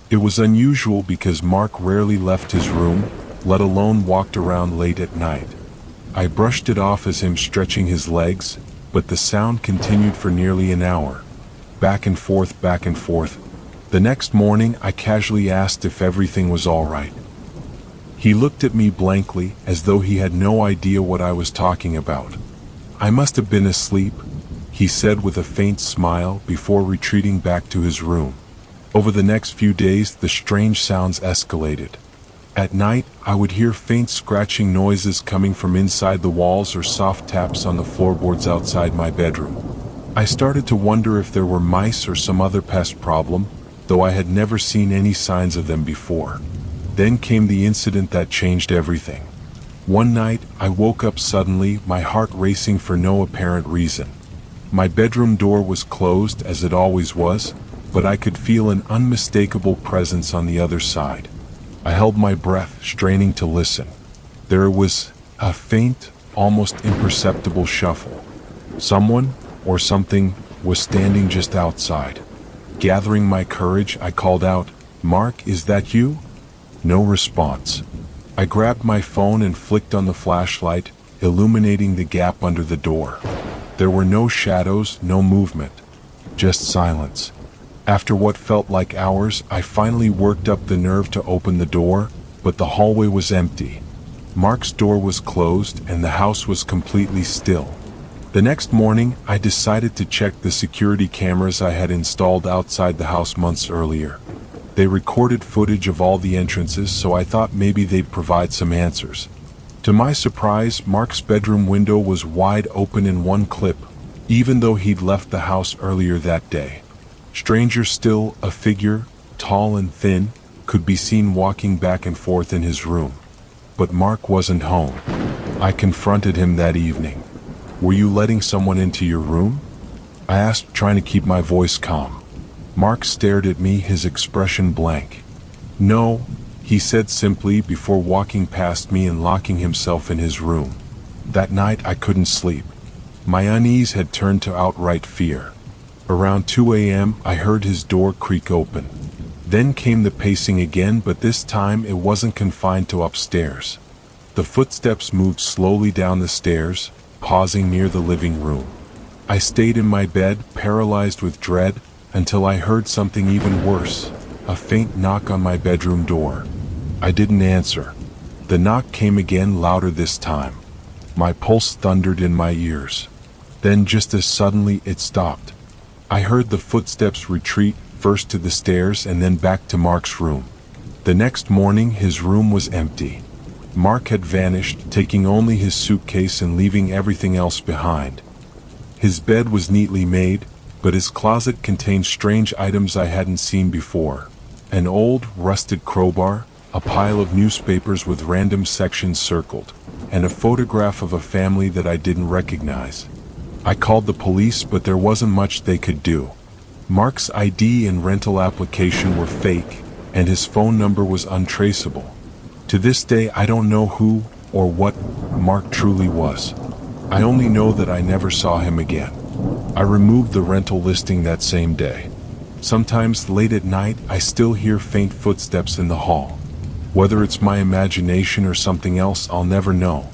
It was unusual because Mark rarely left his room, let alone walked around late at night. I brushed it off as him stretching his legs, but the sound continued for nearly an hour. Back and forth, back and forth. The next morning, I casually asked if everything was all right. He looked at me blankly, as though he had no idea what I was talking about. "I must have been asleep," he said with a faint smile before retreating back to his room. Over the next few days, the strange sounds escalated. At night, I would hear faint scratching noises coming from inside the walls or soft taps on the floorboards outside my bedroom. I started to wonder if there were mice or some other pest problem, though I had never seen any signs of them before. Then came the incident that changed everything. One night, I woke up suddenly, my heart racing for no apparent reason. My bedroom door was closed, as it always was, but I could feel an unmistakable presence on the other side. I held my breath, straining to listen. There was a faint, almost imperceptible shuffle. Someone, or something, was standing just outside. Gathering my courage, I called out, "Mark, is that you?" No response. I grabbed my phone and flicked on the flashlight, illuminating the gap under the door. There were no shadows, no movement, just silence. After what felt like hours, I finally worked up the nerve to open the door, but the hallway was empty. Mark's door was closed, and the house was completely still. The next morning, I decided to check the security cameras I had installed outside the house months earlier. They recorded footage of all the entrances, so I thought maybe they'd provide some answers. To my surprise, Mark's bedroom window was wide open in one clip, even though he'd left the house earlier that day. Stranger still, a figure, tall and thin, could be seen walking back and forth in his room. But Mark wasn't home. I confronted him that evening. "Were you letting someone into your room?" I asked, trying to keep my voice calm. Mark stared at me, his expression blank. "No," he said simply before walking past me and locking himself in his room. That night I couldn't sleep. My unease had turned to outright fear. Around 2 a.m. I heard his door creak open. Then came the pacing again, but this time it wasn't confined to upstairs. The footsteps moved slowly down the stairs, pausing near the living room. I stayed in my bed, paralyzed with dread, until I heard something even worse, a faint knock on my bedroom door. I didn't answer. The knock came again, louder this time. My pulse thundered in my ears. Then just as suddenly it stopped. I heard the footsteps retreat, first to the stairs and then back to Mark's room. The next morning his room was empty. Mark had vanished, taking only his suitcase and leaving everything else behind. His bed was neatly made, but his closet contained strange items I hadn't seen before. An old, rusted crowbar, a pile of newspapers with random sections circled, and a photograph of a family that I didn't recognize. I called the police, but there wasn't much they could do. Mark's ID and rental application were fake, and his phone number was untraceable. To this day, I don't know who or what Mark truly was. I only know that I never saw him again. I removed the rental listing that same day. Sometimes late at night, I still hear faint footsteps in the hall. Whether it's my imagination or something else, I'll never know.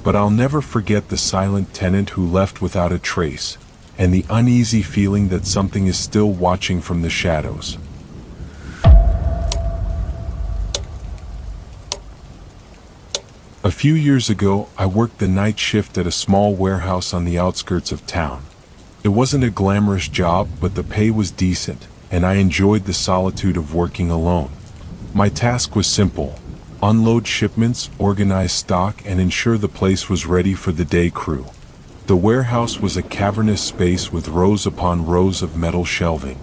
But I'll never forget the silent tenant who left without a trace, and the uneasy feeling that something is still watching from the shadows. A few years ago, I worked the night shift at a small warehouse on the outskirts of town. It wasn't a glamorous job, but the pay was decent, and I enjoyed the solitude of working alone. My task was simple: unload shipments, organize stock, and ensure the place was ready for the day crew. The warehouse was a cavernous space with rows upon rows of metal shelving.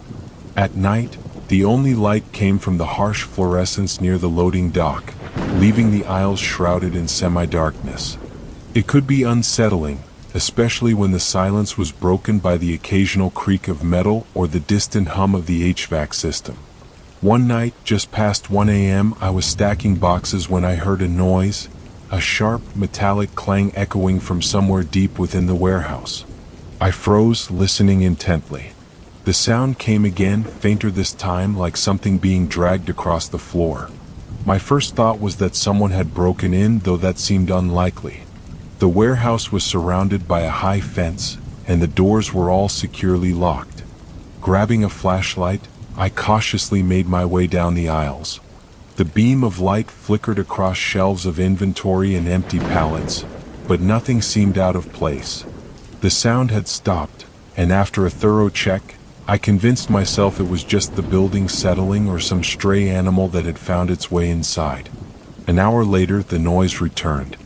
At night, the only light came from the harsh fluorescence near the loading dock, leaving the aisles shrouded in semi-darkness. It could be unsettling, especially when the silence was broken by the occasional creak of metal or the distant hum of the HVAC system. One night, just past 1 a.m., I was stacking boxes when I heard a noise, a sharp, metallic clang echoing from somewhere deep within the warehouse. I froze, listening intently. The sound came again, fainter this time, like something being dragged across the floor. My first thought was that someone had broken in, though that seemed unlikely. The warehouse was surrounded by a high fence, and the doors were all securely locked. Grabbing a flashlight, I cautiously made my way down the aisles. The beam of light flickered across shelves of inventory and empty pallets, but nothing seemed out of place. The sound had stopped, and after a thorough check, I convinced myself it was just the building settling or some stray animal that had found its way inside. An hour later, the noise returned.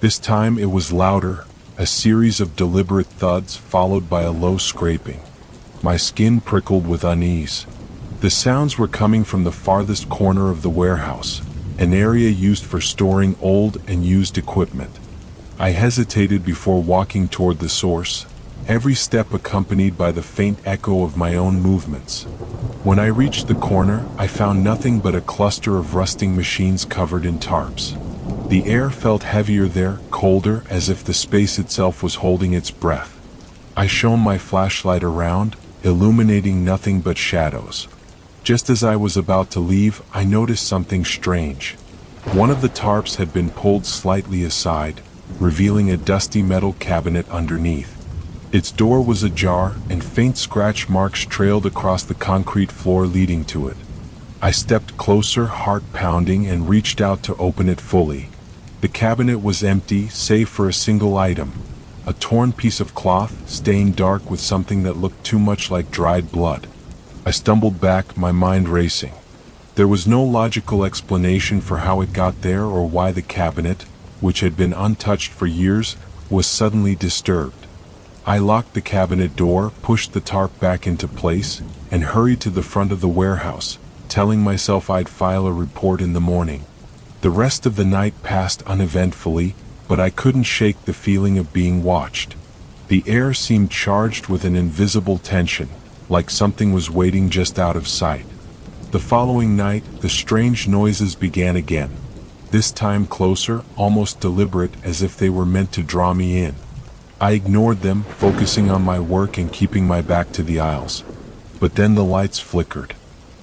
This time it was louder, a series of deliberate thuds followed by a low scraping. My skin prickled with unease. The sounds were coming from the farthest corner of the warehouse, an area used for storing old and used equipment. I hesitated before walking toward the source, every step accompanied by the faint echo of my own movements. When I reached the corner, I found nothing but a cluster of rusting machines covered in tarps. The air felt heavier there, colder, as if the space itself was holding its breath. I shone my flashlight around, illuminating nothing but shadows. Just as I was about to leave, I noticed something strange. One of the tarps had been pulled slightly aside, revealing a dusty metal cabinet underneath. Its door was ajar, and faint scratch marks trailed across the concrete floor leading to it. I stepped closer, heart pounding, and reached out to open it fully. The cabinet was empty, save for a single item: a torn piece of cloth, stained dark with something that looked too much like dried blood. I stumbled back, my mind racing. There was no logical explanation for how it got there or why the cabinet, which had been untouched for years, was suddenly disturbed. I locked the cabinet door, pushed the tarp back into place, and hurried to the front of the warehouse, telling myself I'd file a report in the morning. The rest of the night passed uneventfully, but I couldn't shake the feeling of being watched. The air seemed charged with an invisible tension, like something was waiting just out of sight. The following night, the strange noises began again, this time closer, almost deliberate, as if they were meant to draw me in. I ignored them, focusing on my work and keeping my back to the aisles. But then the lights flickered.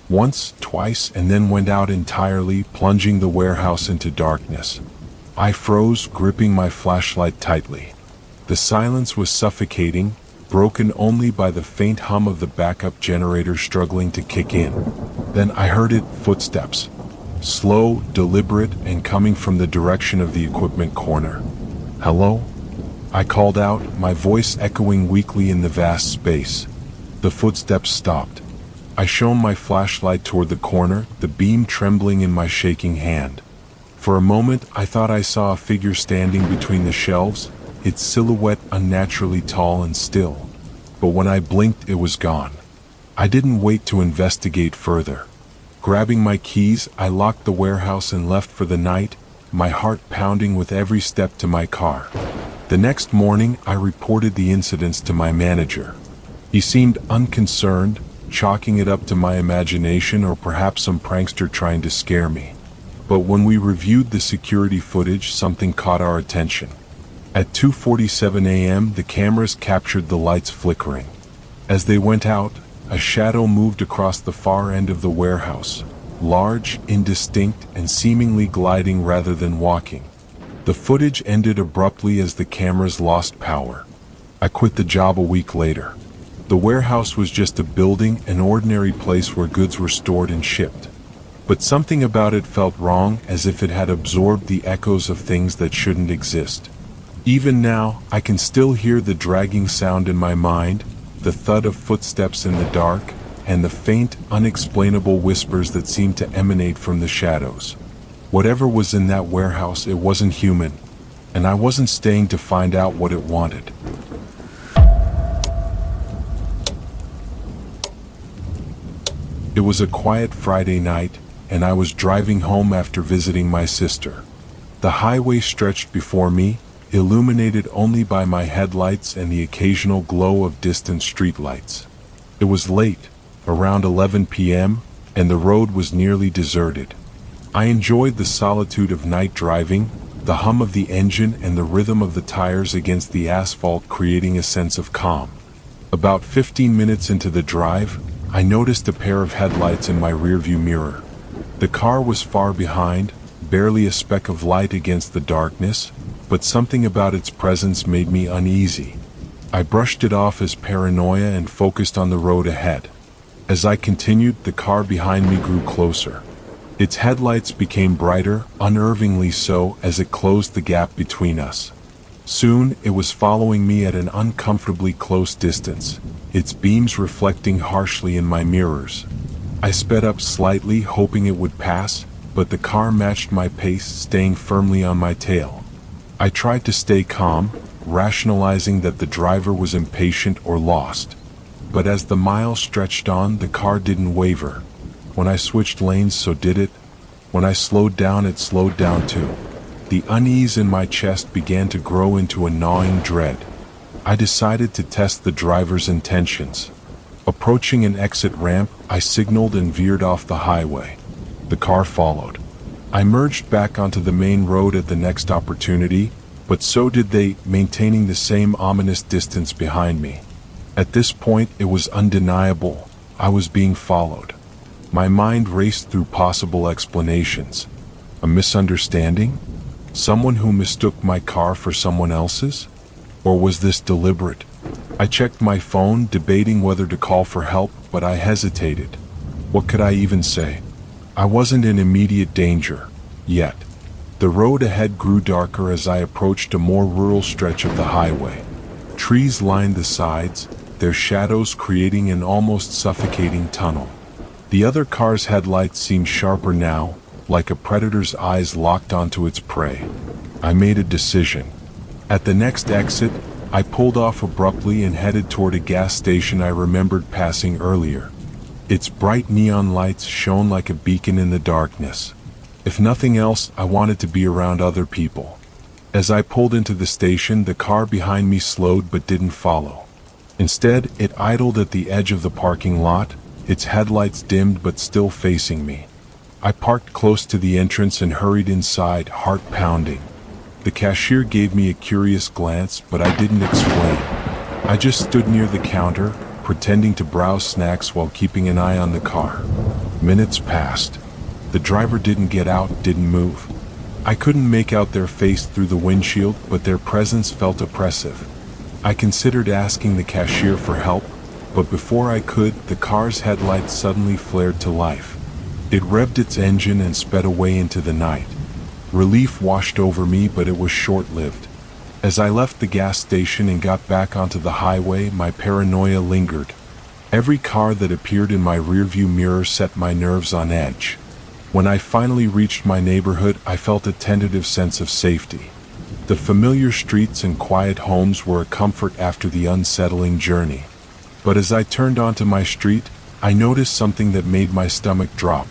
Once, twice, and then went out entirely, plunging the warehouse into darkness. I froze, gripping my flashlight tightly. The silence was suffocating, broken only by the faint hum of the backup generator struggling to kick in. Then I heard it, footsteps. Slow, deliberate, and coming from the direction of the equipment corner. "Hello?" I called out, my voice echoing weakly in the vast space. The footsteps stopped. I shone my flashlight toward the corner, the beam trembling in my shaking hand. For a moment, I thought I saw a figure standing between the shelves, its silhouette unnaturally tall and still. But when I blinked, it was gone. I didn't wait to investigate further. Grabbing my keys, I locked the warehouse and left for the night, my heart pounding with every step to my car. The next morning, I reported the incidents to my manager. He seemed unconcerned, chalking it up to my imagination or perhaps some prankster trying to scare me. But when we reviewed the security footage, something caught our attention. At 2:47 a.m., the cameras captured the lights flickering. As they went out, a shadow moved across the far end of the warehouse, large, indistinct, and seemingly gliding rather than walking. The footage ended abruptly as the cameras lost power. I quit the job a week later. The warehouse was just a building, an ordinary place where goods were stored and shipped. But something about it felt wrong, as if it had absorbed the echoes of things that shouldn't exist. Even now, I can still hear the dragging sound in my mind, the thud of footsteps in the dark, and the faint, unexplainable whispers that seemed to emanate from the shadows. Whatever was in that warehouse, it wasn't human, and I wasn't staying to find out what it wanted. It was a quiet Friday night, and I was driving home after visiting my sister. The highway stretched before me, illuminated only by my headlights and the occasional glow of distant streetlights. It was late, around 11 p.m., and the road was nearly deserted. I enjoyed the solitude of night driving, the hum of the engine and the rhythm of the tires against the asphalt creating a sense of calm. About 15 minutes into the drive, I noticed a pair of headlights in my rearview mirror. The car was far behind, barely a speck of light against the darkness, but something about its presence made me uneasy. I brushed it off as paranoia and focused on the road ahead. As I continued, the car behind me grew closer. Its headlights became brighter, unnervingly so, as it closed the gap between us. Soon, it was following me at an uncomfortably close distance, its beams reflecting harshly in my mirrors. I sped up slightly, hoping it would pass, but the car matched my pace, staying firmly on my tail. I tried to stay calm, rationalizing that the driver was impatient or lost. But as the miles stretched on, the car didn't waver. When I switched lanes, so did it. When I slowed down, it slowed down too. The unease in my chest began to grow into a gnawing dread. I decided to test the driver's intentions. Approaching an exit ramp, I signaled and veered off the highway. The car followed. I merged back onto the main road at the next opportunity, but so did they, maintaining the same ominous distance behind me. At this point, it was undeniable. I was being followed. My mind raced through possible explanations. A misunderstanding? Someone who mistook my car for someone else's? Or was this deliberate? I checked my phone, debating whether to call for help, but I hesitated. What could I even say? I wasn't in immediate danger, yet. The road ahead grew darker as I approached a more rural stretch of the highway. Trees lined the sides, their shadows creating an almost suffocating tunnel. The other car's headlights seemed sharper now, like a predator's eyes locked onto its prey. I made a decision. At the next exit, I pulled off abruptly and headed toward a gas station I remembered passing earlier. Its bright neon lights shone like a beacon in the darkness. If nothing else, I wanted to be around other people. As I pulled into the station, the car behind me slowed but didn't follow. Instead, it idled at the edge of the parking lot, its headlights dimmed but still facing me. I parked close to the entrance and hurried inside, heart pounding. The cashier gave me a curious glance, but I didn't explain. I just stood near the counter, pretending to browse snacks while keeping an eye on the car. Minutes passed. The driver didn't get out, didn't move. I couldn't make out their face through the windshield, but their presence felt oppressive. I considered asking the cashier for help, but before I could, the car's headlights suddenly flared to life. It revved its engine and sped away into the night. Relief washed over me, but it was short-lived. As I left the gas station and got back onto the highway, my paranoia lingered. Every car that appeared in my rearview mirror set my nerves on edge. When I finally reached my neighborhood, I felt a tentative sense of safety. The familiar streets and quiet homes were a comfort after the unsettling journey. But as I turned onto my street, I noticed something that made my stomach drop.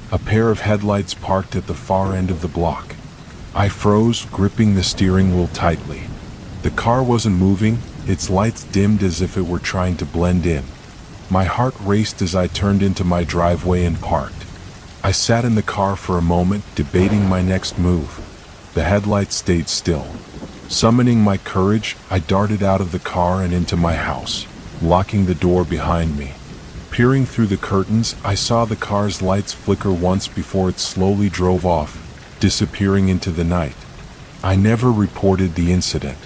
A pair of headlights parked at the far end of the block. I froze, gripping the steering wheel tightly. The car wasn't moving, its lights dimmed as if it were trying to blend in. My heart raced as I turned into my driveway and parked. I sat in the car for a moment, debating my next move. The headlights stayed still. Summoning my courage, I darted out of the car and into my house, locking the door behind me. Peering through the curtains, I saw the car's lights flicker once before it slowly drove off, disappearing into the night. I never reported the incident.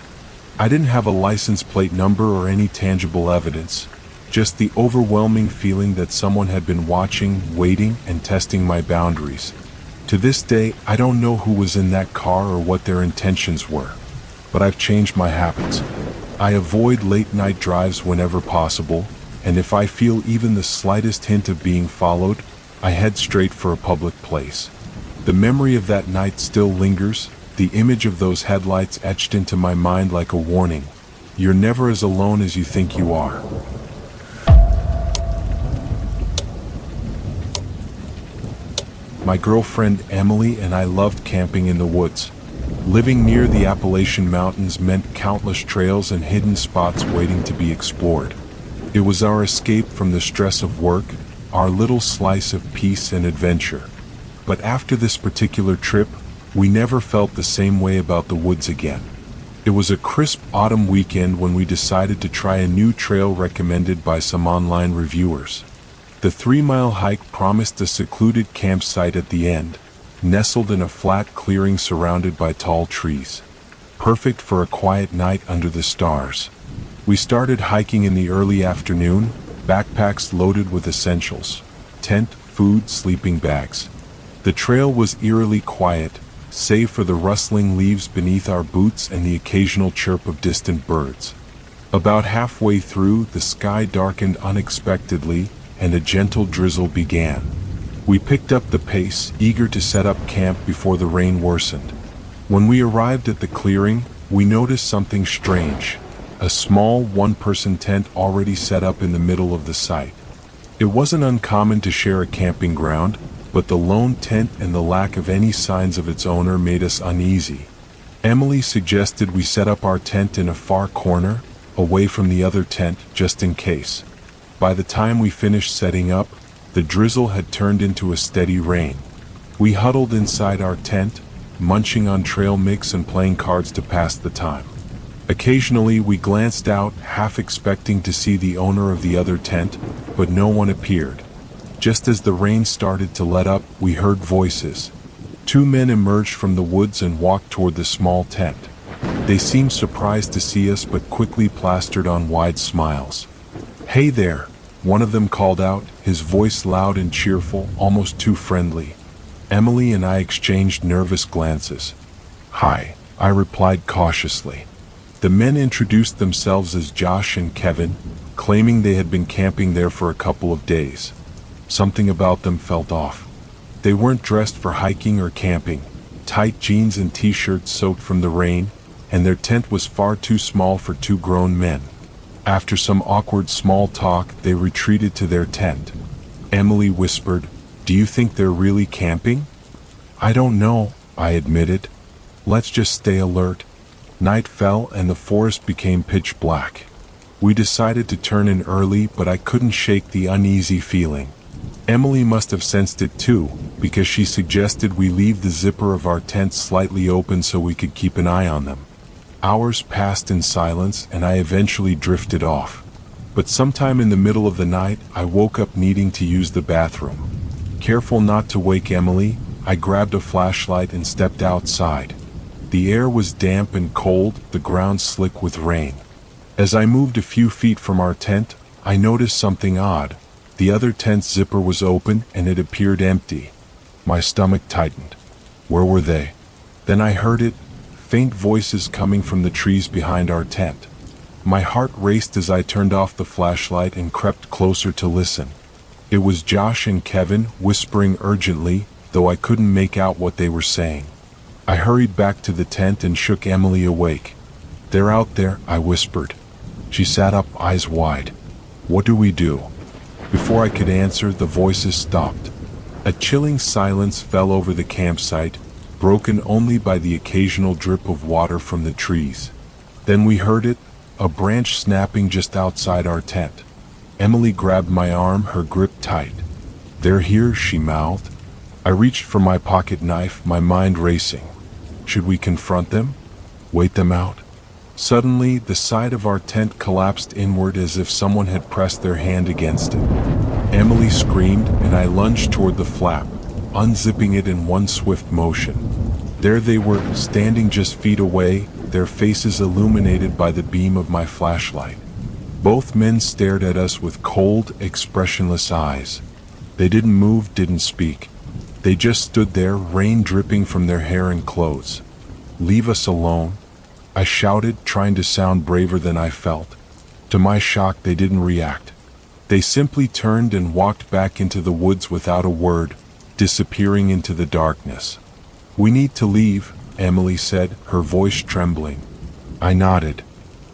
I didn't have a license plate number or any tangible evidence, just the overwhelming feeling that someone had been watching, waiting, and testing my boundaries. To this day, I don't know who was in that car or what their intentions were, but I've changed my habits. I avoid late-night drives whenever possible, and if I feel even the slightest hint of being followed, I head straight for a public place. The memory of that night still lingers, the image of those headlights etched into my mind like a warning. You're never as alone as you think you are. My girlfriend Emily and I loved camping in the woods. Living near the Appalachian Mountains meant countless trails and hidden spots waiting to be explored. It was our escape from the stress of work, our little slice of peace and adventure. But after this particular trip, we never felt the same way about the woods again. It was a crisp autumn weekend when we decided to try a new trail recommended by some online reviewers. The 3-mile hike promised a secluded campsite at the end, nestled in a flat clearing surrounded by tall trees. Perfect for a quiet night under the stars. We started hiking in the early afternoon, backpacks loaded with essentials: tent, food, sleeping bags. The trail was eerily quiet, save for the rustling leaves beneath our boots and the occasional chirp of distant birds. About halfway through, the sky darkened unexpectedly, and a gentle drizzle began. We picked up the pace, eager to set up camp before the rain worsened. When we arrived at the clearing, we noticed something strange: a small one-person tent already set up in the middle of the site. It wasn't uncommon to share a camping ground, but the lone tent and the lack of any signs of its owner made us uneasy. Emily suggested we set up our tent in a far corner, away from the other tent, just in case. By the time we finished setting up, the drizzle had turned into a steady rain. We huddled inside our tent, munching on trail mix and playing cards to pass the time. Occasionally we glanced out, half expecting to see the owner of the other tent, but no one appeared. Just as the rain started to let up, we heard voices. 2 men emerged from the woods and walked toward the small tent. They seemed surprised to see us but quickly plastered on wide smiles. "Hey there," one of them called out, his voice loud and cheerful, almost too friendly. Emily and I exchanged nervous glances. "Hi," I replied cautiously. The men introduced themselves as Josh and Kevin, claiming they had been camping there for a couple of days. Something about them felt off. They weren't dressed for hiking or camping, tight jeans and t-shirts soaked from the rain, and their tent was far too small for 2 grown men. After some awkward small talk, they retreated to their tent. Emily whispered, "Do you think they're really camping?" "I don't know," I admitted. "Let's just stay alert." Night fell and the forest became pitch black. We decided to turn in early, but I couldn't shake the uneasy feeling. Emily must have sensed it too, because she suggested we leave the zipper of our tent slightly open so we could keep an eye on them. Hours passed in silence and I eventually drifted off. But sometime in the middle of the night, I woke up needing to use the bathroom. Careful not to wake Emily, I grabbed a flashlight and stepped outside. The air was damp and cold, the ground slick with rain. As I moved a few feet from our tent, I noticed something odd. The other tent's zipper was open and it appeared empty. My stomach tightened. Where were they? Then I heard it, faint voices coming from the trees behind our tent. My heart raced as I turned off the flashlight and crept closer to listen. It was Josh and Kevin, whispering urgently, though I couldn't make out what they were saying. I hurried back to the tent and shook Emily awake. "They're out there," I whispered. She sat up, eyes wide. "What do we do?" Before I could answer, the voices stopped. A chilling silence fell over the campsite, broken only by the occasional drip of water from the trees. Then we heard it, a branch snapping just outside our tent. Emily grabbed my arm, her grip tight. "They're here," she mouthed. I reached for my pocket knife, my mind racing. Should we confront them? Wait them out? Suddenly, the side of our tent collapsed inward as if someone had pressed their hand against it. Emily screamed, and I lunged toward the flap, unzipping it in one swift motion. There they were, standing just feet away, their faces illuminated by the beam of my flashlight. Both men stared at us with cold, expressionless eyes. They didn't move, didn't speak. They just stood there, rain dripping from their hair and clothes. "Leave us alone." I shouted, trying to sound braver than I felt. To my shock, they didn't react. They simply turned and walked back into the woods without a word, disappearing into the darkness. "We need to leave," Emily said, her voice trembling. I nodded.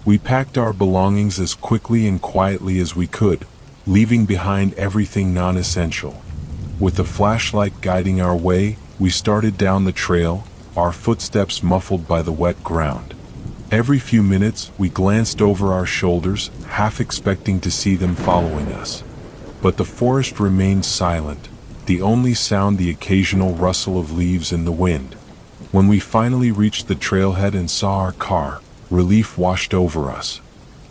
We packed our belongings as quickly and quietly as we could, leaving behind everything non-essential. With a flashlight guiding our way, we started down the trail, our footsteps muffled by the wet ground. Every few minutes, we glanced over our shoulders, half expecting to see them following us. But the forest remained silent, the only sound the occasional rustle of leaves in the wind. When we finally reached the trailhead and saw our car, relief washed over us.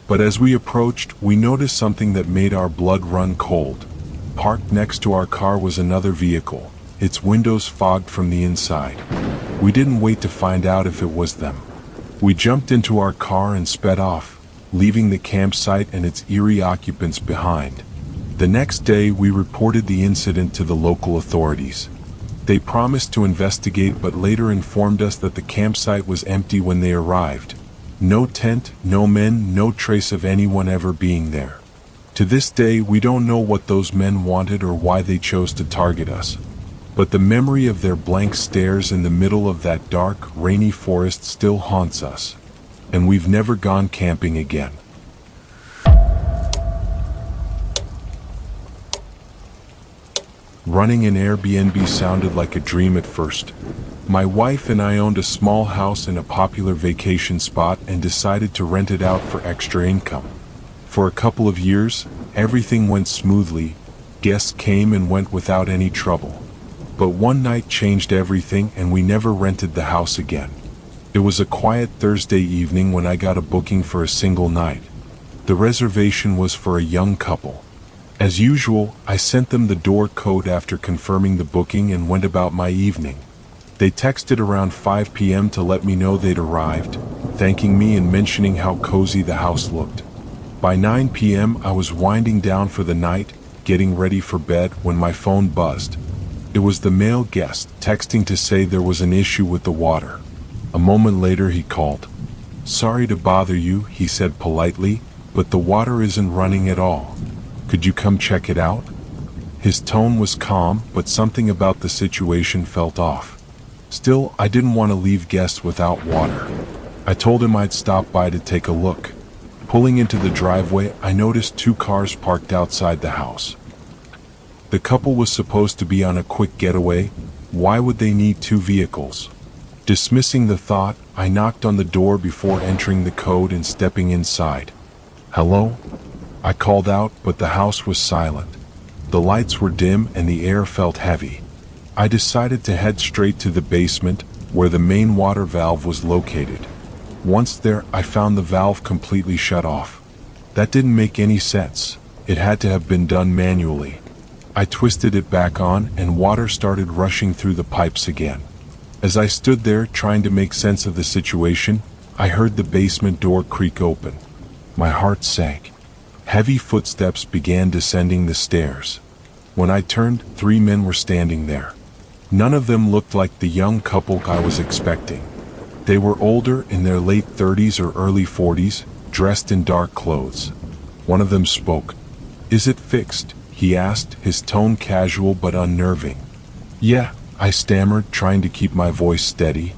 But as we approached, we noticed something that made our blood run cold. Parked next to our car was another vehicle, its windows fogged from the inside. We didn't wait to find out if it was them. We jumped into our car and sped off, leaving the campsite and its eerie occupants behind. The next day, we reported the incident to the local authorities. They promised to investigate but later informed us that the campsite was empty when they arrived. No tent, no men, no trace of anyone ever being there. To this day, we don't know what those men wanted or why they chose to target us. But the memory of their blank stares in the middle of that dark, rainy forest still haunts us. And we've never gone camping again. Running an Airbnb sounded like a dream at first. My wife and I owned a small house in a popular vacation spot and decided to rent it out for extra income. For a couple of years, everything went smoothly. Guests came and went without any trouble. But one night changed everything and we never rented the house again. It was a quiet Thursday evening when I got a booking for a single night. The reservation was for a young couple. As usual, I sent them the door code after confirming the booking and went about my evening. They texted around 5 p.m. to let me know they'd arrived, thanking me and mentioning how cozy the house looked. By 9 p.m. I was winding down for the night, getting ready for bed when my phone buzzed. It was the male guest, texting to say there was an issue with the water. A moment later he called. "Sorry to bother you," he said politely, "but the water isn't running at all. Could you come check it out?" His tone was calm, but something about the situation felt off. Still, I didn't want to leave guests without water. I told him I'd stop by to take a look. Pulling into the driveway, I noticed 2 cars parked outside the house. The couple was supposed to be on a quick getaway. Why would they need 2 vehicles? Dismissing the thought, I knocked on the door before entering the code and stepping inside. "Hello?" I called out, but the house was silent. The lights were dim and the air felt heavy. I decided to head straight to the basement, where the main water valve was located. Once there, I found the valve completely shut off. That didn't make any sense. It had to have been done manually. I twisted it back on and water started rushing through the pipes again. As I stood there trying to make sense of the situation, I heard the basement door creak open. My heart sank. Heavy footsteps began descending the stairs. When I turned, 3 men were standing there. None of them looked like the young couple I was expecting. They were older, in their late 30s or early 40s, dressed in dark clothes. One of them spoke. "Is it fixed?" he asked, his tone casual but unnerving. "Yeah," I stammered, trying to keep my voice steady.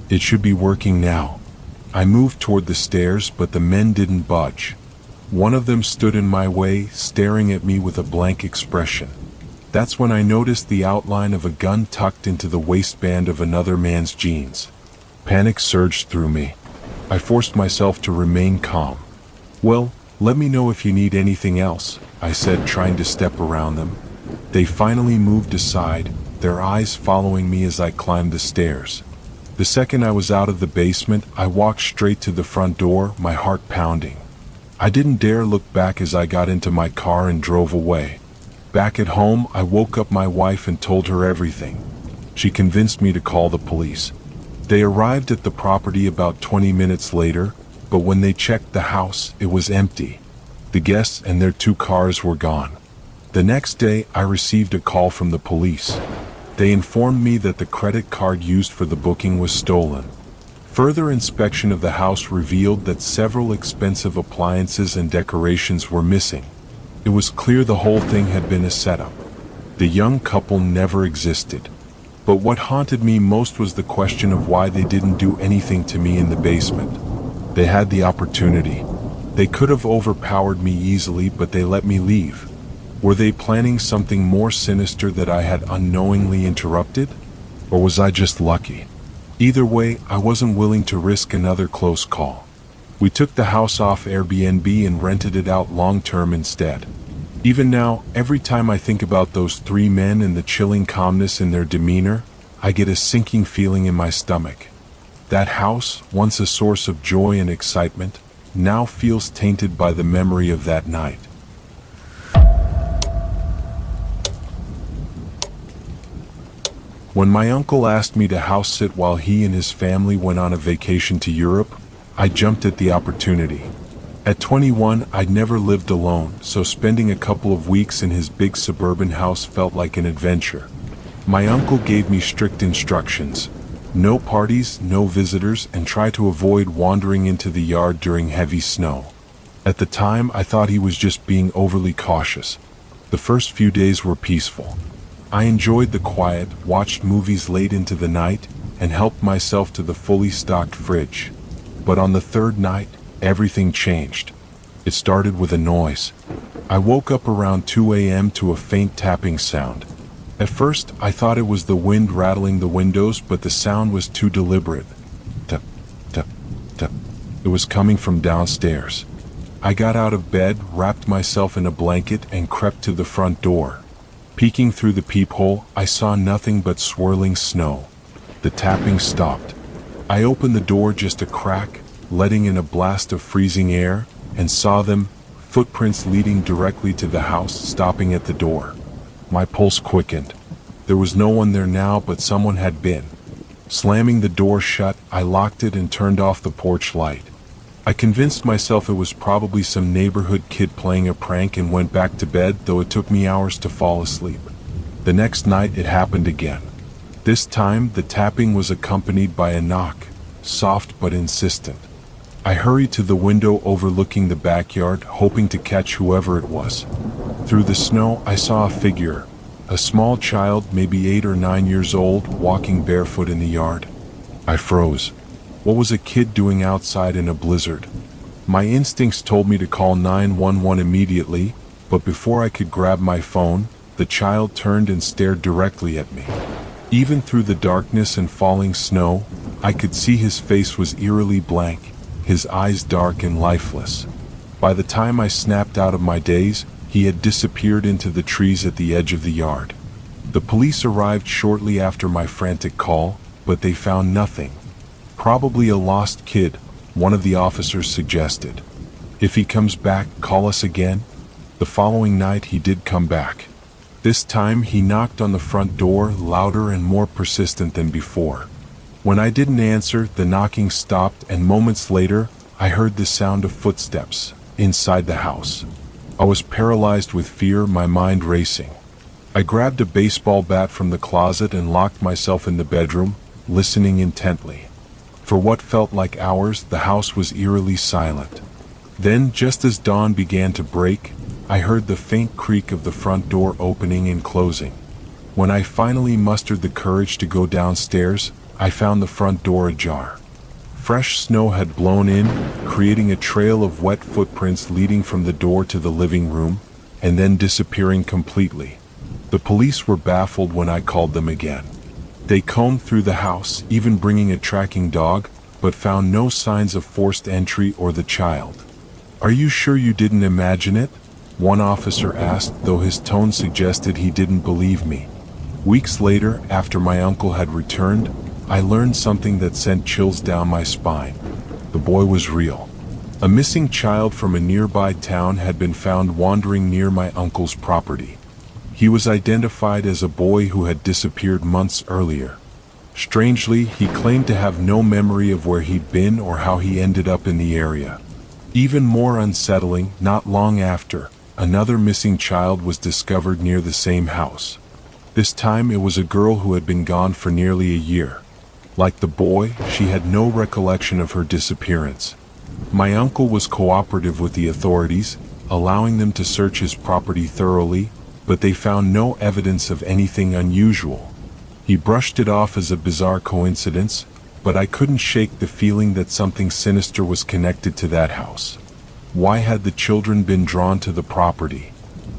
"It should be working now." I moved toward the stairs, but the men didn't budge. One of them stood in my way, staring at me with a blank expression. That's when I noticed the outline of a gun tucked into the waistband of another man's jeans. Panic surged through me. I forced myself to remain calm. "Well, let me know if you need anything else," I said, trying to step around them. They finally moved aside, their eyes following me as I climbed the stairs. The second I was out of the basement, I walked straight to the front door, my heart pounding. I didn't dare look back as I got into my car and drove away. Back at home, I woke up my wife and told her everything. She convinced me to call the police. They arrived at the property about 20 minutes later, but when they checked the house, it was empty. The guests and their 2 cars were gone. The next day, I received a call from the police. They informed me that the credit card used for the booking was stolen. Further inspection of the house revealed that several expensive appliances and decorations were missing. It was clear the whole thing had been a setup. The young couple never existed. But what haunted me most was the question of why they didn't do anything to me in the basement. They had the opportunity. They could have overpowered me easily, but they let me leave. Were they planning something more sinister that I had unknowingly interrupted? Or was I just lucky? Either way, I wasn't willing to risk another close call. We took the house off Airbnb and rented it out long-term instead. Even now, every time I think about those three men and the chilling calmness in their demeanor, I get a sinking feeling in my stomach. That house, once a source of joy and excitement, now feels tainted by the memory of that night. When my uncle asked me to house sit while he and his family went on a vacation to Europe, I jumped at the opportunity. At 21, I'd never lived alone, so spending a couple of weeks in his big suburban house felt like an adventure. My uncle gave me strict instructions. No parties, no visitors, and try to avoid wandering into the yard during heavy snow. At the time, I thought he was just being overly cautious. The first few days were peaceful. I enjoyed the quiet, watched movies late into the night, and helped myself to the fully stocked fridge. But on the third night, everything changed. It started with a noise. I woke up around 2 a.m. to a faint tapping sound. At first, I thought it was the wind rattling the windows, but the sound was too deliberate. Tap, tap, tap. It was coming from downstairs. I got out of bed, wrapped myself in a blanket, and crept to the front door. Peeking through the peephole, I saw nothing but swirling snow. The tapping stopped. I opened the door just a crack, letting in a blast of freezing air, and saw them, footprints leading directly to the house, stopping at the door. My pulse quickened. There was no one there now, but someone had been. Slamming the door shut, I locked it and turned off the porch light. I convinced myself it was probably some neighborhood kid playing a prank and went back to bed, though it took me hours to fall asleep. The next night it happened again. This time the tapping was accompanied by a knock, soft but insistent. I hurried to the window overlooking the backyard, hoping to catch whoever it was. Through the snow I saw a figure, a small child, maybe 8 or 9 years old, walking barefoot in the yard. I froze. What was a kid doing outside in a blizzard? My instincts told me to call 911 immediately, but before I could grab my phone, the child turned and stared directly at me. Even through the darkness and falling snow, I could see his face was eerily blank, his eyes dark and lifeless. By the time I snapped out of my daze, he had disappeared into the trees at the edge of the yard. The police arrived shortly after my frantic call, but they found nothing. Probably a lost kid, one of the officers suggested. If he comes back, call us again. The following night he did come back. This time he knocked on the front door, louder and more persistent than before. When I didn't answer, the knocking stopped, and moments later, I heard the sound of footsteps inside the house. I was paralyzed with fear, my mind racing. I grabbed a baseball bat from the closet and locked myself in the bedroom, listening intently. For what felt like hours, the house was eerily silent. Then, just as dawn began to break, I heard the faint creak of the front door opening and closing. When I finally mustered the courage to go downstairs, I found the front door ajar. Fresh snow had blown in, creating a trail of wet footprints leading from the door to the living room, and then disappearing completely. The police were baffled when I called them again. They combed through the house, even bringing a tracking dog, but found no signs of forced entry or the child. "Are you sure you didn't imagine it?" one officer asked, though his tone suggested he didn't believe me. Weeks later, after my uncle had returned, I learned something that sent chills down my spine. The boy was real. A missing child from a nearby town had been found wandering near my uncle's property. He was identified as a boy who had disappeared months earlier. Strangely, he claimed to have no memory of where he'd been or how he ended up in the area. Even more unsettling, not long after, another missing child was discovered near the same house. This time it was a girl who had been gone for nearly a year. Like the boy, she had no recollection of her disappearance. My uncle was cooperative with the authorities, allowing them to search his property thoroughly, but they found no evidence of anything unusual. He brushed it off as a bizarre coincidence, but I couldn't shake the feeling that something sinister was connected to that house. Why had the children been drawn to the property?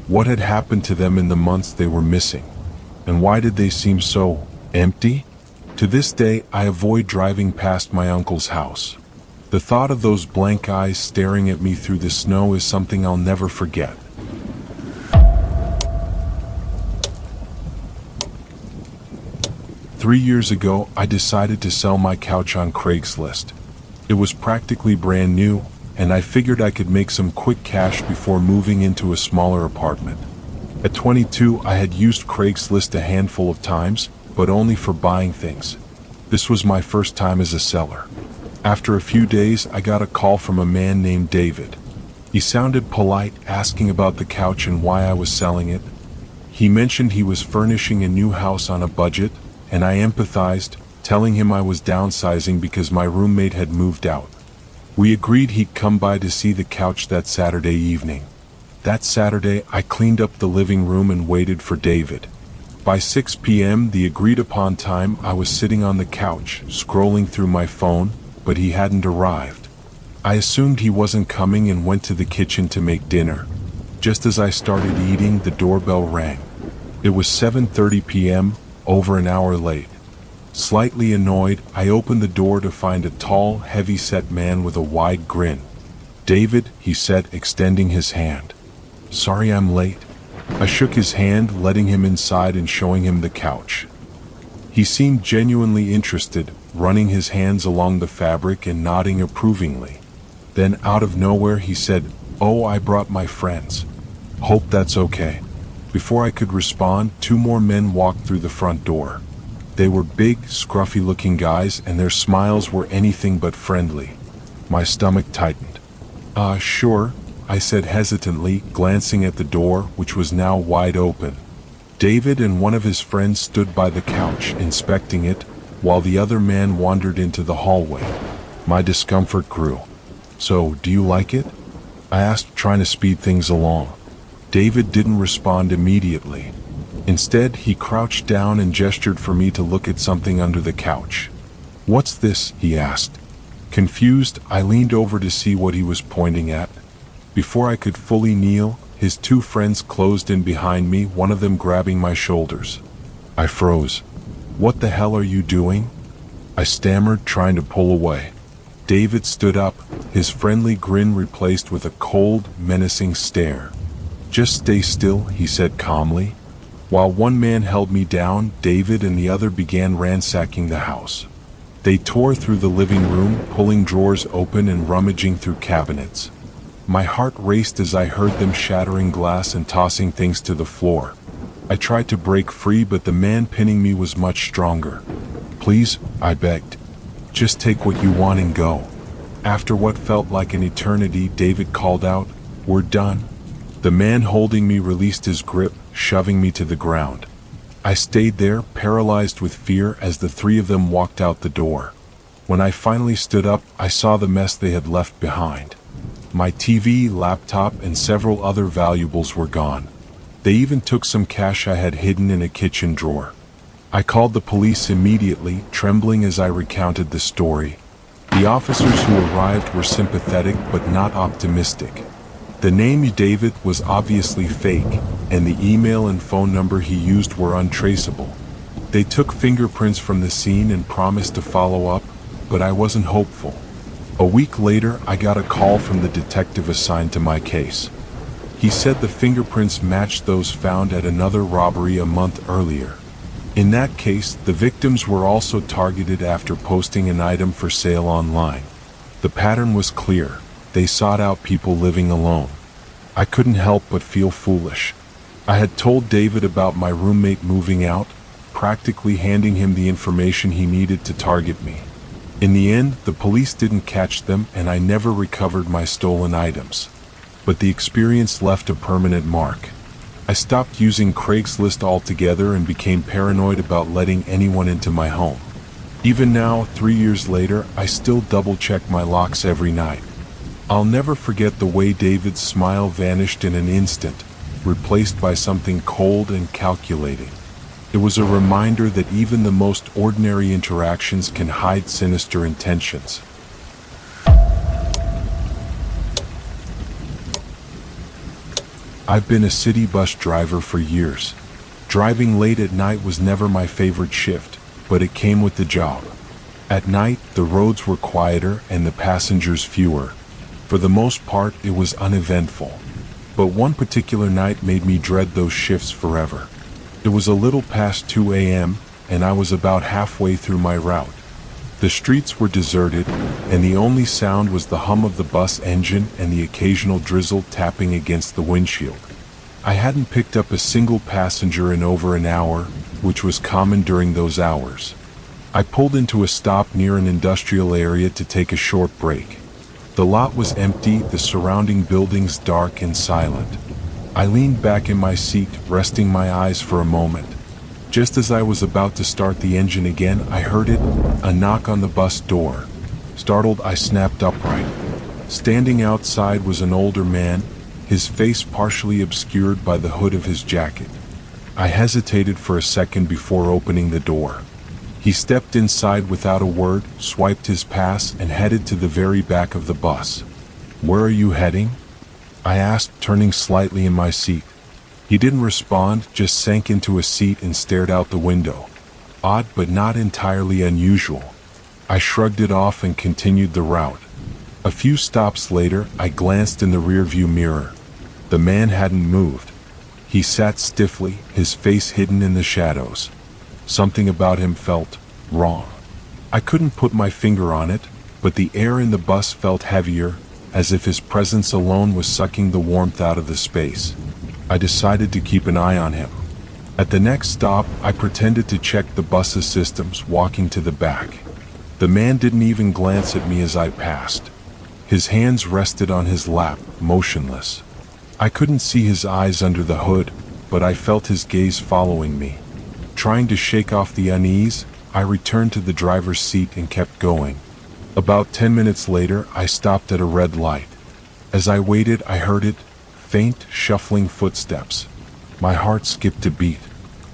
What had happened to them in the months they were missing? And why did they seem so empty? To this day, I avoid driving past my uncle's house. The thought of those blank eyes staring at me through the snow is something I'll never forget. Three years ago, I decided to sell my couch on Craigslist. It was practically brand new, and I figured I could make some quick cash before moving into a smaller apartment. At 22, I had used Craigslist a handful of times, but only for buying things. This was my first time as a seller. After a few days, I got a call from a man named David. He sounded polite, asking about the couch and why I was selling it. He mentioned he was furnishing a new house on a budget, and I empathized, telling him I was downsizing because my roommate had moved out. We agreed he'd come by to see the couch that Saturday evening. That Saturday, I cleaned up the living room and waited for David. By 6 p.m., the agreed-upon time, I was sitting on the couch, scrolling through my phone, but he hadn't arrived. I assumed he wasn't coming and went to the kitchen to make dinner. Just as I started eating, the doorbell rang. It was 7:30 p.m., over an hour late. Slightly annoyed, I opened the door to find a tall, heavy-set man with a wide grin. "David," he said, extending his hand. "Sorry I'm late." I shook his hand, letting him inside and showing him the couch. He seemed genuinely interested, running his hands along the fabric and nodding approvingly. Then, out of nowhere, he said, "Oh, I brought my friends. Hope that's okay." Before I could respond, two more men walked through the front door. They were big, scruffy-looking guys, and their smiles were anything but friendly. My stomach tightened. Sure," I said hesitantly, glancing at the door, which was now wide open. David and one of his friends stood by the couch, inspecting it, while the other man wandered into the hallway. My discomfort grew. "So, do you like it?" I asked, trying to speed things along. David didn't respond immediately. Instead, he crouched down and gestured for me to look at something under the couch. "What's this?" he asked. Confused, I leaned over to see what he was pointing at. Before I could fully kneel, his two friends closed in behind me, one of them grabbing my shoulders. I froze. "What the hell are you doing?" I stammered, trying to pull away. David stood up, his friendly grin replaced with a cold, menacing stare. "Just stay still," he said calmly. While one man held me down, David and the other began ransacking the house. They tore through the living room, pulling drawers open and rummaging through cabinets. My heart raced as I heard them shattering glass and tossing things to the floor. I tried to break free, but the man pinning me was much stronger. "Please," I begged. "Just take what you want and go." After what felt like an eternity, David called out, "We're done." The man holding me released his grip, shoving me to the ground. I stayed there, paralyzed with fear, as the three of them walked out the door. When I finally stood up, I saw the mess they had left behind. My TV, laptop, and several other valuables were gone. They even took some cash I had hidden in a kitchen drawer. I called the police immediately, trembling as I recounted the story. The officers who arrived were sympathetic but not optimistic. The name David was obviously fake, and the email and phone number he used were untraceable. They took fingerprints from the scene and promised to follow up, but I wasn't hopeful. A week later, I got a call from the detective assigned to my case. He said the fingerprints matched those found at another robbery a month earlier. In that case, the victims were also targeted after posting an item for sale online. The pattern was clear. They sought out people living alone. I couldn't help but feel foolish. I had told David about my roommate moving out, practically handing him the information he needed to target me. In the end, the police didn't catch them, and I never recovered my stolen items. But the experience left a permanent mark. I stopped using Craigslist altogether and became paranoid about letting anyone into my home. Even now, 3 years later, I still double-check my locks every night. I'll never forget the way David's smile vanished in an instant, replaced by something cold and calculating. It was a reminder that even the most ordinary interactions can hide sinister intentions. I've been a city bus driver for years. Driving late at night was never my favorite shift, but it came with the job. At night, the roads were quieter and the passengers fewer. For the most part, it was uneventful. But one particular night made me dread those shifts forever. It was a little past 2 a.m., and I was about halfway through my route. The streets were deserted, and the only sound was the hum of the bus engine and the occasional drizzle tapping against the windshield. I hadn't picked up a single passenger in over an hour, which was common during those hours. I pulled into a stop near an industrial area to take a short break. The lot was empty, the surrounding buildings dark and silent. I leaned back in my seat, resting my eyes for a moment. Just as I was about to start the engine again, I heard it, a knock on the bus door. Startled, I snapped upright. Standing outside was an older man, his face partially obscured by the hood of his jacket. I hesitated for a second before opening the door. He stepped inside without a word, swiped his pass, and headed to the very back of the bus. "Where are you heading?" I asked, turning slightly in my seat. He didn't respond, just sank into a seat and stared out the window. Odd, but not entirely unusual. I shrugged it off and continued the route. A few stops later, I glanced in the rearview mirror. The man hadn't moved. He sat stiffly, his face hidden in the shadows. Something about him felt wrong. I couldn't put my finger on it, but the air in the bus felt heavier, as if his presence alone was sucking the warmth out of the space. I decided to keep an eye on him. At the next stop, I pretended to check the bus's systems, walking to the back. The man didn't even glance at me as I passed. His hands rested on his lap, motionless. I couldn't see his eyes under the hood, but I felt his gaze following me. Trying to shake off the unease, I returned to the driver's seat and kept going. About 10 minutes later, I stopped at a red light. As I waited, I heard it, faint, shuffling footsteps. My heart skipped a beat.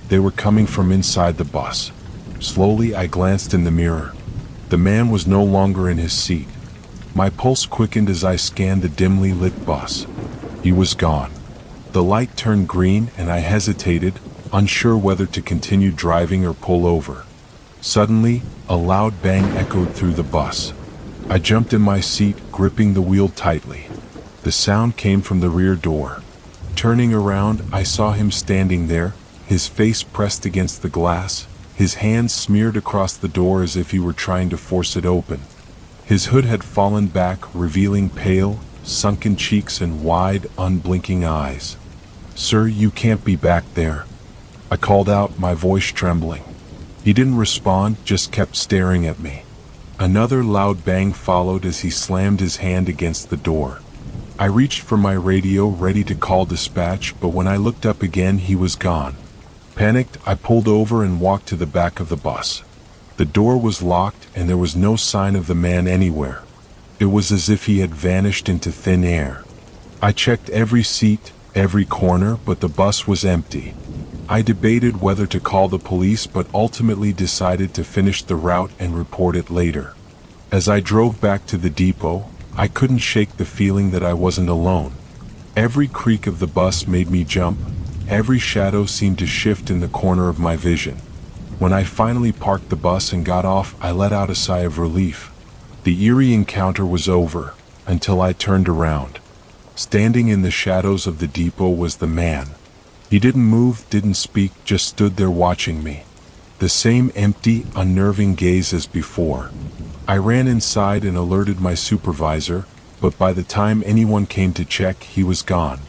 They were coming from inside the bus. Slowly, I glanced in the mirror. The man was no longer in his seat. My pulse quickened as I scanned the dimly lit bus. He was gone. The light turned green, and I hesitated, unsure whether to continue driving or pull over. Suddenly, a loud bang echoed through the bus. I jumped in my seat, gripping the wheel tightly. The sound came from the rear door. Turning around, I saw him standing there, his face pressed against the glass, his hands smeared across the door as if he were trying to force it open. His hood had fallen back, revealing pale, sunken cheeks and wide, unblinking eyes. "Sir, you can't be back there," I called out, my voice trembling. He didn't respond, just kept staring at me. Another loud bang followed as he slammed his hand against the door. I reached for my radio, ready to call dispatch, but when I looked up again, he was gone. Panicked, I pulled over and walked to the back of the bus. The door was locked, and there was no sign of the man anywhere. It was as if he had vanished into thin air. I checked every seat, every corner, but the bus was empty. I debated whether to call the police, but ultimately decided to finish the route and report it later. As I drove back to the depot, I couldn't shake the feeling that I wasn't alone. Every creak of the bus made me jump. Every shadow seemed to shift in the corner of my vision. When I finally parked the bus and got off, I let out a sigh of relief. The eerie encounter was over, until I turned around. Standing in the shadows of the depot was the man. He didn't move, didn't speak, just stood there watching me. The same empty, unnerving gaze as before. I ran inside and alerted my supervisor, but by the time anyone came to check, he was gone.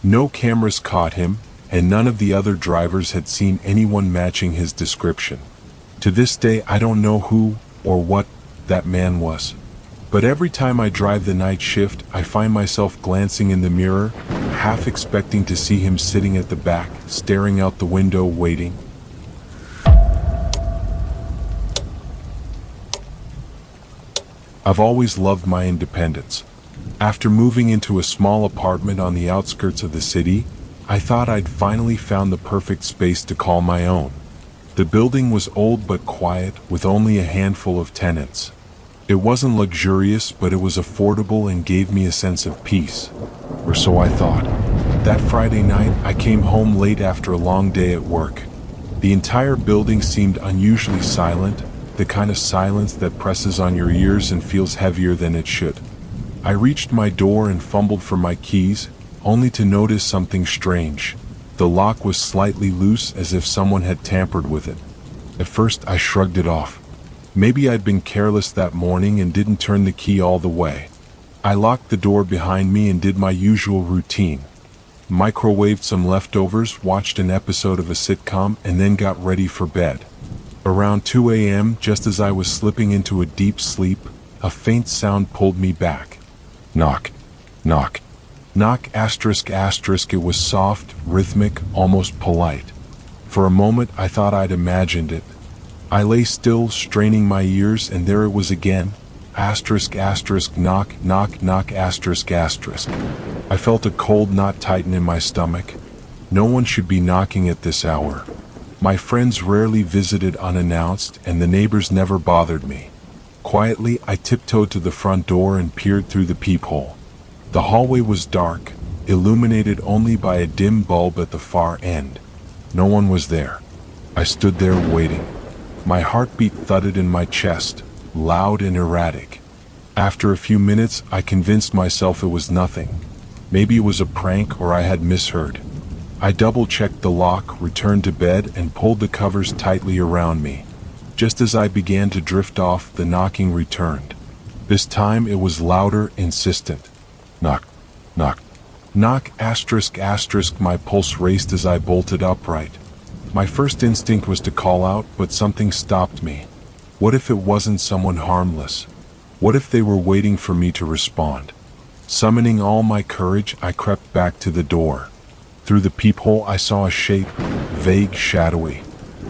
No cameras caught him, and none of the other drivers had seen anyone matching his description. To this day, I don't know who or what that man was. But every time I drive the night shift, I find myself glancing in the mirror, half expecting to see him sitting at the back, staring out the window, waiting. I've always loved my independence. After moving into a small apartment on the outskirts of the city, I thought I'd finally found the perfect space to call my own. The building was old but quiet, with only a handful of tenants. It wasn't luxurious, but it was affordable and gave me a sense of peace. Or so I thought. That Friday night, I came home late after a long day at work. The entire building seemed unusually silent, the kind of silence that presses on your ears and feels heavier than it should. I reached my door and fumbled for my keys, only to notice something strange. The lock was slightly loose, as if someone had tampered with it. At first, I shrugged it off. Maybe I'd been careless that morning and didn't turn the key all the way. I locked the door behind me and did my usual routine. Microwaved some leftovers, watched an episode of a sitcom, and then got ready for bed. Around 2 a.m., just as I was slipping into a deep sleep, a faint sound pulled me back. Knock. Knock. Knock asterisk asterisk. It was soft, rhythmic, almost polite. For a moment I thought I'd imagined it. I lay still, straining my ears, and there it was again. Asterisk asterisk knock knock knock asterisk asterisk. I felt a cold knot tighten in my stomach. No one should be knocking at this hour. My friends rarely visited unannounced, and the neighbors never bothered me. Quietly, I tiptoed to the front door and peered through the peephole. The hallway was dark, illuminated only by a dim bulb at the far end. No one was there. I stood there waiting. My heartbeat thudded in my chest, loud and erratic. After a few minutes, I convinced myself it was nothing. Maybe it was a prank or I had misheard. I double-checked the lock, returned to bed, and pulled the covers tightly around me. Just as I began to drift off, the knocking returned. This time it was louder, insistent. Knock, knock, knock asterisk asterisk. My pulse raced as I bolted upright. My first instinct was to call out, but something stopped me. What if it wasn't someone harmless? What if they were waiting for me to respond? Summoning all my courage, I crept back to the door. Through the peephole I saw a shape, vague, shadowy.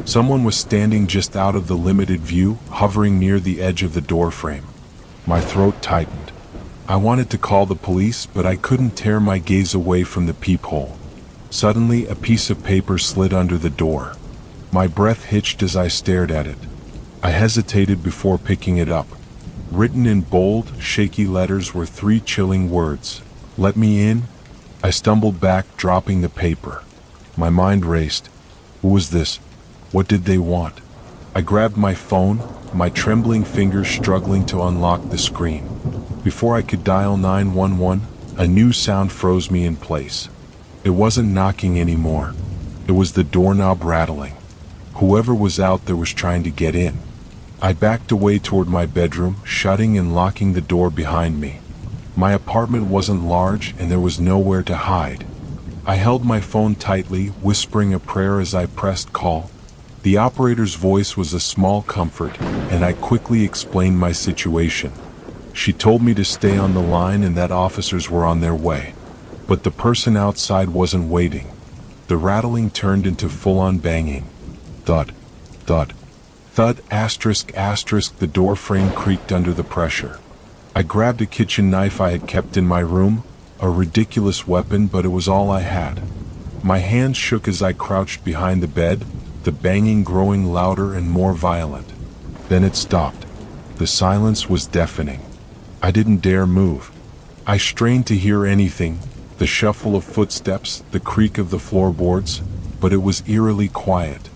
Someone was standing just out of the limited view, hovering near the edge of the doorframe. My throat tightened. I wanted to call the police, but I couldn't tear my gaze away from the peephole. Suddenly, a piece of paper slid under the door. My breath hitched as I stared at it. I hesitated before picking it up. Written in bold, shaky letters were 3 chilling words. Let me in. I stumbled back, dropping the paper. My mind raced. Who was this? What did they want? I grabbed my phone, my trembling fingers struggling to unlock the screen. Before I could dial 911, a new sound froze me in place. It wasn't knocking anymore. It was the doorknob rattling. Whoever was out there was trying to get in. I backed away toward my bedroom, shutting and locking the door behind me. My apartment wasn't large, and there was nowhere to hide. I held my phone tightly, whispering a prayer as I pressed call. The operator's voice was a small comfort, and I quickly explained my situation. She told me to stay on the line and that officers were on their way. But the person outside wasn't waiting. The rattling turned into full-on banging. Thud, thud, thud asterisk asterisk. The door frame creaked under the pressure. I grabbed a kitchen knife I had kept in my room, a ridiculous weapon, but it was all I had. My hands shook as I crouched behind the bed, the banging growing louder and more violent. Then it stopped. The silence was deafening. I didn't dare move. I strained to hear anything, the shuffle of footsteps, the creak of the floorboards, but it was eerily quiet.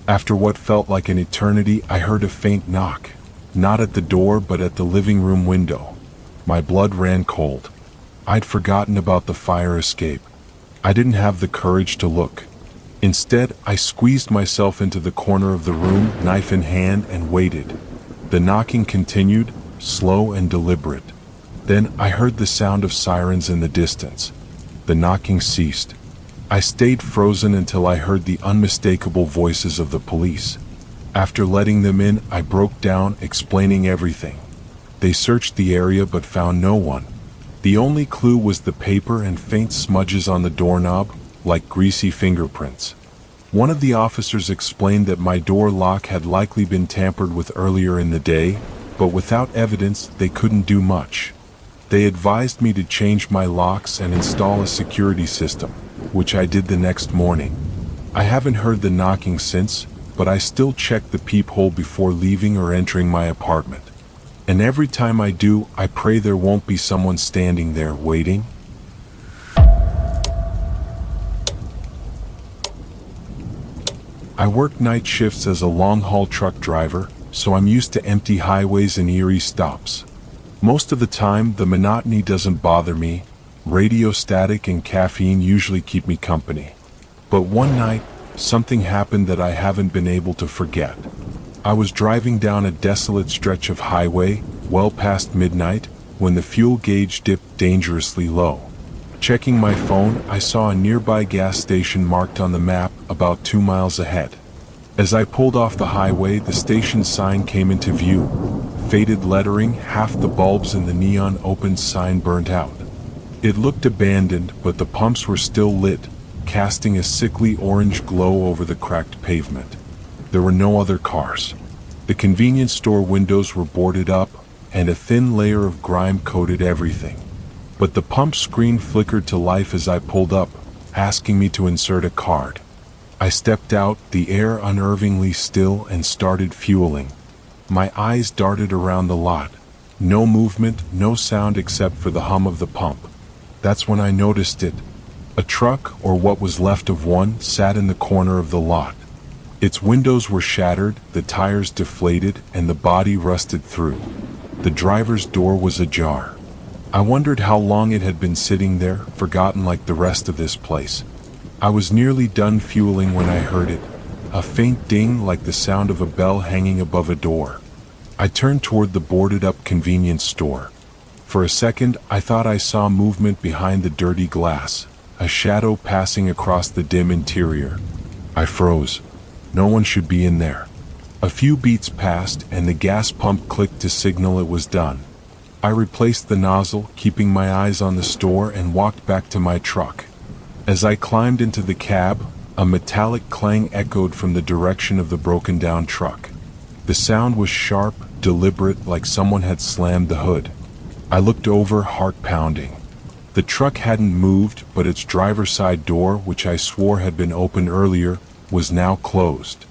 After what felt like an eternity, I heard a faint knock. Not at the door, but at the living room window. My blood ran cold. I'd forgotten about the fire escape. I didn't have the courage to look. Instead, I squeezed myself into the corner of the room, knife in hand, and waited. The knocking continued, slow and deliberate. Then I heard the sound of sirens in the distance. The knocking ceased. I stayed frozen until I heard the unmistakable voices of the police. After letting them in, I broke down, explaining everything. They searched the area but found no one. The only clue was the paper and faint smudges on the doorknob, like greasy fingerprints. One of the officers explained that my door lock had likely been tampered with earlier in the day, but without evidence they couldn't do much. They advised me to change my locks and install a security system, which I did the next morning. I haven't heard the knocking since, but I still check the peephole before leaving or entering my apartment. And every time I do, I pray there won't be someone standing there waiting. I work night shifts as a long-haul truck driver, so I'm used to empty highways and eerie stops. Most of the time, the monotony doesn't bother me. Radio static and caffeine usually keep me company. But one night, something happened that I haven't been able to forget. I was driving down a desolate stretch of highway, well past midnight, when the fuel gauge dipped dangerously low. Checking my phone, I saw a nearby gas station marked on the map about 2 miles ahead. As I pulled off the highway, the station sign came into view. Faded lettering, half the bulbs in the neon open sign burnt out. It looked abandoned, but the pumps were still lit, casting a sickly orange glow over the cracked pavement. There were no other cars. The convenience store windows were boarded up, and a thin layer of grime coated everything. But the pump screen flickered to life as I pulled up, asking me to insert a card. I stepped out, the air unnervingly still, and started fueling. My eyes darted around the lot. No movement, no sound except for the hum of the pump. That's when I noticed it. A truck, or what was left of one, sat in the corner of the lot. Its windows were shattered, the tires deflated, and the body rusted through. The driver's door was ajar. I wondered how long it had been sitting there, forgotten like the rest of this place. I was nearly done fueling when I heard it, a faint ding like the sound of a bell hanging above a door. I turned toward the boarded-up convenience store. For a second, I thought I saw movement behind the dirty glass, a shadow passing across the dim interior. I froze. No one should be in there. A few beats passed, and the gas pump clicked to signal it was done. I replaced the nozzle, keeping my eyes on the store, and walked back to my truck. As I climbed into the cab, a metallic clang echoed from the direction of the broken-down truck. The sound was sharp, deliberate, like someone had slammed the hood. I looked over, heart pounding. The truck hadn't moved, but its driver's side door, which I swore had been opened earlier, was now closed.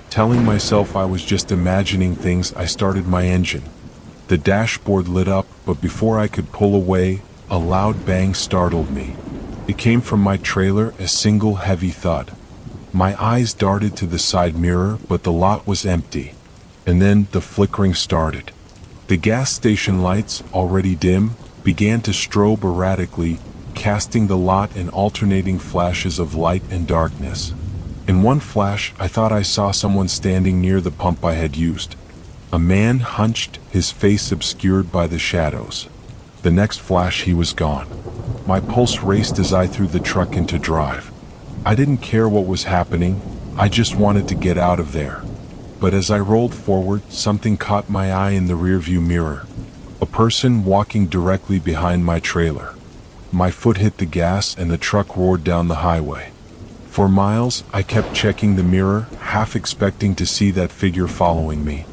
Telling myself I was just imagining things, I started my engine. The dashboard lit up, but before I could pull away, a loud bang startled me. It came from my trailer, a single heavy thud. My eyes darted to the side mirror, but the lot was empty. And then the flickering started. The gas station lights, already dim, began to strobe erratically, casting the lot in alternating flashes of light and darkness. In one flash, I thought I saw someone standing near the pump I had used. A man hunched, his face obscured by the shadows. The next flash, he was gone. My pulse raced as I threw the truck into drive. I didn't care what was happening, I just wanted to get out of there. But as I rolled forward, something caught my eye in the rearview mirror. A person walking directly behind my trailer. My foot hit the gas and the truck roared down the highway. For miles, I kept checking the mirror, half expecting to see that figure following me.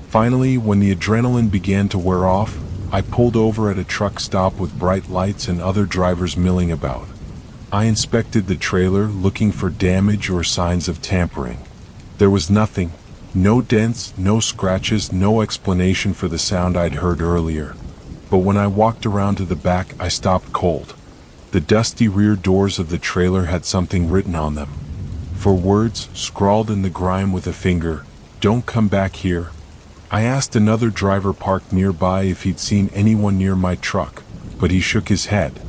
Finally, when the adrenaline began to wear off, I pulled over at a truck stop with bright lights and other drivers milling about. I inspected the trailer, looking for damage or signs of tampering. There was nothing. No dents, no scratches, no explanation for the sound I'd heard earlier. But when I walked around to the back, I stopped cold. The dusty rear doors of the trailer had something written on them. For words, scrawled in the grime with a finger, "Don't come back here." I asked another driver parked nearby if he'd seen anyone near my truck, but he shook his head.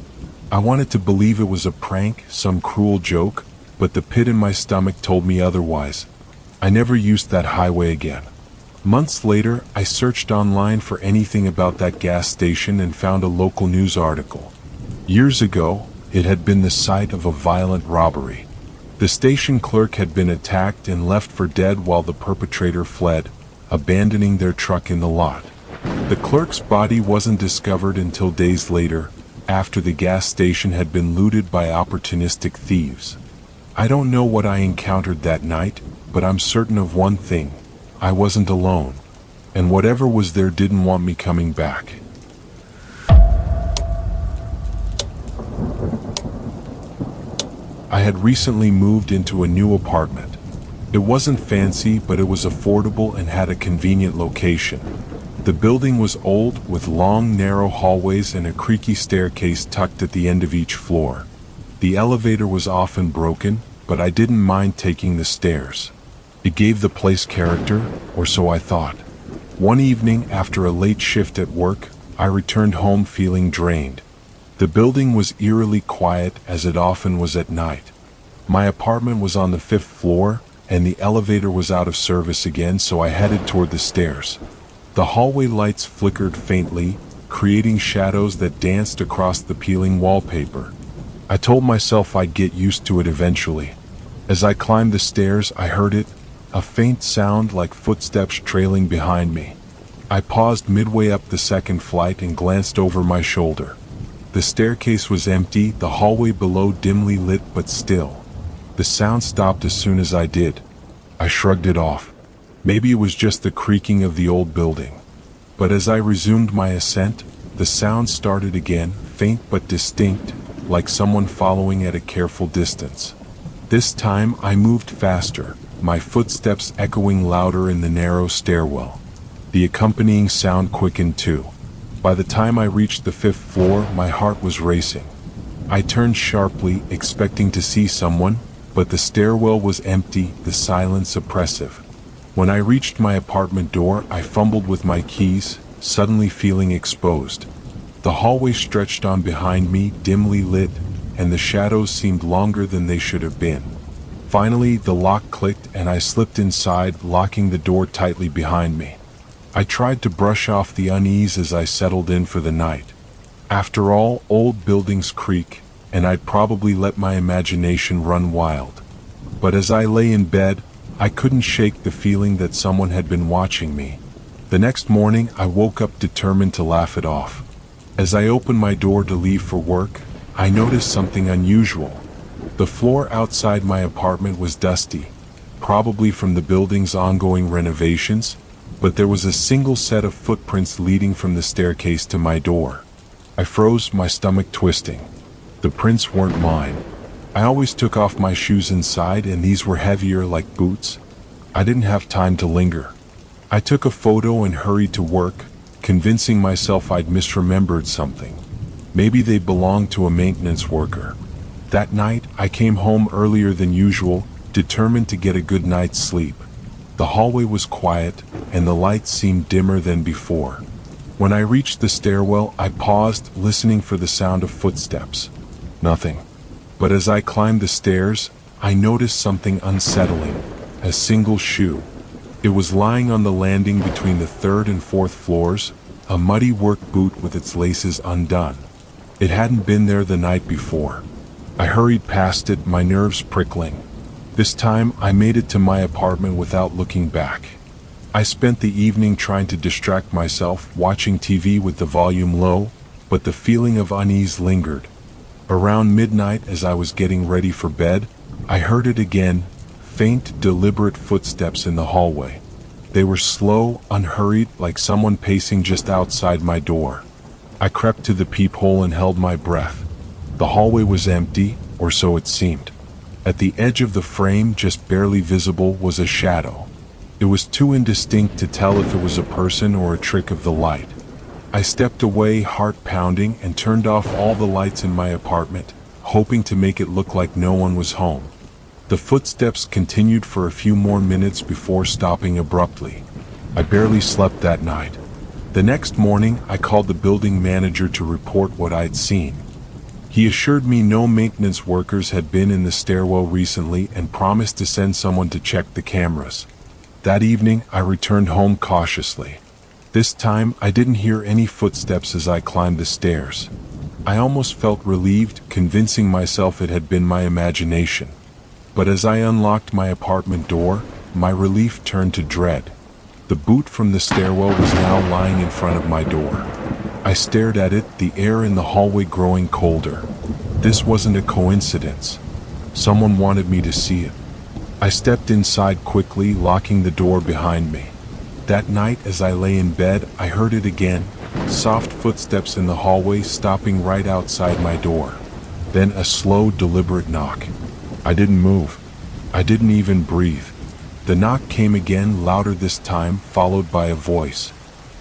I wanted to believe it was a prank, some cruel joke, but the pit in my stomach told me otherwise. I never used that highway again. Months later, I searched online for anything about that gas station and found a local news article. Years ago, it had been the site of a violent robbery. The station clerk had been attacked and left for dead while the perpetrator fled, abandoning their truck in the lot. The clerk's body wasn't discovered until days later, after the gas station had been looted by opportunistic thieves. I don't know what I encountered that night, but I'm certain of one thing: I wasn't alone. and whatever was there didn't want me coming back. I had recently moved into a new apartment. It wasn't fancy, but it was affordable and had a convenient location. The building was old, with long, narrow hallways and a creaky staircase tucked at the end of each floor. The elevator was often broken, but I didn't mind taking the stairs. It gave the place character, or so I thought. One evening, after a late shift at work, I returned home feeling drained. The building was eerily quiet, as it often was at night. My apartment was on the 5th floor, and the elevator was out of service again, so I headed toward the stairs. The hallway lights flickered faintly, creating shadows that danced across the peeling wallpaper. I told myself I'd get used to it eventually. As I climbed the stairs, I heard it, a faint sound like footsteps trailing behind me. I paused midway up the 2nd flight and glanced over my shoulder. The staircase was empty, the hallway below dimly lit but still. The sound stopped as soon as I did. I shrugged it off. Maybe it was just the creaking of the old building. But as I resumed my ascent, the sound started again, faint but distinct, like someone following at a careful distance. This time I moved faster, my footsteps echoing louder in the narrow stairwell. The accompanying sound quickened too. By the time I reached the 5th floor, my heart was racing. I turned sharply, expecting to see someone, but the stairwell was empty, the silence oppressive. When I reached my apartment door, I fumbled with my keys, suddenly feeling exposed. The hallway stretched on behind me, dimly lit, and the shadows seemed longer than they should have been. Finally, the lock clicked and I slipped inside, locking the door tightly behind me. I tried to brush off the unease as I settled in for the night. After all, old buildings creak, and I'd probably let my imagination run wild. But as I lay in bed, I couldn't shake the feeling that someone had been watching me. The next morning, I woke up determined to laugh it off. As I opened my door to leave for work, I noticed something unusual. The floor outside my apartment was dusty, probably from the building's ongoing renovations, but there was a single set of footprints leading from the staircase to my door. I froze, my stomach twisting. The prints weren't mine. I always took off my shoes inside, and these were heavier, like boots. I didn't have time to linger. I took a photo and hurried to work, convincing myself I'd misremembered something. Maybe they belonged to a maintenance worker. That night, I came home earlier than usual, determined to get a good night's sleep. The hallway was quiet, and the lights seemed dimmer than before. When I reached the stairwell, I paused, listening for the sound of footsteps. Nothing. But as I climbed the stairs, I noticed something unsettling, a single shoe. It was lying on the landing between the 3rd and 4th floors, a muddy work boot with its laces undone. It hadn't been there the night before. I hurried past it, my nerves prickling. This time, I made it to my apartment without looking back. I spent the evening trying to distract myself, watching TV with the volume low, but the feeling of unease lingered. Around midnight, as I was getting ready for bed, I heard it again, faint, deliberate footsteps in the hallway. They were slow, unhurried, like someone pacing just outside my door. I crept to the peephole and held my breath. The hallway was empty, or so it seemed. At the edge of the frame, just barely visible, was a shadow. It was too indistinct to tell if it was a person or a trick of the light. I stepped away, heart pounding, and turned off all the lights in my apartment, hoping to make it look like no one was home. The footsteps continued for a few more minutes before stopping abruptly. I barely slept that night. The next morning, I called the building manager to report what I'd seen. He assured me no maintenance workers had been in the stairwell recently and promised to send someone to check the cameras. That evening, I returned home cautiously. This time, I didn't hear any footsteps as I climbed the stairs. I almost felt relieved, convincing myself it had been my imagination. But as I unlocked my apartment door, my relief turned to dread. The boot from the stairwell was now lying in front of my door. I stared at it, the air in the hallway growing colder. This wasn't a coincidence. Someone wanted me to see it. I stepped inside quickly, locking the door behind me. That night, as I lay in bed, I heard it again, soft footsteps in the hallway stopping right outside my door. Then a slow, deliberate knock. I didn't move. I didn't even breathe. The knock came again, louder this time, followed by a voice.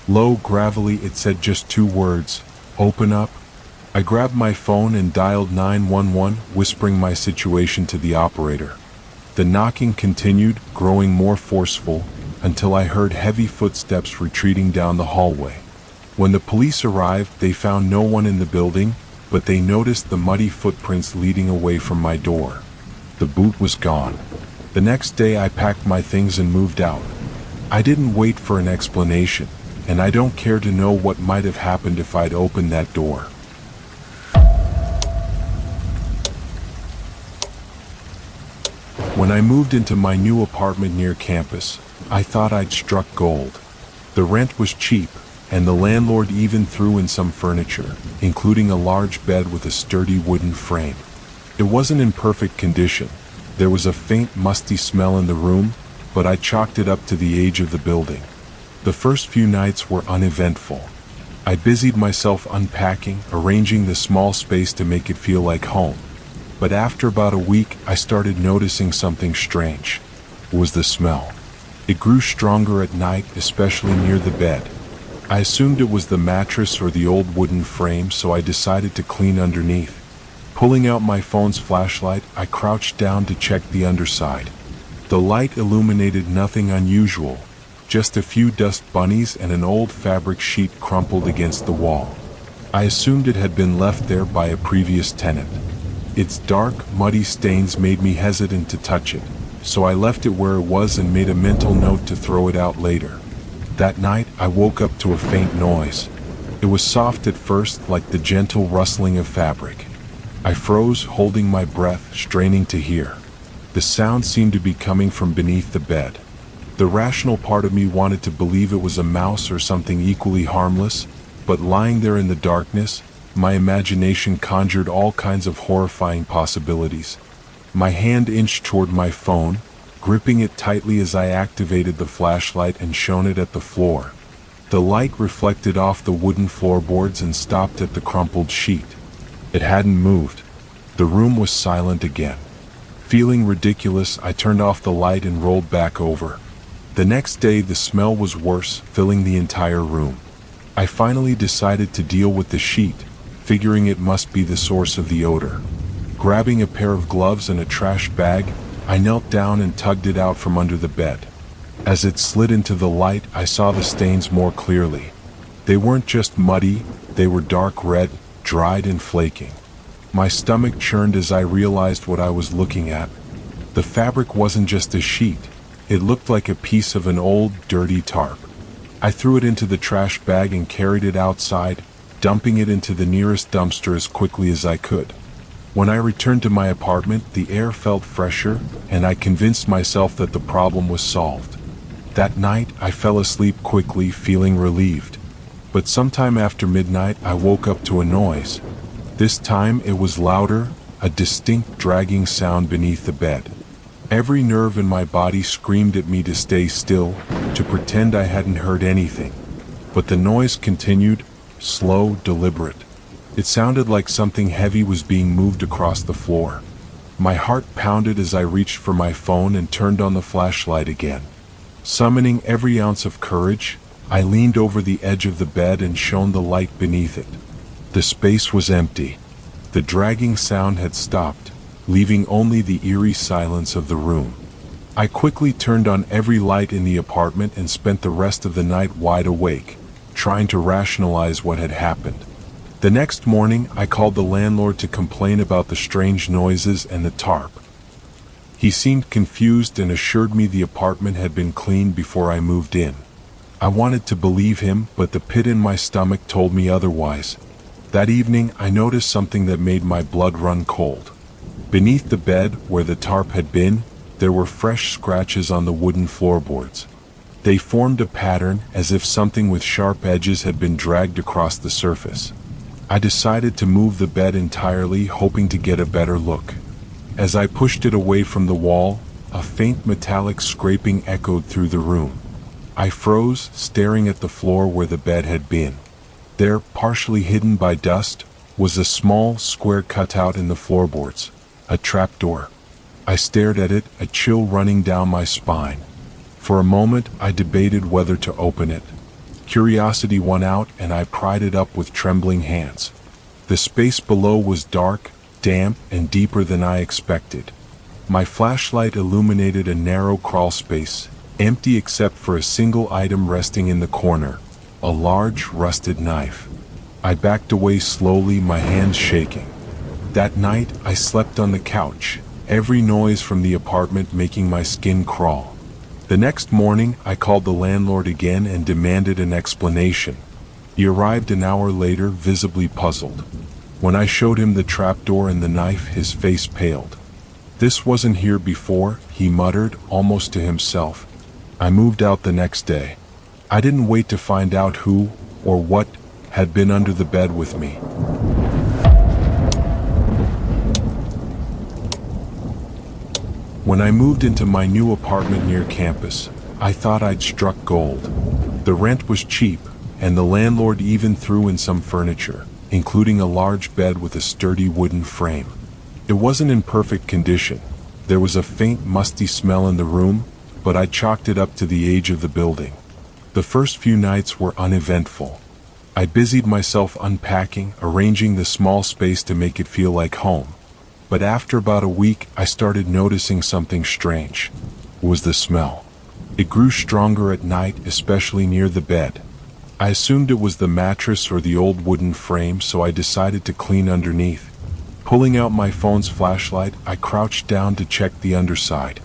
Low, gravelly, it said just two words, "Open up." I grabbed my phone and dialed 911, whispering my situation to the operator. The knocking continued, growing more forceful, until I heard heavy footsteps retreating down the hallway. When the police arrived, they found no one in the building, but they noticed the muddy footprints leading away from my door. The boot was gone. The next day I packed my things and moved out. I didn't wait for an explanation, and I don't care to know what might have happened if I'd opened that door. When I moved into my new apartment near campus, I thought I'd struck gold. The rent was cheap, and the landlord even threw in some furniture, including a large bed with a sturdy wooden frame. It wasn't in perfect condition. There was a faint, musty smell in the room, but I chalked it up to the age of the building. The first few nights were uneventful. I busied myself unpacking, arranging the small space to make it feel like home. But after about a week, I started noticing something strange. It was the smell. It grew stronger at night, especially near the bed. I assumed it was the mattress or the old wooden frame, so I decided to clean underneath. Pulling out my phone's flashlight, I crouched down to check the underside. The light illuminated nothing unusual, just a few dust bunnies and an old fabric sheet crumpled against the wall. I assumed it had been left there by a previous tenant. Its dark, muddy stains made me hesitant to touch it, so I left it where it was and made a mental note to throw it out later. That night, I woke up to a faint noise. It was soft at first, like the gentle rustling of fabric. I froze, holding my breath, straining to hear. The sound seemed to be coming from beneath the bed. The rational part of me wanted to believe it was a mouse or something equally harmless, but lying there in the darkness, my imagination conjured all kinds of horrifying possibilities. My hand inched toward my phone, gripping it tightly as I activated the flashlight and shone it at the floor. The light reflected off the wooden floorboards and stopped at the crumpled sheet. It hadn't moved. The room was silent again. Feeling ridiculous, I turned off the light and rolled back over. The next day, the smell was worse, filling the entire room. I finally decided to deal with the sheet, figuring it must be the source of the odor. Grabbing a pair of gloves and a trash bag, I knelt down and tugged it out from under the bed. As it slid into the light, I saw the stains more clearly. They weren't just muddy, they were dark red, dried and flaking. My stomach churned as I realized what I was looking at. The fabric wasn't just a sheet. It looked like a piece of an old, dirty tarp. I threw it into the trash bag and carried it outside, dumping it into the nearest dumpster as quickly as I could. When I returned to my apartment, the air felt fresher, and I convinced myself that the problem was solved. That night, I fell asleep quickly, feeling relieved. But sometime after midnight, I woke up to a noise. This time, it was louder, a distinct dragging sound beneath the bed. Every nerve in my body screamed at me to stay still, to pretend I hadn't heard anything. But the noise continued, slow, deliberate. It sounded like something heavy was being moved across the floor. My heart pounded as I reached for my phone and turned on the flashlight again. Summoning every ounce of courage, I leaned over the edge of the bed and shone the light beneath it. The space was empty. The dragging sound had stopped, leaving only the eerie silence of the room. I quickly turned on every light in the apartment and spent the rest of the night wide awake, trying to rationalize what had happened. The next morning, I called the landlord to complain about the strange noises and the tarp. He seemed confused and assured me the apartment had been cleaned before I moved in. I wanted to believe him, but the pit in my stomach told me otherwise. That evening, I noticed something that made my blood run cold. Beneath the bed, where the tarp had been, there were fresh scratches on the wooden floorboards. They formed a pattern, as if something with sharp edges had been dragged across the surface. I decided to move the bed entirely, hoping to get a better look. As I pushed it away from the wall, a faint metallic scraping echoed through the room. I froze, staring at the floor where the bed had been. There, partially hidden by dust, was a small, square cutout in the floorboards, a trapdoor. I stared at it, a chill running down my spine. For a moment, I debated whether to open it. Curiosity won out, and I pried it up with trembling hands. The space below was dark, damp, and deeper than I expected. My flashlight illuminated a narrow crawl space, empty except for a single item resting in the corner, a large, rusted knife. I backed away slowly, my hands shaking. That night, I slept on the couch, every noise from the apartment making my skin crawl. The next morning, I called the landlord again and demanded an explanation. He arrived an hour later, visibly puzzled. When I showed him the trapdoor and the knife, his face paled. "This wasn't here before," he muttered, almost to himself. I moved out the next day. I didn't wait to find out who, or what, had been under the bed with me. When I moved into my new apartment near campus, I thought I'd struck gold. The rent was cheap, and the landlord even threw in some furniture, including a large bed with a sturdy wooden frame. It wasn't in perfect condition. There was a faint, musty smell in the room, but I chalked it up to the age of the building. The first few nights were uneventful. I busied myself unpacking, arranging the small space to make it feel like home. But after about a week, I started noticing something strange. It was the smell. It grew stronger at night, especially near the bed. I assumed it was the mattress or the old wooden frame, so I decided to clean underneath. Pulling out my phone's flashlight, I crouched down to check the underside.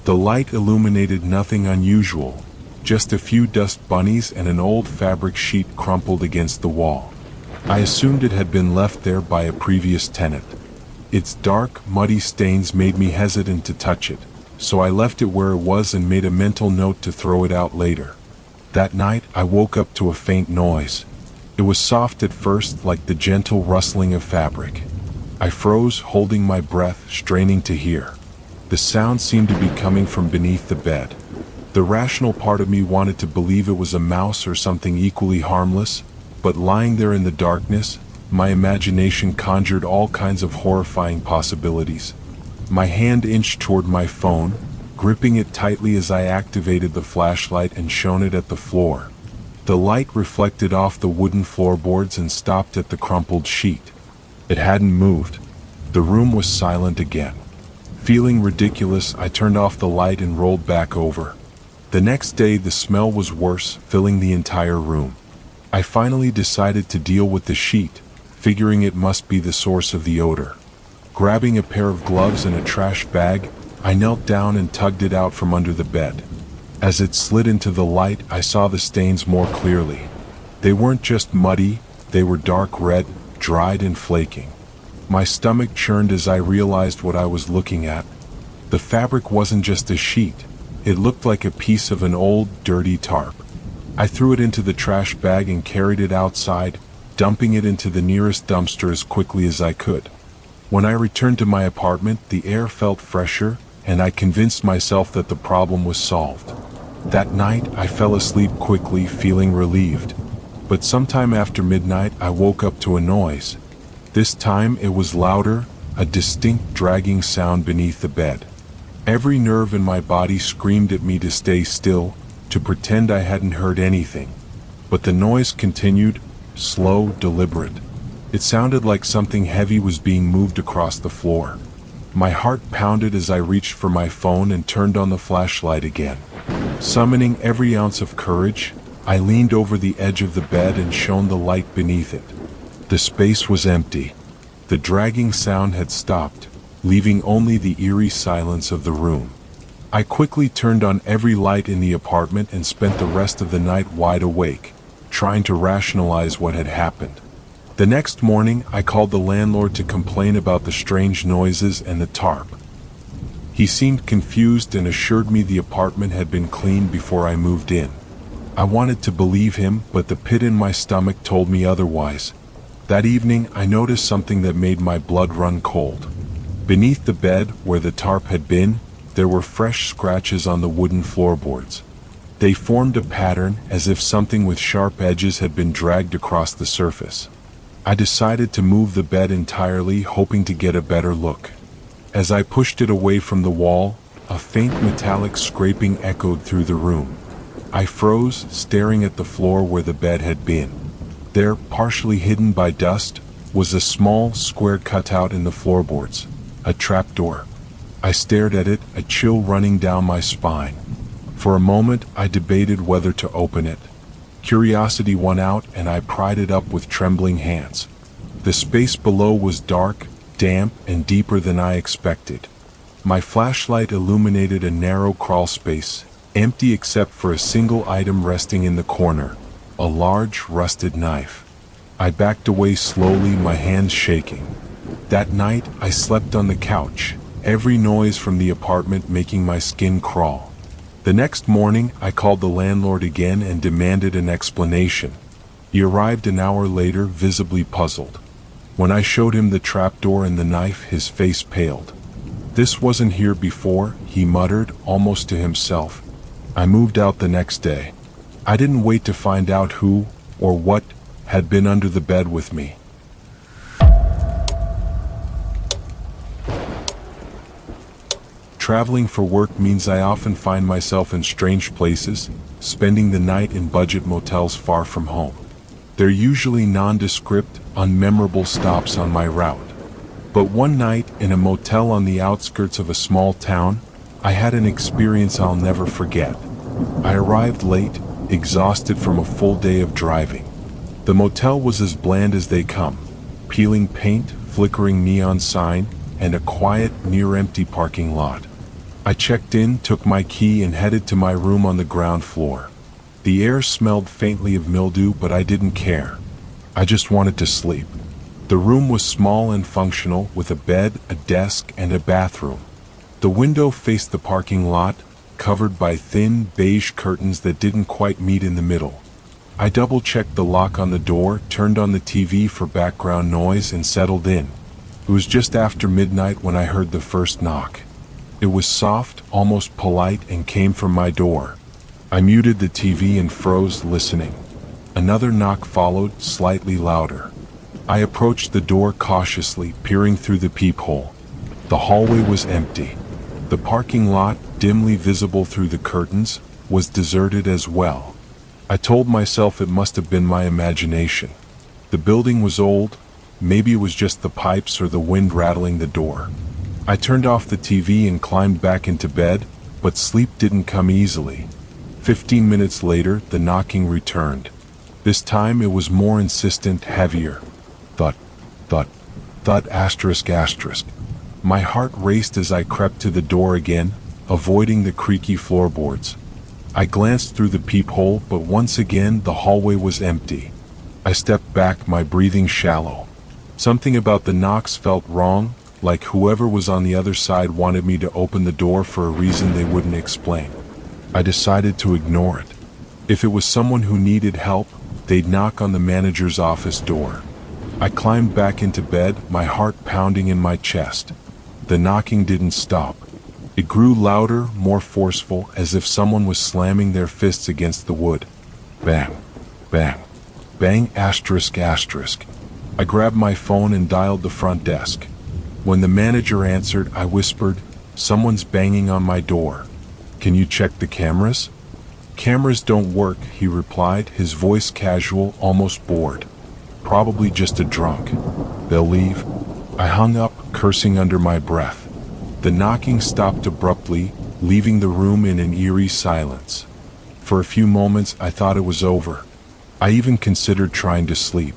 The light illuminated nothing unusual, just a few dust bunnies and an old fabric sheet crumpled against the wall. I assumed it had been left there by a previous tenant. Its dark, muddy stains made me hesitant to touch it, so I left it where it was and made a mental note to throw it out later. That night, I woke up to a faint noise. It was soft at first, like the gentle rustling of fabric. I froze, holding my breath, straining to hear. The sound seemed to be coming from beneath the bed. The rational part of me wanted to believe it was a mouse or something equally harmless, but lying there in the darkness, my imagination conjured all kinds of horrifying possibilities. My hand inched toward my phone, gripping it tightly as I activated the flashlight and shone it at the floor. The light reflected off the wooden floorboards and stopped at the crumpled sheet. It hadn't moved. The room was silent again. Feeling ridiculous, I turned off the light and rolled back over. The next day, the smell was worse, filling the entire room. I finally decided to deal with the sheet, figuring it must be the source of the odor. Grabbing a pair of gloves and a trash bag, I knelt down and tugged it out from under the bed. As it slid into the light, I saw the stains more clearly. They weren't just muddy, they were dark red, dried and flaking. My stomach churned as I realized what I was looking at. The fabric wasn't just a sheet. It looked like a piece of an old, dirty tarp. I threw it into the trash bag and carried it outside, dumping it into the nearest dumpster as quickly as I could. When I returned to my apartment, the air felt fresher, and I convinced myself that the problem was solved. That night, I fell asleep quickly, feeling relieved. But sometime after midnight, I woke up to a noise. This time, it was louder, a distinct dragging sound beneath the bed. Every nerve in my body screamed at me to stay still, to pretend I hadn't heard anything. But the noise continued, slow, deliberate. It sounded like something heavy was being moved across the floor. My heart pounded as I reached for my phone and turned on the flashlight again. Summoning every ounce of courage, I leaned over the edge of the bed and shone the light beneath it. The space was empty. The dragging sound had stopped, leaving only the eerie silence of the room. I quickly turned on every light in the apartment and spent the rest of the night wide awake, trying to rationalize what had happened. The next morning, I called the landlord to complain about the strange noises and the tarp. He seemed confused and assured me the apartment had been cleaned before I moved in. I wanted to believe him, but the pit in my stomach told me otherwise. That evening, I noticed something that made my blood run cold. Beneath the bed, where the tarp had been, there were fresh scratches on the wooden floorboards. They formed a pattern as if something with sharp edges had been dragged across the surface. I decided to move the bed entirely, hoping to get a better look. As I pushed it away from the wall, a faint metallic scraping echoed through the room. I froze, staring at the floor where the bed had been. There, partially hidden by dust, was a small, square cutout in the floorboards, a trapdoor. I stared at it, a chill running down my spine. For a moment, I debated whether to open it. Curiosity won out, and I pried it up with trembling hands. The space below was dark, damp, and deeper than I expected. My flashlight illuminated a narrow crawl space, empty except for a single item resting in the corner, a large, rusted knife. I backed away slowly, my hands shaking. That night, I slept on the couch, every noise from the apartment making my skin crawl. The next morning, I called the landlord again and demanded an explanation. He arrived an hour later, visibly puzzled. When I showed him the trapdoor and the knife, his face paled. "This wasn't here before," he muttered, almost to himself. I moved out the next day. I didn't wait to find out who, or what, had been under the bed with me. Traveling for work means I often find myself in strange places, spending the night in budget motels far from home. They're usually nondescript, unmemorable stops on my route. But one night, in a motel on the outskirts of a small town, I had an experience I'll never forget. I arrived late, exhausted from a full day of driving. The motel was as bland as they come: peeling paint, flickering neon sign, and a quiet, near-empty parking lot. I checked in, took my key, and headed to my room on the ground floor. The air smelled faintly of mildew, but I didn't care. I just wanted to sleep. The room was small and functional, with a bed, a desk, and a bathroom. The window faced the parking lot, covered by thin, beige curtains that didn't quite meet in the middle. I double-checked the lock on the door, turned on the TV for background noise, and settled in. It was just after midnight when I heard the first knock. It was soft, almost polite, and came from my door. I muted the TV and froze, listening. Another knock followed, slightly louder. I approached the door cautiously, peering through the peephole. The hallway was empty. The parking lot, dimly visible through the curtains, was deserted as well. I told myself it must have been my imagination. The building was old, maybe it was just the pipes or the wind rattling the door. I turned off the TV and climbed back into bed, but sleep didn't come easily. 15 minutes later, the knocking returned. This time it was more insistent, heavier. Thud, thud, thud, asterisk, asterisk. My heart raced as I crept to the door again, avoiding the creaky floorboards. I glanced through the peephole, but once again the hallway was empty. I stepped back, my breathing shallow. Something about the knocks felt wrong, like whoever was on the other side wanted me to open the door for a reason they wouldn't explain. I decided to ignore it. If it was someone who needed help, they'd knock on the manager's office door. I climbed back into bed, my heart pounding in my chest. The knocking didn't stop. It grew louder, more forceful, as if someone was slamming their fists against the wood. Bang, bang, bang, asterisk, asterisk. I grabbed my phone and dialed the front desk. When the manager answered, I whispered, "Someone's banging on my door. Can you check the cameras?" "Cameras don't work," he replied, his voice casual, almost bored. "Probably just a drunk. They'll leave." I hung up, cursing under my breath. The knocking stopped abruptly, leaving the room in an eerie silence. For a few moments I thought it was over. I even considered trying to sleep.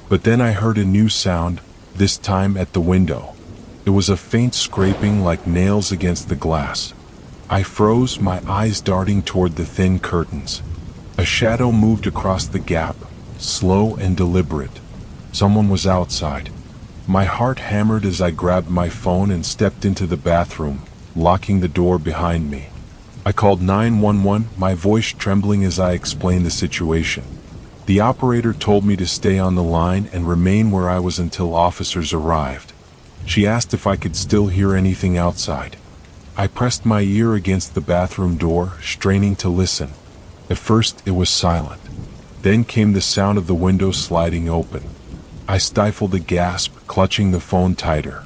But then I heard a new sound, this time at the window. It was a faint scraping, like nails against the glass. I froze, my eyes darting toward the thin curtains. A shadow moved across the gap, slow and deliberate. Someone was outside. My heart hammered as I grabbed my phone and stepped into the bathroom, locking the door behind me. I called 911, my voice trembling as I explained the situation. The operator told me to stay on the line and remain where I was until officers arrived. She asked if I could still hear anything outside. I pressed my ear against the bathroom door, straining to listen. At first, it was silent. Then came the sound of the window sliding open. I stifled a gasp, clutching the phone tighter.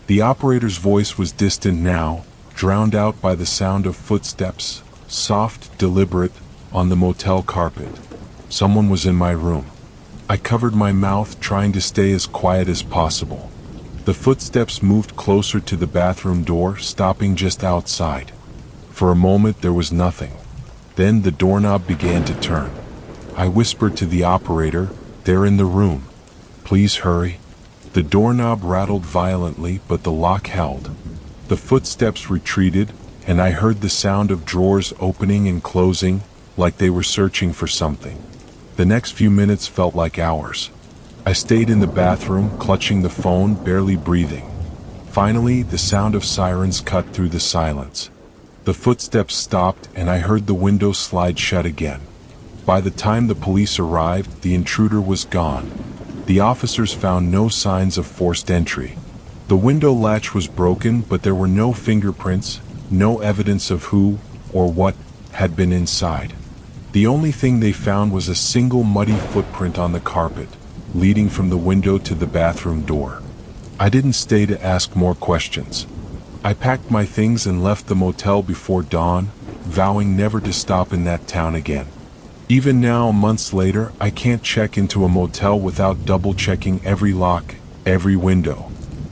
The operator's voice was distant now, drowned out by the sound of footsteps, soft, deliberate, on the motel carpet. Someone was in my room. I covered my mouth, trying to stay as quiet as possible. The footsteps moved closer to the bathroom door, stopping just outside. For a moment there was nothing. Then the doorknob began to turn. I whispered to the operator, "They're in the room. Please hurry." The doorknob rattled violently, but the lock held. The footsteps retreated, and I heard the sound of drawers opening and closing, like they were searching for something. The next few minutes felt like hours. I stayed in the bathroom, clutching the phone, barely breathing. Finally, the sound of sirens cut through the silence. The footsteps stopped, and I heard the window slide shut again. By the time the police arrived, the intruder was gone. The officers found no signs of forced entry. The window latch was broken, but there were no fingerprints, no evidence of who or what had been inside. The only thing they found was a single muddy footprint on the carpet, leading from the window to the bathroom door. I didn't stay to ask more questions. I packed my things and left the motel before dawn, vowing never to stop in that town again. Even now, months later, I can't check into a motel without double-checking every lock, every window.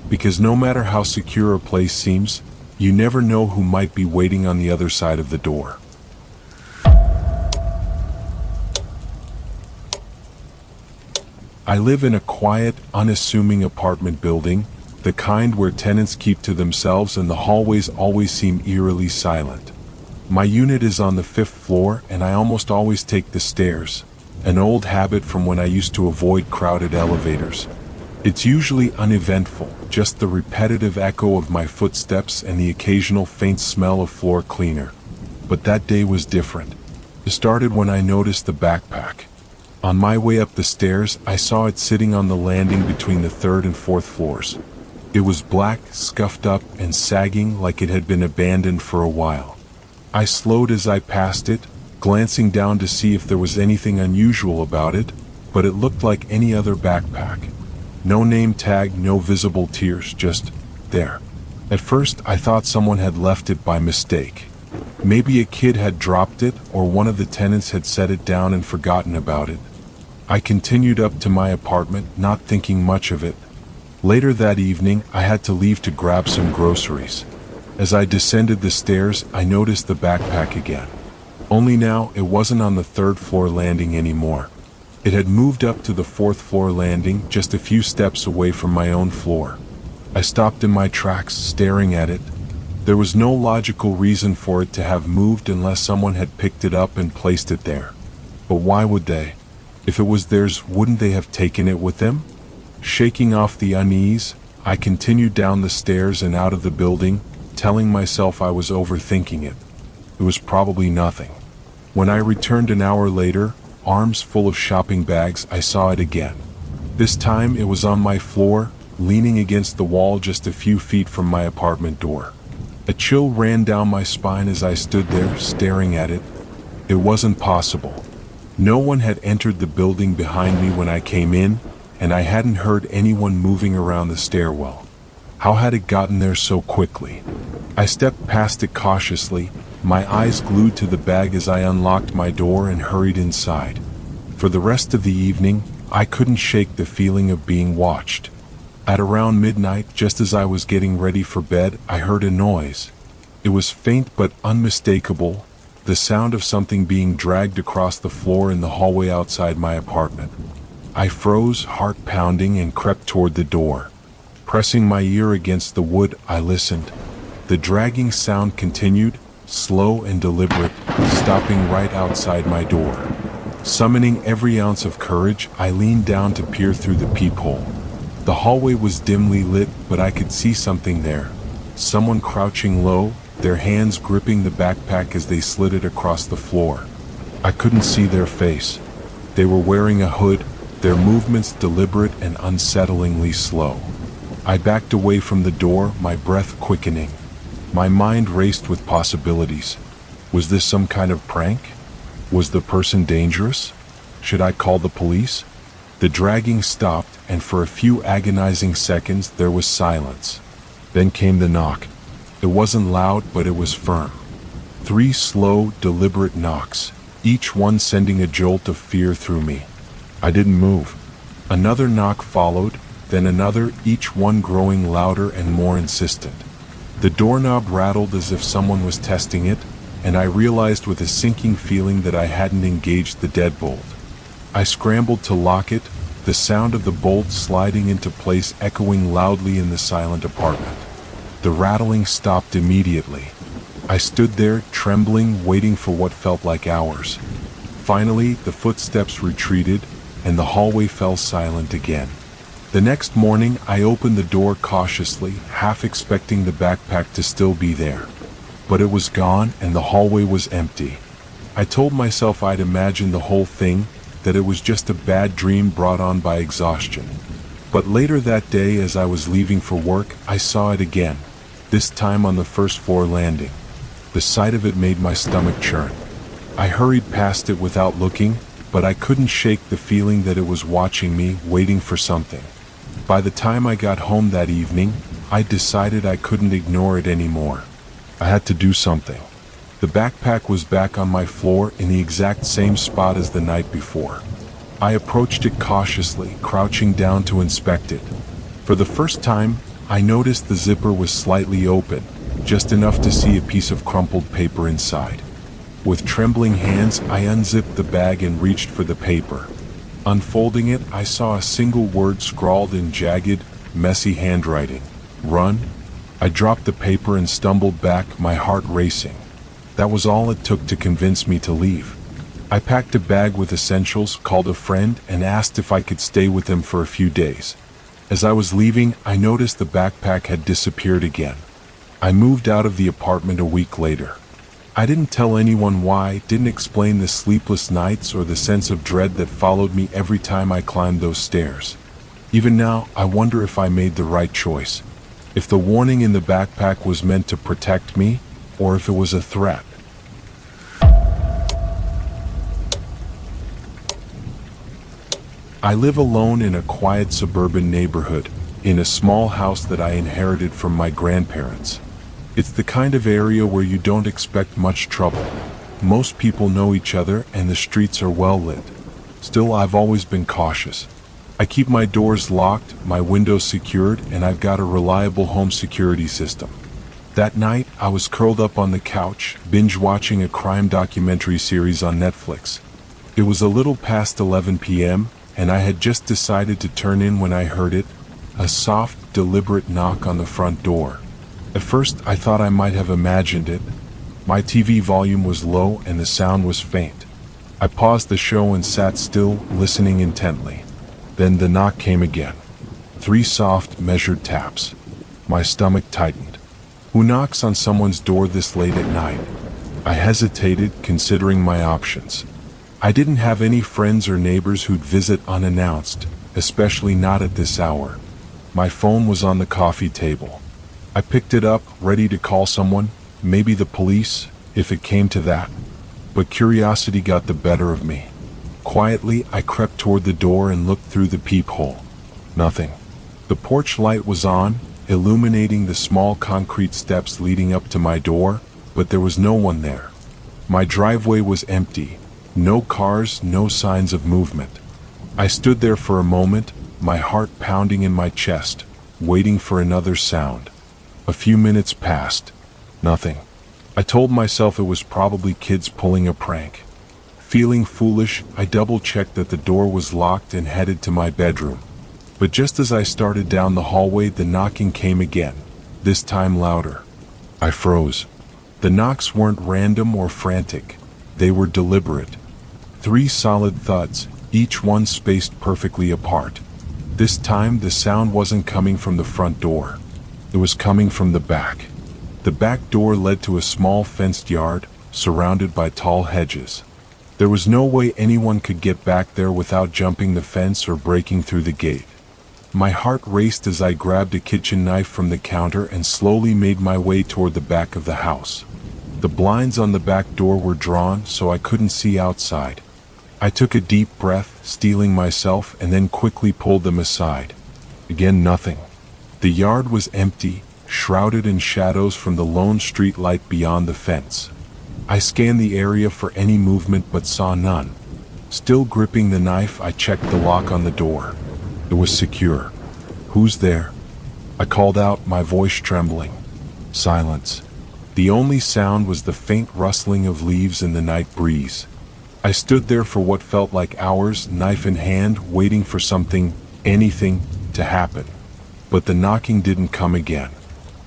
Because no matter how secure a place seems, you never know who might be waiting on the other side of the door. I live in a quiet, unassuming apartment building, the kind where tenants keep to themselves and the hallways always seem eerily silent. My unit is on the 5th floor, and I almost always take the stairs, an old habit from when I used to avoid crowded elevators. It's usually uneventful, just the repetitive echo of my footsteps and the occasional faint smell of floor cleaner. But that day was different. It started when I noticed the backpack. On my way up the stairs, I saw it sitting on the landing between the 3rd and 4th floors. It was black, scuffed up, and sagging like it had been abandoned for a while. I slowed as I passed it, glancing down to see if there was anything unusual about it, but it looked like any other backpack. No name tag, no visible tears, just there. At first, I thought someone had left it by mistake. Maybe a kid had dropped it, or one of the tenants had set it down and forgotten about it. I continued up to my apartment, not thinking much of it. Later that evening, I had to leave to grab some groceries. As I descended the stairs, I noticed the backpack again. Only now, it wasn't on the 3rd floor landing anymore. It had moved up to the 4th floor landing, just a few steps away from my own floor. I stopped in my tracks, staring at it. There was no logical reason for it to have moved unless someone had picked it up and placed it there. But why would they? If it was theirs, wouldn't they have taken it with them? Shaking off the unease, I continued down the stairs and out of the building, telling myself I was overthinking it. It was probably nothing. When I returned an hour later, arms full of shopping bags, I saw it again. This time it was on my floor, leaning against the wall just a few feet from my apartment door. A chill ran down my spine as I stood there, staring at it. It wasn't possible. No one had entered the building behind me when I came in, and I hadn't heard anyone moving around the stairwell. How had it gotten there so quickly? I stepped past it cautiously, my eyes glued to the bag as I unlocked my door and hurried inside. For the rest of the evening, I couldn't shake the feeling of being watched. At around midnight, just as I was getting ready for bed, I heard a noise. It was faint but unmistakable, the sound of something being dragged across the floor in the hallway outside my apartment. I froze, heart pounding, and crept toward the door. Pressing my ear against the wood, I listened. The dragging sound continued, slow and deliberate, stopping right outside my door. Summoning every ounce of courage, I leaned down to peer through the peephole. The hallway was dimly lit, but I could see something there. Someone crouching low, their hands gripping the backpack as they slid it across the floor. I couldn't see their face. They were wearing a hood, their movements deliberate and unsettlingly slow. I backed away from the door, my breath quickening. My mind raced with possibilities. Was this some kind of prank? Was the person dangerous? Should I call the police? The dragging stopped, and for a few agonizing seconds there was silence. Then came the knock. It wasn't loud, but it was firm. 3 slow, deliberate knocks, each one sending a jolt of fear through me. I didn't move. Another knock followed, then another, each one growing louder and more insistent. The doorknob rattled as if someone was testing it, and I realized with a sinking feeling that I hadn't engaged the deadbolt. I scrambled to lock it, the sound of the bolt sliding into place echoing loudly in the silent apartment. The rattling stopped immediately. I stood there, trembling, waiting for what felt like hours. Finally, the footsteps retreated, and the hallway fell silent again. The next morning, I opened the door cautiously, half expecting the backpack to still be there. But it was gone, and the hallway was empty. I told myself I'd imagined the whole thing, that it was just a bad dream brought on by exhaustion. But later that day, as I was leaving for work, I saw it again, this time on the first floor landing. The sight of it made my stomach churn. I hurried past it without looking, but I couldn't shake the feeling that it was watching me, waiting for something. By the time I got home that evening, I decided I couldn't ignore it anymore. I had to do something. The backpack was back on my floor in the exact same spot as the night before. I approached it cautiously, crouching down to inspect it. For the first time, I noticed the zipper was slightly open, just enough to see a piece of crumpled paper inside. With trembling hands, I unzipped the bag and reached for the paper. Unfolding it, I saw a single word scrawled in jagged, messy handwriting. Run. I dropped the paper and stumbled back, my heart racing. That was all it took to convince me to leave. I packed a bag with essentials, called a friend, and asked if I could stay with them for a few days. As I was leaving, I noticed the backpack had disappeared again. I moved out of the apartment a week later. I didn't tell anyone why, didn't explain the sleepless nights or the sense of dread that followed me every time I climbed those stairs. Even now, I wonder if I made the right choice. If the warning in the backpack was meant to protect me, or if it was a threat. I live alone in a quiet suburban neighborhood, in a small house that I inherited from my grandparents. It's the kind of area where you don't expect much trouble. Most people know each other and the streets are well lit. Still, I've always been cautious. I keep my doors locked, my windows secured, and I've got a reliable home security system. That night, I was curled up on the couch, binge-watching a crime documentary series on Netflix. It was a little past 11 p.m., and I had just decided to turn in when I heard it, a soft, deliberate knock on the front door. At first, I thought I might have imagined it. My TV volume was low and the sound was faint. I paused the show and sat still, listening intently. Then the knock came again. 3 soft, measured taps. My stomach tightened. Who knocks on someone's door this late at night? I hesitated, considering my options. I didn't have any friends or neighbors who'd visit unannounced, especially not at this hour. My phone was on the coffee table. I picked it up, ready to call someone, maybe the police, if it came to that. But curiosity got the better of me. Quietly, I crept toward the door and looked through the peephole. Nothing. The porch light was on, illuminating the small concrete steps leading up to my door, but there was no one there. My driveway was empty. No cars, no signs of movement. I stood there for a moment, my heart pounding in my chest, waiting for another sound. A few minutes passed. Nothing. I told myself it was probably kids pulling a prank. Feeling foolish, I double-checked that the door was locked and headed to my bedroom. But just as I started down the hallway, the knocking came again, this time louder. I froze. The knocks weren't random or frantic. They were deliberate. 3 solid thuds, each one spaced perfectly apart. This time, the sound wasn't coming from the front door. It was coming from the back. The back door led to a small fenced yard, surrounded by tall hedges. There was no way anyone could get back there without jumping the fence or breaking through the gate. My heart raced as I grabbed a kitchen knife from the counter and slowly made my way toward the back of the house. The blinds on the back door were drawn so I couldn't see outside. I took a deep breath, steeling myself, and then quickly pulled them aside. Again, nothing. The yard was empty, shrouded in shadows from the lone street light beyond the fence. I scanned the area for any movement but saw none. Still gripping the knife, I checked the lock on the door. It was secure. "Who's there?" I called out, my voice trembling. Silence. The only sound was the faint rustling of leaves in the night breeze. I stood there for what felt like hours, knife in hand, waiting for something, anything, to happen. But the knocking didn't come again.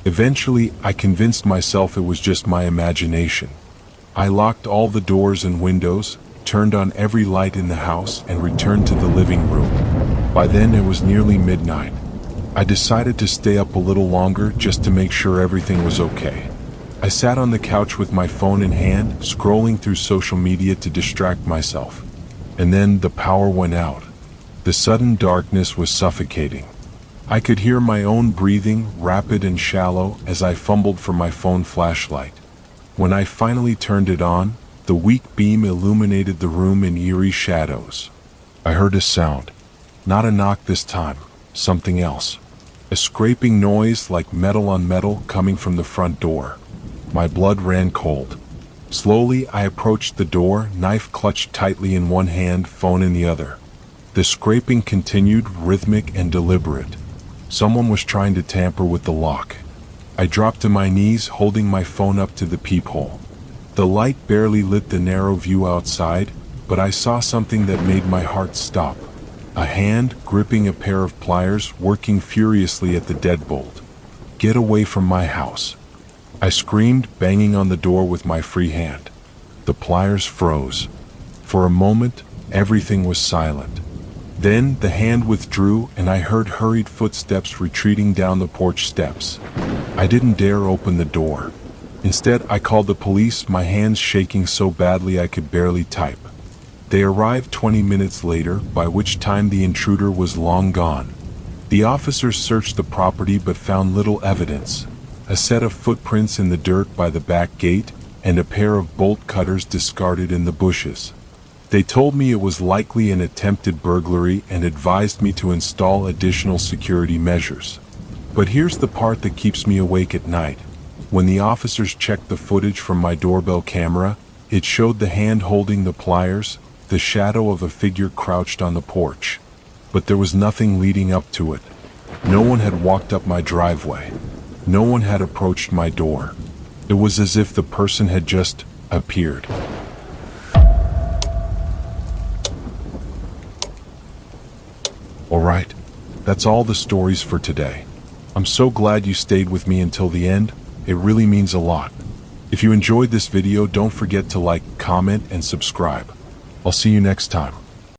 Eventually, I convinced myself it was just my imagination. I locked all the doors and windows, turned on every light in the house, and returned to the living room. By then, it was nearly midnight. I decided to stay up a little longer just to make sure everything was okay. I sat on the couch with my phone in hand, scrolling through social media to distract myself. And then the power went out. The sudden darkness was suffocating. I could hear my own breathing, rapid and shallow, as I fumbled for my phone flashlight. When I finally turned it on, the weak beam illuminated the room in eerie shadows. I heard a sound. Not a knock this time, something else. A scraping noise like metal on metal coming from the front door. My blood ran cold. Slowly, I approached the door, knife clutched tightly in one hand, phone in the other. The scraping continued, rhythmic and deliberate. Someone was trying to tamper with the lock. I dropped to my knees, holding my phone up to the peephole. The light barely lit the narrow view outside, but I saw something that made my heart stop. A hand gripping a pair of pliers, working furiously at the deadbolt. "Get away from my house!" I screamed, banging on the door with my free hand. The pliers froze. For a moment, everything was silent. Then the hand withdrew and I heard hurried footsteps retreating down the porch steps. I didn't dare open the door. Instead, I called the police, my hands shaking so badly I could barely type. They arrived 20 minutes later, by which time the intruder was long gone. The officers searched the property but found little evidence. A set of footprints in the dirt by the back gate, and a pair of bolt cutters discarded in the bushes. They told me it was likely an attempted burglary and advised me to install additional security measures. But here's the part that keeps me awake at night. When the officers checked the footage from my doorbell camera, it showed the hand holding the pliers, the shadow of a figure crouched on the porch. But there was nothing leading up to it. No one had walked up my driveway. No one had approached my door. It was as if the person had just appeared. Alright, that's all the stories for today. I'm so glad you stayed with me until the end. It really means a lot. If you enjoyed this video, don't forget to like, comment, and subscribe. I'll see you next time.